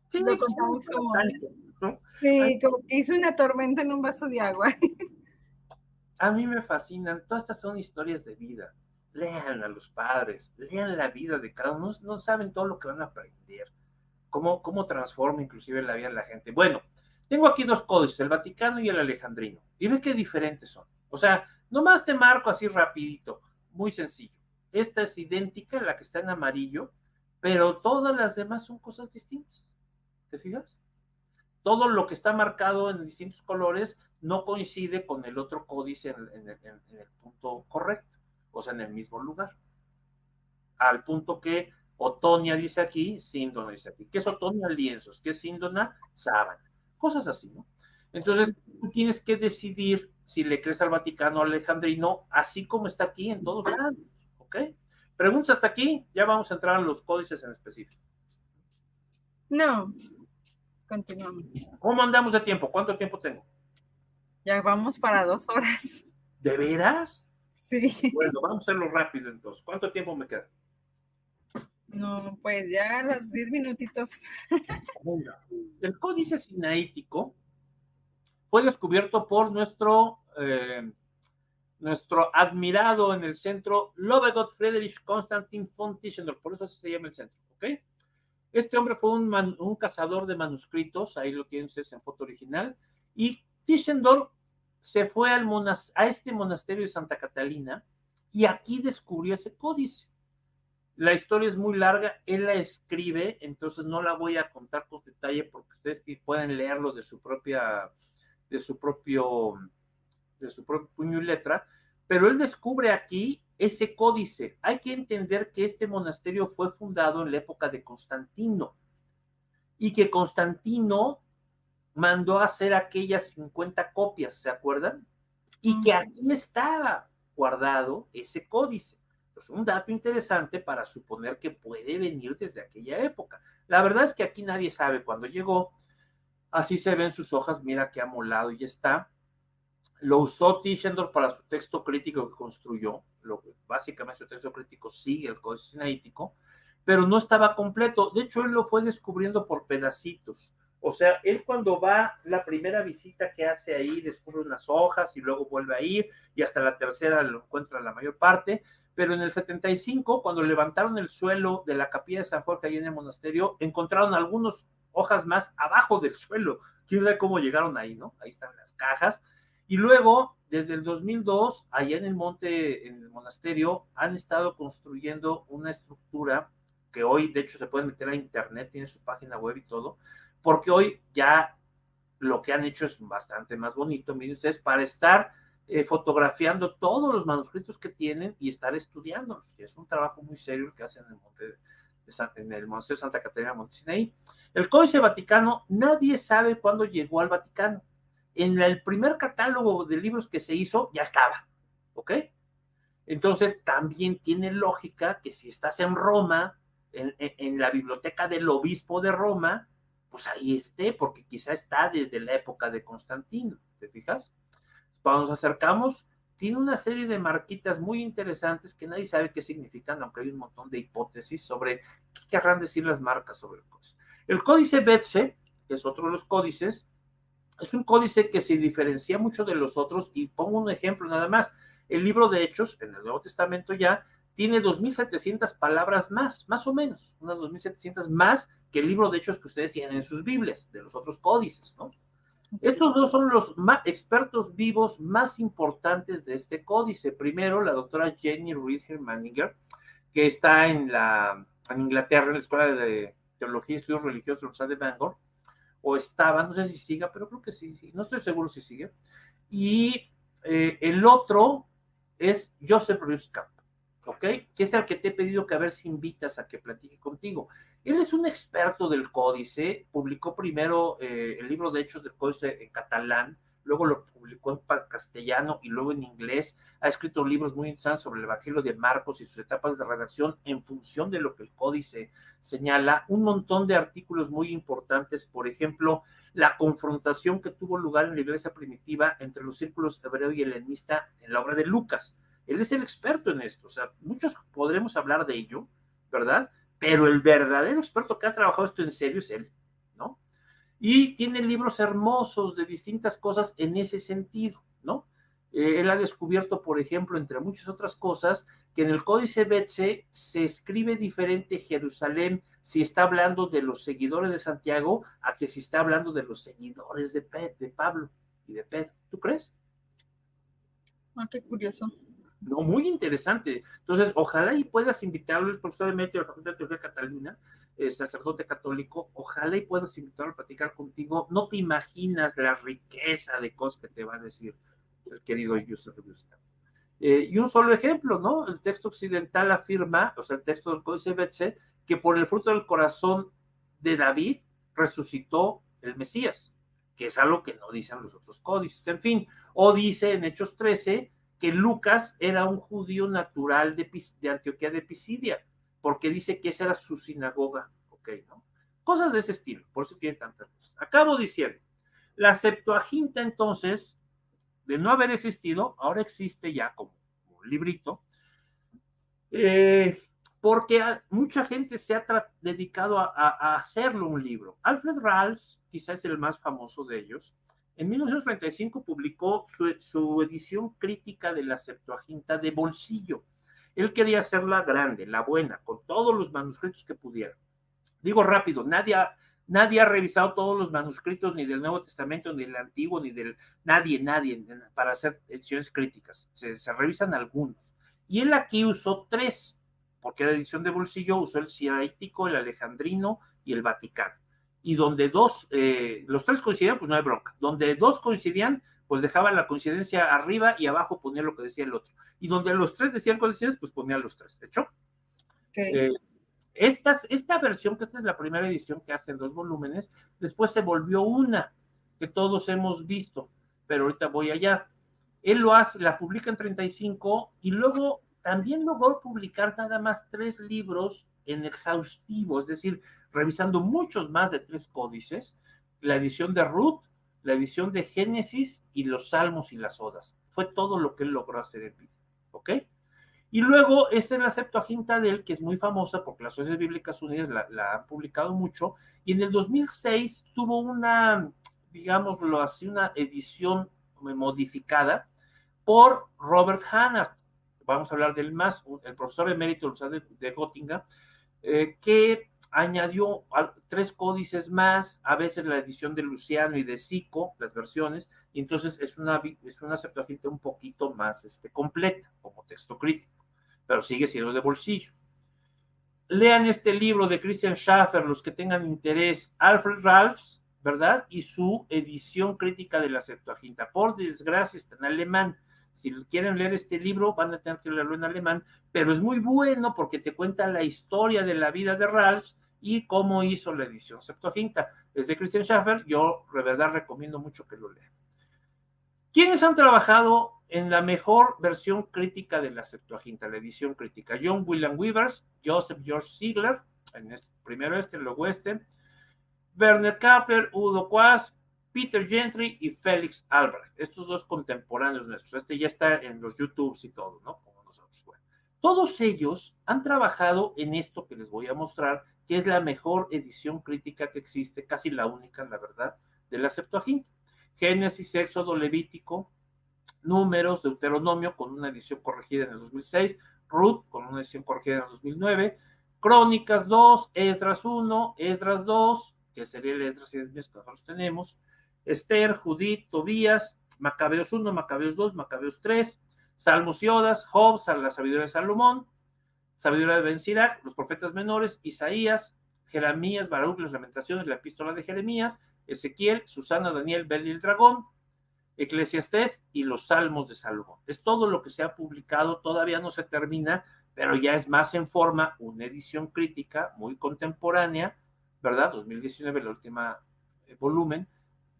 Sí, lo sí, contamos como, nostalgia, ¿no? sí, como que hizo una tormenta en un vaso de agua. A mí me fascinan, todas estas son historias de vida. Lean a los padres, lean la vida de cada uno, no saben todo lo que van a aprender. Cómo transforma inclusive la vida de la gente. Bueno, tengo aquí dos códices, el Vaticano y el Alejandrino, y ve qué diferentes son. O sea, nomás te marco así rapidito, muy sencillo. Esta es idéntica, la que está en amarillo, pero todas las demás son cosas distintas. ¿Te fijas? Todo lo que está marcado en distintos colores no coincide con el otro códice en el punto correcto, o sea, en el mismo lugar. Al punto que Otonia dice aquí, Síndona dice aquí. ¿Qué es Otonia? Lienzos. ¿Qué es Síndona? Sábana. Cosas así, ¿no? Entonces, tú tienes que decidir si le crees al Vaticano o al Alejandrino, así como está aquí en todos lados, ¿ok? Preguntas hasta aquí, ya vamos a entrar a los códices en específico. No, continuamos. ¿Cómo andamos de tiempo? ¿Cuánto tiempo tengo? Ya vamos para 2 horas. ¿De veras? Sí. Bueno, vamos a hacerlo rápido entonces. ¿Cuánto tiempo me queda? No, pues ya los 10 minutitos. El códice sinaítico fue descubierto por nuestro admirado en el centro, Lovegot Friedrich Constantin von Tischendorf, por eso se llama el centro, ¿ok? Este hombre fue un cazador de manuscritos, ahí lo tienen ustedes en foto original, y Tischendorf se fue a este monasterio de Santa Catalina y aquí descubrió ese códice. La historia es muy larga, él la escribe, entonces no la voy a contar con detalle porque ustedes pueden leerlo de su propio, de su propio puño y letra, pero él descubre aquí ese códice. Hay que entender que este monasterio fue fundado en la época de Constantino y que Constantino mandó a hacer aquellas 50 copias, ¿se acuerdan? Y que aquí estaba guardado ese códice. Pues un dato interesante para suponer que puede venir desde aquella época. La verdad es que aquí nadie sabe cuándo llegó. Así se ven sus hojas, mira que amolado y está. Lo usó Tischendorf para su texto crítico que construyó. Básicamente su texto crítico sigue el códice sinaítico, pero no estaba completo. De hecho, él lo fue descubriendo por pedacitos. O sea, él cuando va, la primera visita que hace ahí, descubre unas hojas y luego vuelve a ir y hasta la tercera lo encuentra la mayor parte, pero en el 75, cuando levantaron el suelo de la capilla de San Jorge ahí en el monasterio, encontraron algunas hojas más abajo del suelo. Quién sabe cómo llegaron ahí, ¿no? Ahí están las cajas. Y luego, desde el 2002, allá en el monte, en el monasterio, han estado construyendo una estructura que hoy, de hecho, se puede meter a internet, tiene su página web y todo, porque hoy ya lo que han hecho es bastante más bonito, miren ustedes, para estar fotografiando todos los manuscritos que tienen y estar estudiándolos. Y es un trabajo muy serio el que hacen en el Monasterio de Santa Catarina de Monte. El Códice Vaticano, nadie sabe cuándo llegó al Vaticano. En el primer catálogo de libros que se hizo, ya estaba, ¿ok? Entonces, también tiene lógica que si estás en Roma, en la biblioteca del obispo de Roma, pues ahí esté, porque quizá está desde la época de Constantino, ¿te fijas? Cuando nos acercamos, tiene una serie de marquitas muy interesantes que nadie sabe qué significan, aunque hay un montón de hipótesis sobre qué querrán decir las marcas sobre el códice. El códice Betse, que es otro de los códices, es un códice que se diferencia mucho de los otros, y pongo un ejemplo nada más. El libro de Hechos, en el Nuevo Testamento ya, tiene 2.700 palabras más o menos, unas 2.700 más que el libro de Hechos que ustedes tienen en sus Biblias, de los otros códices, ¿no? Estos dos son los expertos vivos más importantes de este códice. Primero, la doctora Jenny Reed Manninger, que está en Inglaterra, en la Escuela de Teología y Estudios Religiosos de la Universidad de Bangor, o estaba, no sé si siga, pero creo que sí, no estoy seguro si sigue. Y el otro es Joseph Ruskam, ¿ok? Que es el que te he pedido que a ver si invitas a que platique contigo. Él es un experto del códice, publicó primero el libro de Hechos del Códice en catalán, luego lo publicó en castellano y luego en inglés. Ha escrito libros muy interesantes sobre el Evangelio de Marcos y sus etapas de redacción en función de lo que el códice señala. Un montón de artículos muy importantes, por ejemplo, la confrontación que tuvo lugar en la iglesia primitiva entre los círculos hebreo y helenista en la obra de Lucas. Él es el experto en esto, o sea, muchos podremos hablar de ello, ¿verdad? Pero el verdadero experto que ha trabajado esto en serio es él, ¿no? Y tiene libros hermosos de distintas cosas en ese sentido, ¿no? Él ha descubierto, por ejemplo, entre muchas otras cosas, que en el Códice Betse se escribe diferente Jerusalén si está hablando de los seguidores de Santiago a que si está hablando de los seguidores de Pablo y de Pedro. ¿Tú crees? Ah, qué curioso. No, muy interesante. Entonces, ojalá y puedas invitarlo, el profesor de de la Facultad de Teología Catalina, sacerdote católico, ojalá y puedas invitarlo a platicar contigo. No te imaginas la riqueza de cosas que te va a decir el querido Yusuf Busca. Y un solo ejemplo, ¿no? El texto occidental afirma, o sea, el texto del Códice Betse, que por el fruto del corazón de David resucitó el Mesías, que es algo que no dicen los otros códices. En fin, o dice en Hechos 13 que Lucas era un judío natural de Antioquía de Pisidia, porque dice que esa era su sinagoga, ¿ok? ¿No? Cosas de ese estilo, por eso tiene tantas cosas. Acabo diciendo, la Septuaginta entonces, de no haber existido, ahora existe ya como un librito, eh, porque mucha gente se ha dedicado a hacerlo un libro. Alfred Ralph, quizás es el más famoso de ellos, en 1935 publicó su edición crítica de la Septuaginta de bolsillo. Él quería hacerla grande, la buena, con todos los manuscritos que pudiera. Digo rápido, nadie ha revisado todos los manuscritos ni del Nuevo Testamento, ni del Antiguo, ni del... Nadie, para hacer ediciones críticas. Se revisan algunos. Y él aquí usó 3, porque la edición de bolsillo usó el Siraítico, el Alejandrino y el Vaticano. Y donde los 3 coincidían, pues no hay bronca. Donde 2 coincidían, pues dejaban la coincidencia arriba y abajo ponía lo que decía el otro. Y donde los 3 decían coincidencias, pues ponía los 3. ¿De hecho? Okay. Esta versión, que esta es la primera edición que hace en 2 volúmenes, después se volvió una que todos hemos visto, pero ahorita voy allá. Él lo hace, la publica en 35 y luego también logró publicar nada más 3 libros en exhaustivo, es decir, revisando muchos más de 3 códices, la edición de Ruth, la edición de Génesis y los Salmos y las Odas. Fue todo lo que él logró hacer en vida, ¿ok? Y luego esta es la Septuaginta de él, que es muy famosa porque las Sociedades Bíblicas Unidas la han publicado mucho, y en el 2006 tuvo una, digámoslo así, una edición modificada por Robert Hannah. Vamos a hablar del más, el profesor emérito de Göttingen, que añadió 3 códices más, a veces la edición de Luciano y de Sico, las versiones, y entonces es una Septuaginta un poquito más completa, como texto crítico, pero sigue siendo de bolsillo. Lean este libro de Christian Schaffer, los que tengan interés, Alfred Ralphs, ¿verdad? Y su edición crítica de la Septuaginta. Por desgracia está en alemán. Si quieren leer este libro, van a tener que leerlo en alemán, pero es muy bueno porque te cuenta la historia de la vida de Ralphs y cómo hizo la edición Septuaginta. Es de Christian Schaffer, yo de verdad recomiendo mucho que lo lean. ¿Quiénes han trabajado en la mejor versión crítica de la Septuaginta, la edición crítica? John William Webers, Joseph George Ziegler, primero luego Werner Kapler, Udo Quast, Peter Gentry y Félix Albrecht. Estos 2 contemporáneos nuestros. Ya está en los YouTubes y todo, ¿no? Como nosotros. Bueno, todos ellos han trabajado en esto que les voy a mostrar, que es la mejor edición crítica que existe, casi la única, la verdad, de la Septuaginta. Génesis, Éxodo, Levítico, Números, Deuteronomio, con una edición corregida en el 2006, Ruth, con una edición corregida en el 2009, Crónicas 2, Esdras 1, Esdras 2, que sería el Esdras y Nehemías que nosotros tenemos, Esther, Judith, Tobías, Macabeos 1, Macabeos 2, Macabeos 3, Salmos y Odas, Job, la sabiduría de Salomón, sabiduría de Ben Sirac, los profetas menores, Isaías, Jeremías, Baruch, las lamentaciones, la epístola de Jeremías, Ezequiel, Susana, Daniel, Bel y el dragón, Eclesiastés y los Salmos de Salomón. Es todo lo que se ha publicado, todavía no se termina, pero ya es más en forma una edición crítica muy contemporánea, ¿verdad? 2019, el último volumen,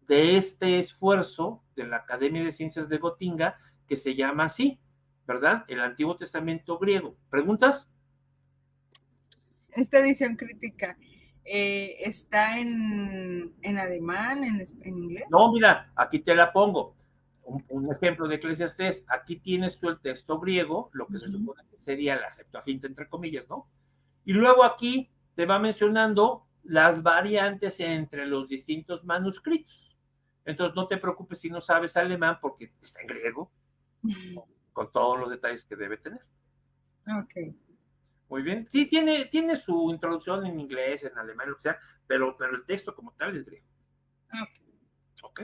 de este esfuerzo de la Academia de Ciencias de Gotinga, que se llama así, ¿verdad? El Antiguo Testamento griego. ¿Preguntas? Esta edición crítica está en alemán, en inglés. No, mira, aquí te la pongo. Un ejemplo de Eclesiastés. Aquí tienes tú el texto griego, lo que se supone que sería la Septuaginta, entre comillas, ¿no? Y luego aquí te va mencionando las variantes entre los distintos manuscritos. Entonces no te preocupes si no sabes alemán porque está en griego, con todos los detalles que debe tener. Ok. Muy bien. Sí, tiene su introducción en inglés, en alemán, lo que sea, pero el texto como tal es griego. Ok.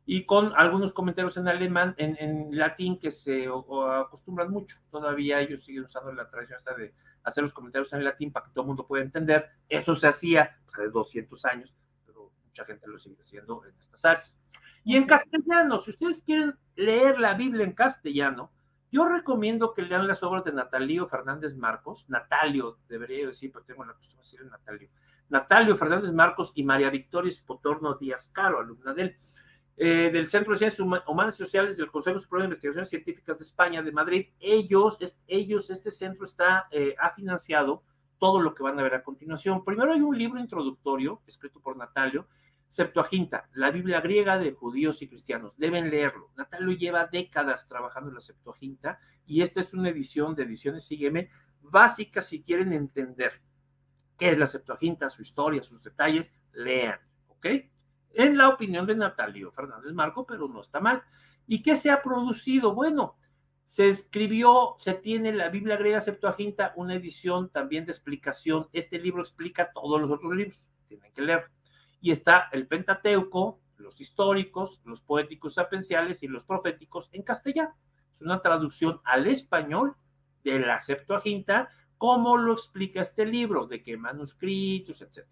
Y con algunos comentarios en alemán, en latín, que se acostumbran mucho. Todavía ellos siguen usando la tradición esta de hacer los comentarios en latín para que todo el mundo pueda entender. Eso se hacía hace 200 años, pero mucha gente lo sigue haciendo en estas áreas. Y en castellano, si ustedes quieren leer la Biblia en castellano, yo recomiendo que lean las obras de Natalio Fernández Marcos. Natalio, debería decir, pero tengo la costumbre de decir Natalio. Natalio Fernández Marcos y María Victoria Spotorno Díaz Caro, alumna de él. Del Centro de Ciencias Humanas y Sociales del Consejo Superior de Investigaciones Científicas de España, de Madrid. Este centro ha financiado todo lo que van a ver a continuación. Primero hay un libro introductorio escrito por Natalio, Septuaginta, la Biblia griega de judíos y cristianos. Deben leerlo. Natalio lleva décadas trabajando en la Septuaginta y esta es una edición de Ediciones Sígueme básica si quieren entender qué es la Septuaginta, su historia, sus detalles, lean, ¿ok? En la opinión de Natalio Fernández Marco, pero no está mal. ¿Y qué se ha producido? Bueno, se tiene la Biblia griega Septuaginta, una edición también de explicación. Este libro explica todos los otros libros, tienen que leer. Y está el Pentateuco, los históricos, los poéticos sapiensales y los proféticos en castellano. Es una traducción al español de la Septuaginta, como lo explica este libro, de qué manuscritos, etc.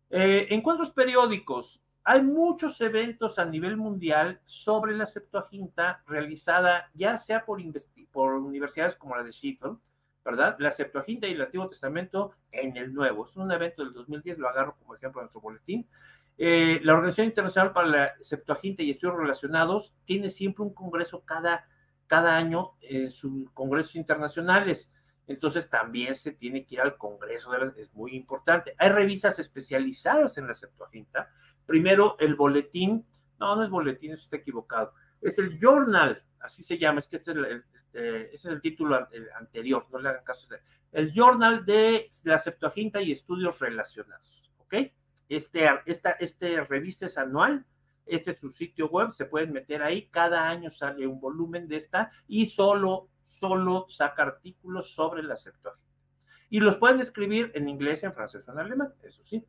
Encuentros periódicos. Hay muchos eventos a nivel mundial sobre la Septuaginta realizada ya sea por universidades como la de Sheffield, ¿verdad? La Septuaginta y el Antiguo Testamento en el Nuevo. Es un evento del 2010, lo agarro como ejemplo en nuestro boletín. La Organización Internacional para la Septuaginta y Estudios Relacionados tiene siempre un congreso cada año, sus congresos internacionales. Entonces también se tiene que ir al congreso, es muy importante. Hay revistas especializadas en la Septuaginta. Primero, el boletín, no es boletín, eso está equivocado. Es el Journal, así se llama, es que este es ese es el título anterior, no le hagan caso. El Journal de la Septuaginta y Estudios Relacionados, ¿ok? Esta revista es anual, este es su sitio web, se pueden meter ahí, cada año sale un volumen de esta y solo saca artículos sobre la Septuaginta. Y los pueden escribir en inglés, en francés o en alemán, eso sí.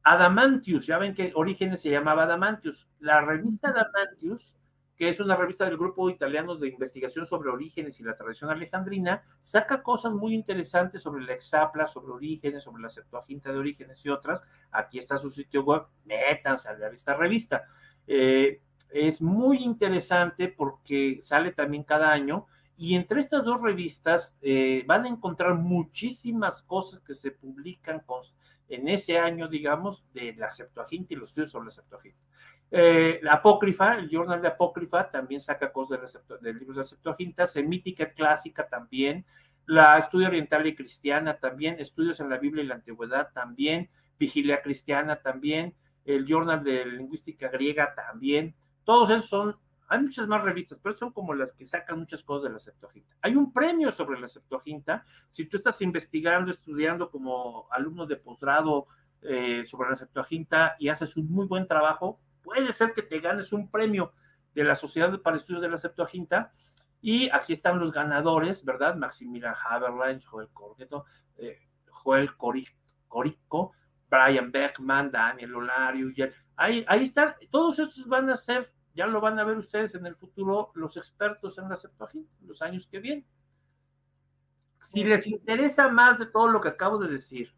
Adamantius, ya ven que Orígenes se llamaba Adamantius. La revista Adamantius, que es una revista del grupo italiano de investigación sobre Orígenes y la tradición alejandrina, saca cosas muy interesantes sobre la Exapla, sobre Orígenes, sobre la Septuaginta de Orígenes y otras. Aquí está su sitio web, métanse a ver esta revista. Es muy interesante porque sale también cada año y entre estas dos revistas van a encontrar muchísimas cosas que se publican en ese año, digamos, de la Septuaginta y los estudios sobre la Septuaginta. La Apócrifa, el Journal de Apócrifa, también saca cosas de libros de la Septuaginta, Semítica Clásica también, la Estudio Oriental y Cristiana también, Estudios en la Biblia y la Antigüedad también, Vigilia Cristiana también, el Journal de Lingüística Griega también, todos esos son. Hay muchas más revistas, pero son como las que sacan muchas cosas de la Septuaginta. Hay un premio sobre la Septuaginta. Si tú estás investigando, estudiando como alumno de posgrado sobre la Septuaginta y haces un muy buen trabajo, puede ser que te ganes un premio de la Sociedad para Estudios de la Septuaginta. Y aquí están los ganadores, ¿verdad? Maximilian Haberlein, Joel Corgetto, Joel Corico, Brian Beckman, Daniel Olario. Ahí están. Todos estos van a ser, ya lo van a ver ustedes en el futuro, los expertos en la Septuaginta, los años que vienen. Si les interesa más de todo lo que acabo de decir,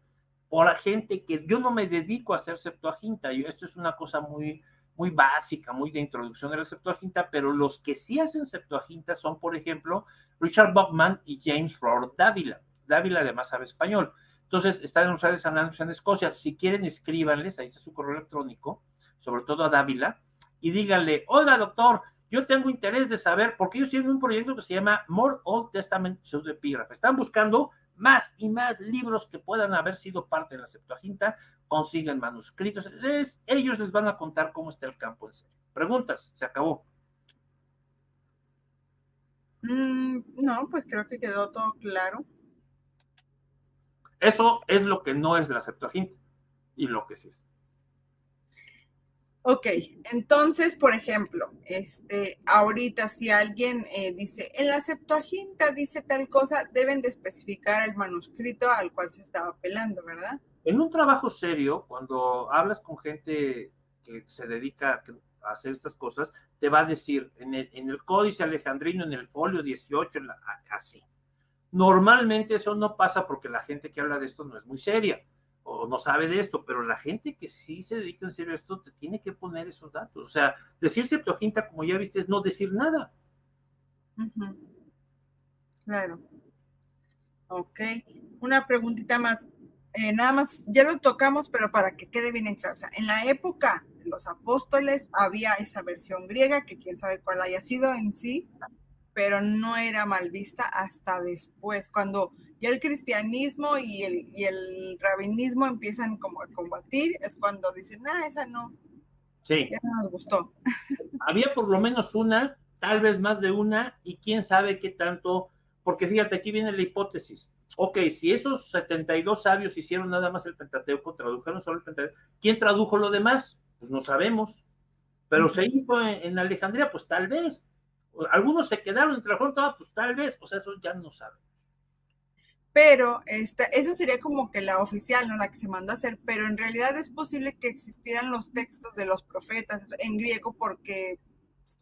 por la gente que yo no me dedico a hacer Septuaginta, esto es una cosa muy, muy básica, muy de introducción de la Septuaginta, pero los que sí hacen Septuaginta son, por ejemplo, Richard Bachman y James Rohr Dávila. Dávila además sabe español. Entonces, están en los Redes Análisis en Escocia. Si quieren, escríbanles, ahí está su correo electrónico, sobre todo a Dávila, y díganle, oiga, doctor, yo tengo interés de saber, porque ellos tienen un proyecto que se llama More Old Testament Pseudepigraph. Están buscando más y más libros que puedan haber sido parte de la Septuaginta, consiguen manuscritos. Ellos les van a contar cómo está el campo en serio. Preguntas, se acabó. No, pues creo que quedó todo claro. Eso es lo que no es la Septuaginta y lo que sí es. Ok, entonces, por ejemplo, ahorita si alguien dice, en la Septuaginta dice tal cosa, deben de especificar el manuscrito al cual se estaba apelando, ¿verdad? En un trabajo serio, cuando hablas con gente que se dedica a hacer estas cosas, te va a decir, en el Códice Alejandrino, en el folio 18, así. Normalmente eso no pasa porque la gente que habla de esto no es muy seria o no sabe de esto, pero la gente que sí se dedica en serio a esto te tiene que poner esos datos. O sea, decir Septuaginta, como ya viste, es no decir nada. Claro. Ok. Una preguntita más. Nada más, ya lo tocamos, pero para que quede bien en claro. O sea, en la época de los apóstoles había esa versión griega, que quién sabe cuál haya sido en sí, pero no era mal vista hasta después, cuando ya el cristianismo y el rabinismo empiezan como a combatir, es cuando dicen, esa no, sí, ya no nos gustó. Había por lo menos una, tal vez más de una, y quién sabe qué tanto, porque fíjate, aquí viene la hipótesis. Ok, si esos 72 sabios hicieron nada más el Pentateuco, tradujeron solo el Pentateuco, ¿quién tradujo lo demás? Pues no sabemos. Pero se hizo en Alejandría, pues tal vez. Algunos se quedaron y trabajaron todo, pues tal vez. O sea, eso ya no sabemos. Pero esa sería como que la oficial, ¿no? La que se mandó a hacer, pero en realidad es posible que existieran los textos de los profetas en griego porque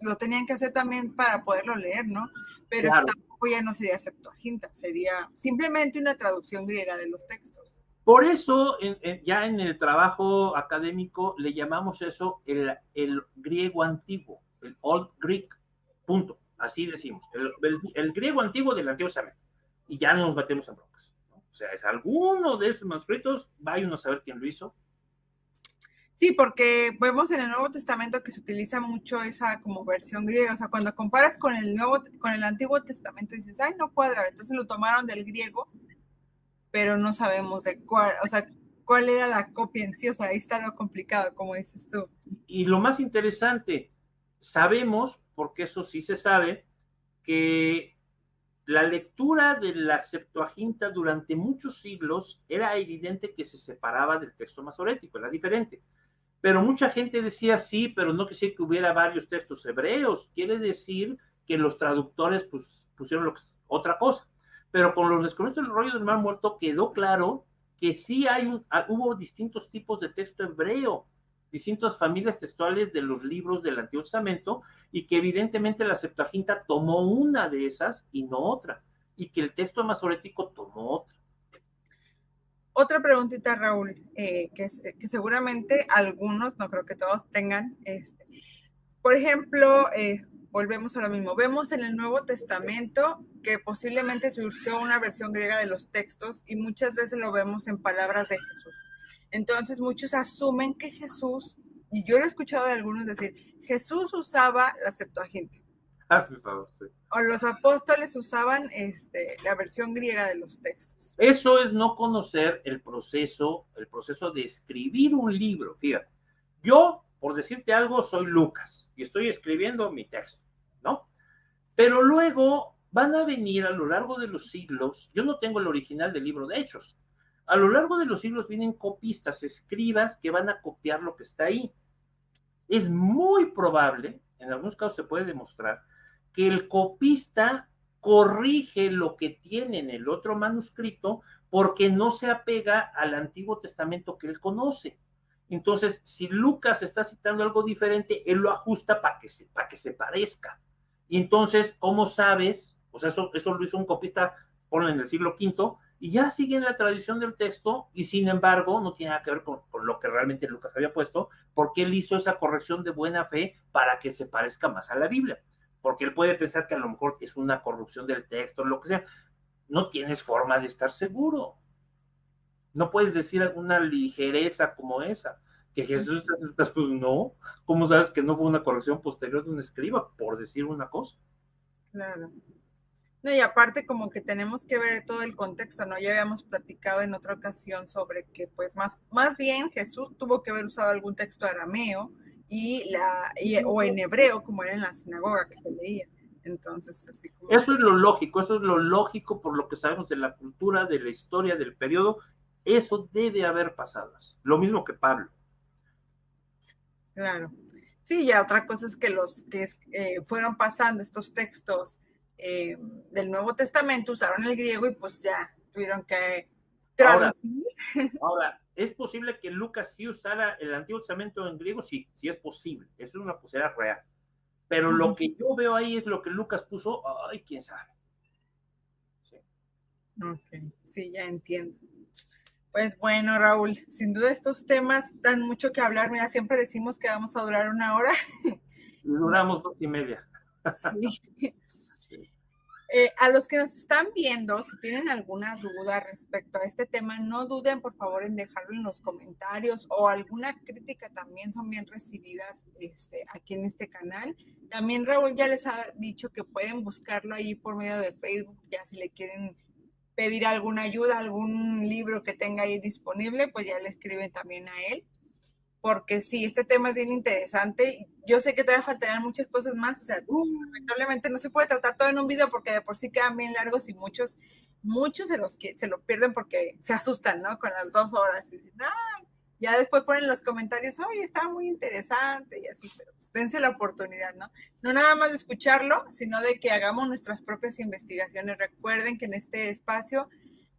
lo tenían que hacer también para poderlo leer, ¿no? Pero Claro. tampoco ya no sería Septuaginta, sería simplemente una traducción griega de los textos. Por eso, ya en el trabajo académico le llamamos eso el griego antiguo, el Old Greek, punto. Así decimos, el griego antiguo del Antiguo Testamento. Y ya no nos metemos en broncas, ¿no? O sea, es alguno de esos manuscritos, vaya uno a saber quién lo hizo. Sí, porque vemos en el Nuevo Testamento que se utiliza mucho esa como versión griega. O sea, cuando comparas con el Antiguo Testamento, dices, ay, no cuadra. Entonces lo tomaron del griego, pero no sabemos de cuál, o sea, cuál era la copia en sí. O sea, ahí está lo complicado, como dices tú. Y lo más interesante, sabemos, porque eso sí se sabe, que la lectura de la Septuaginta durante muchos siglos era evidente que se separaba del texto masorético, era diferente. Pero mucha gente decía sí, pero no quisiera que hubiera varios textos hebreos. Quiere decir que los traductores pues, pusieron otra cosa. Pero con los descubrimientos del rollo del Mar Muerto quedó claro que sí hubo distintos tipos de texto hebreo, distintas familias textuales de los libros del Antiguo Testamento, y que evidentemente la Septuaginta tomó una de esas y no otra, y que el texto masorético tomó otra. Otra preguntita, Raúl, que seguramente algunos, no creo que todos tengan. Por ejemplo, volvemos a lo mismo. Vemos en el Nuevo Testamento que posiblemente surgió una versión griega de los textos y muchas veces lo vemos en palabras de Jesús. Entonces muchos asumen que Jesús, y yo lo he escuchado de algunos decir, Jesús usaba la Septuaginta. Hazme favor, sí. O los apóstoles usaban la versión griega de los textos. Eso es no conocer el proceso de escribir un libro. Fíjate, yo, por decirte algo, soy Lucas y estoy escribiendo mi texto, ¿no? Pero luego van a venir a lo largo de los siglos, yo no tengo el original del libro de Hechos, a lo largo de los siglos vienen copistas, escribas que van a copiar lo que está ahí. Es muy probable, en algunos casos se puede demostrar, que el copista corrige lo que tiene en el otro manuscrito porque no se apega al Antiguo Testamento que él conoce. Entonces, si Lucas está citando algo diferente, él lo ajusta para que se parezca. Y entonces, ¿cómo sabes? O sea, eso lo hizo un copista, ponlo en el siglo V, y ya siguen la tradición del texto, y sin embargo, no tiene nada que ver con lo que realmente Lucas había puesto, porque él hizo esa corrección de buena fe para que se parezca más a la Biblia. Porque él puede pensar que a lo mejor es una corrupción del texto, lo que sea. No tienes forma de estar seguro. No puedes decir una ligereza como esa, que Jesús, pues no. ¿Cómo sabes que no fue una corrección posterior de un escriba, por decir una cosa? Claro. No, y aparte como que tenemos que ver todo el contexto, ¿no? Ya habíamos platicado en otra ocasión sobre que pues más bien Jesús tuvo que haber usado algún texto arameo o en hebreo, como era en la sinagoga que se leía. Entonces, así como... Eso es lo lógico por lo que sabemos de la cultura, de la historia, del periodo. Eso debe haber pasado. Lo mismo que Pablo. Claro. Sí, ya otra cosa es que los que fueron pasando estos textos del Nuevo Testamento usaron el griego y pues ya tuvieron que traducir. Ahora, ¿es posible que Lucas sí usara el Antiguo Testamento en griego? Sí, sí es posible. Eso es una posibilidad real. Pero lo que yo veo ahí es lo que Lucas puso, ay, quién sabe. Sí. Ok, sí, ya entiendo. Pues bueno, Raúl, sin duda estos temas dan mucho que hablar. Mira, siempre decimos que vamos a durar 1 hora. Y duramos 2:30. Sí. A los que nos están viendo, si tienen alguna duda respecto a este tema, no duden por favor en dejarlo en los comentarios, o alguna crítica también son bien recibidas aquí en este canal. También Raúl ya les ha dicho que pueden buscarlo ahí por medio de Facebook, ya si le quieren pedir alguna ayuda, algún libro que tenga ahí disponible, pues ya le escriben también a él. Porque sí, este tema es bien interesante. Yo sé que todavía faltarán muchas cosas más, o sea, lamentablemente no se puede tratar todo en un video porque de por sí quedan bien largos y muchos se lo pierden porque se asustan, ¿no? Con las 2 horas y dicen, ¡ay! Ya después ponen los comentarios, oye, está muy interesante y así, pero pues dense la oportunidad, ¿no? No nada más de escucharlo, sino de que hagamos nuestras propias investigaciones. Recuerden que en este espacio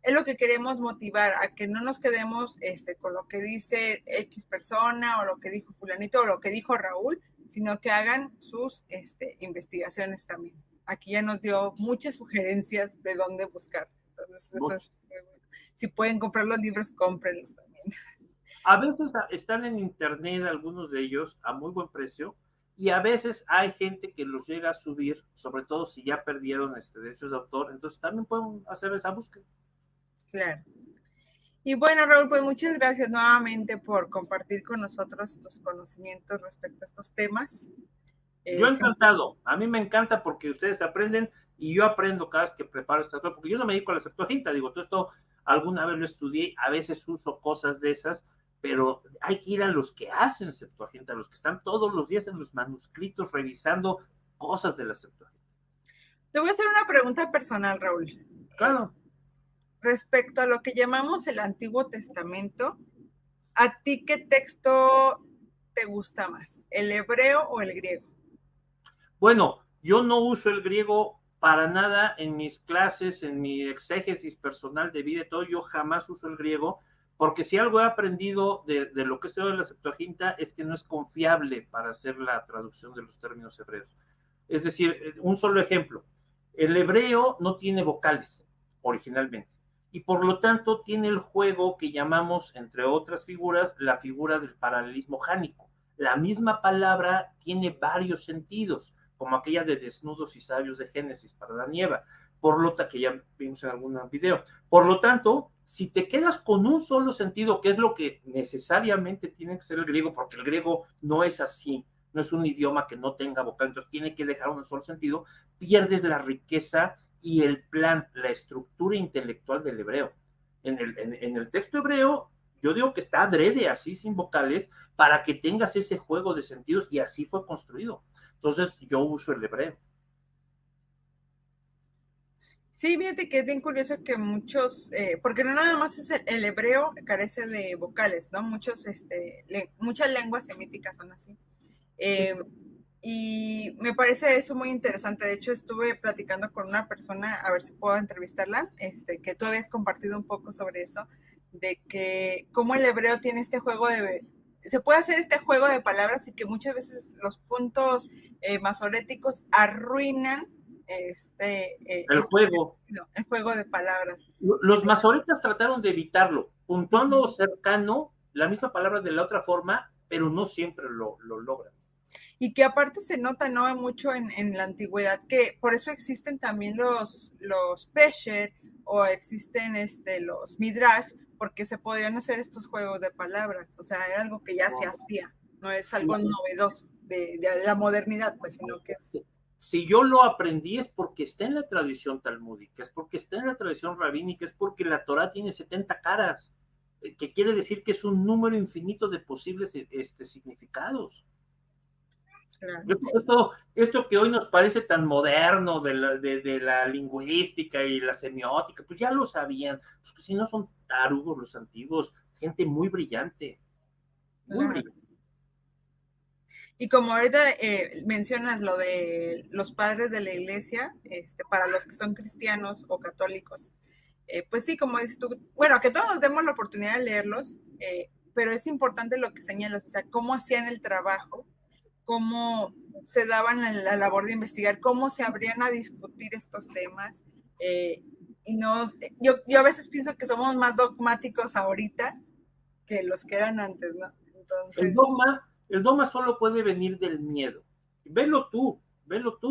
es lo que queremos motivar, a que no nos quedemos con lo que dice X persona o lo que dijo fulanito o lo que dijo Raúl, sino que hagan sus investigaciones también. Aquí ya nos dio muchas sugerencias de dónde buscar. Entonces, eso es muy bueno. Si pueden comprar los libros, cómprenlos también. A veces están en internet algunos de ellos a muy buen precio, y a veces hay gente que los llega a subir, sobre todo si ya perdieron derechos de autor, entonces también pueden hacer esa búsqueda. Claro. Y bueno, Raúl, pues muchas gracias nuevamente por compartir con nosotros tus conocimientos respecto a estos temas. Yo encantado, a mí me encanta porque ustedes aprenden y yo aprendo cada vez que preparo esta cosa, porque yo no me dedico a la Septuaginta, digo, todo esto alguna vez lo estudié, a veces uso cosas de esas, pero hay que ir a los que hacen Septuaginta, a los que están todos los días en los manuscritos revisando cosas de la Septuaginta. Te voy a hacer una pregunta personal, Raúl. Claro. Respecto a lo que llamamos el Antiguo Testamento, ¿a ti qué texto te gusta más, el hebreo o el griego? Bueno, yo no uso el griego para nada en mis clases, en mi exégesis personal de vida y todo, yo jamás uso el griego, porque si algo he aprendido de lo que estoy en la Septuaginta es que no es confiable para hacer la traducción de los términos hebreos. Es decir, un solo ejemplo, el hebreo no tiene vocales originalmente y por lo tanto tiene el juego que llamamos, entre otras figuras, la figura del paralelismo jánico. La misma palabra tiene varios sentidos, como aquella de desnudos y sabios de Génesis para Adán y Eva, por lo tanto, que ya vimos en algún video. Por lo tanto, si te quedas con un solo sentido, que es lo que necesariamente tiene que ser el griego, porque el griego no es así, no es un idioma que no tenga vocal, entonces tiene que dejar un solo sentido, pierdes la riqueza y el plan, la estructura intelectual del hebreo. En el texto hebreo, yo digo que está adrede así sin vocales para que tengas ese juego de sentidos y así fue construido. Entonces yo uso el hebreo. Sí, fíjate que es bien curioso que muchos, porque no nada más es el hebreo carece de vocales, ¿no? Muchas lenguas semíticas son así. Eh, y me parece eso muy interesante. De hecho, estuve platicando con una persona, a ver si puedo entrevistarla, que tú habías compartido un poco sobre eso, de que cómo el hebreo tiene este juego se puede hacer este juego de palabras y que muchas veces los puntos masoréticos arruinan El juego. el juego de palabras. Los masoretas trataron de evitarlo, puntuando cercano la misma palabra de la otra forma, pero no siempre lo logran. Y que aparte se nota, ¿no? Mucho en la antigüedad, que por eso existen también los pesher o existen los midrash, porque se podrían hacer estos juegos de palabras. O sea, era algo que ya se hacía, no es algo novedoso de la modernidad, pues, sino que es... Si yo lo aprendí es porque está en la tradición talmúdica, es porque está en la tradición rabínica, es porque la Torah tiene 70 caras, que quiere decir que es un número infinito de posibles significados. Claro. Esto que hoy nos parece tan moderno de la lingüística y la semiótica, pues ya lo sabían. Pues si no son tarugos los antiguos, es gente muy brillante, muy Claro. brillante. Y como ahorita mencionas lo de los padres de la iglesia, para los que son cristianos o católicos, pues sí, como dices tú, bueno, que todos nos demos la oportunidad de leerlos, pero es importante lo que señalas, o sea, cómo hacían el trabajo, cómo se daban la labor de investigar, cómo se abrían a discutir estos temas. Y no, yo a veces pienso que somos más dogmáticos ahorita que los que eran antes, ¿no? El Entonces, dogma, el dogma solo puede venir del miedo. Velo tú.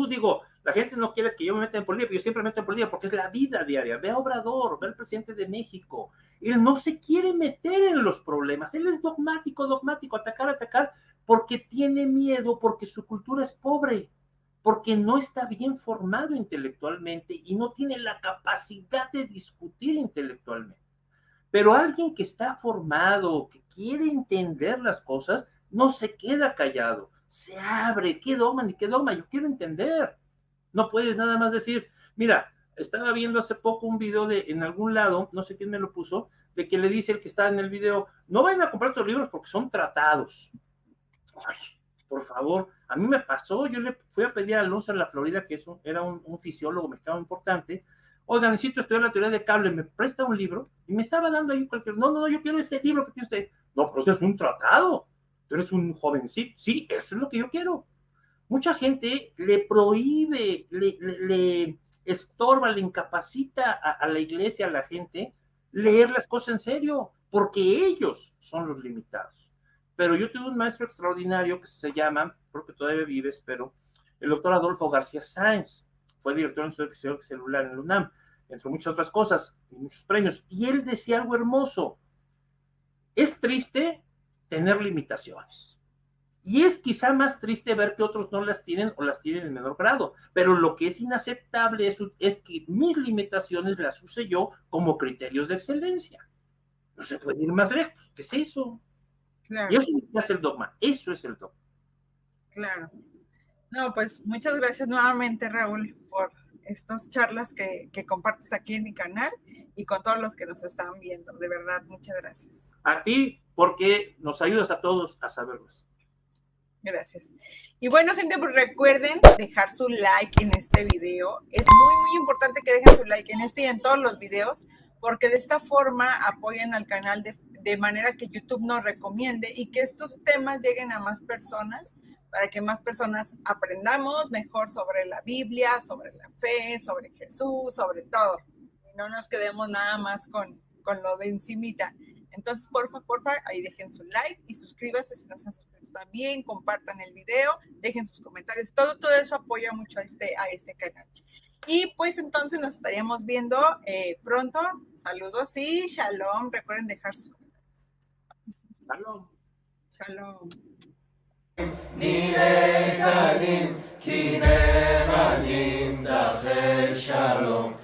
Digo, la gente no quiere que yo me meta en política, pero yo siempre me meto en política porque es la vida diaria. Ve a Obrador, ve al presidente de México. Él no se quiere meter en los problemas. Él es dogmático, atacar, porque tiene miedo, porque su cultura es pobre, porque no está bien formado intelectualmente y no tiene la capacidad de discutir intelectualmente. Pero alguien que está formado, que quiere entender las cosas, no se queda callado, se abre. ¿Qué dogma ni qué dogma? Yo quiero entender. No puedes nada más decir, mira, estaba viendo hace poco un video en algún lado, no sé quién me lo puso, de que le dice el que está en el video, no vayan a comprar estos libros porque son tratados. Ay, por favor, a mí me pasó, yo le fui a pedir a Alonso en la Florida, que era un fisiólogo mexicano importante, oiga, necesito estudiar la teoría de cable, me presta un libro, y me estaba dando ahí cualquier, no, yo quiero este libro que tiene usted. No, pero es un tratado, tú eres un jovencito, sí, eso es lo que yo quiero. Mucha gente le prohíbe, le estorba, le incapacita a la iglesia, a la gente, leer las cosas en serio, porque ellos son los limitados. Pero yo tuve un maestro extraordinario que se llama, creo que todavía vive, pero el doctor Adolfo García Sáenz, fue director del Instituto de Fisiología Celular en el UNAM, entre muchas otras cosas, y muchos premios, y él decía algo hermoso: es triste tener limitaciones, y es quizá más triste ver que otros no las tienen o las tienen en menor grado, pero lo que es inaceptable es que mis limitaciones las use yo como criterios de excelencia. No se puede ir más lejos. ¿Qué es eso? claro, Y eso es el dogma, eso es el dogma. claro. No, pues muchas gracias nuevamente, Raúl, por estas charlas que compartes aquí en mi canal y con todos los que nos están viendo. De verdad, muchas gracias. A ti, porque nos ayudas a todos a saber más. Gracias. Y bueno, gente, pues recuerden dejar su like en este video. Es muy importante que dejen su like en este y en todos los videos, porque de esta forma apoyan al canal de manera que YouTube nos recomiende y que estos temas lleguen a más personas, para que más personas aprendamos mejor sobre la Biblia, sobre la fe, sobre Jesús, sobre todo. Y no nos quedemos nada más con lo de encimita. Entonces, porfa, ahí dejen su like y suscríbanse si no se han suscrito también, compartan el video, dejen sus comentarios, todo eso apoya mucho a este canal. Y pues entonces nos estaríamos viendo pronto. Saludos y shalom. Recuerden dejar sus comentarios. Shalom. Shalom. Nire karim, kine manim, dacher shalom.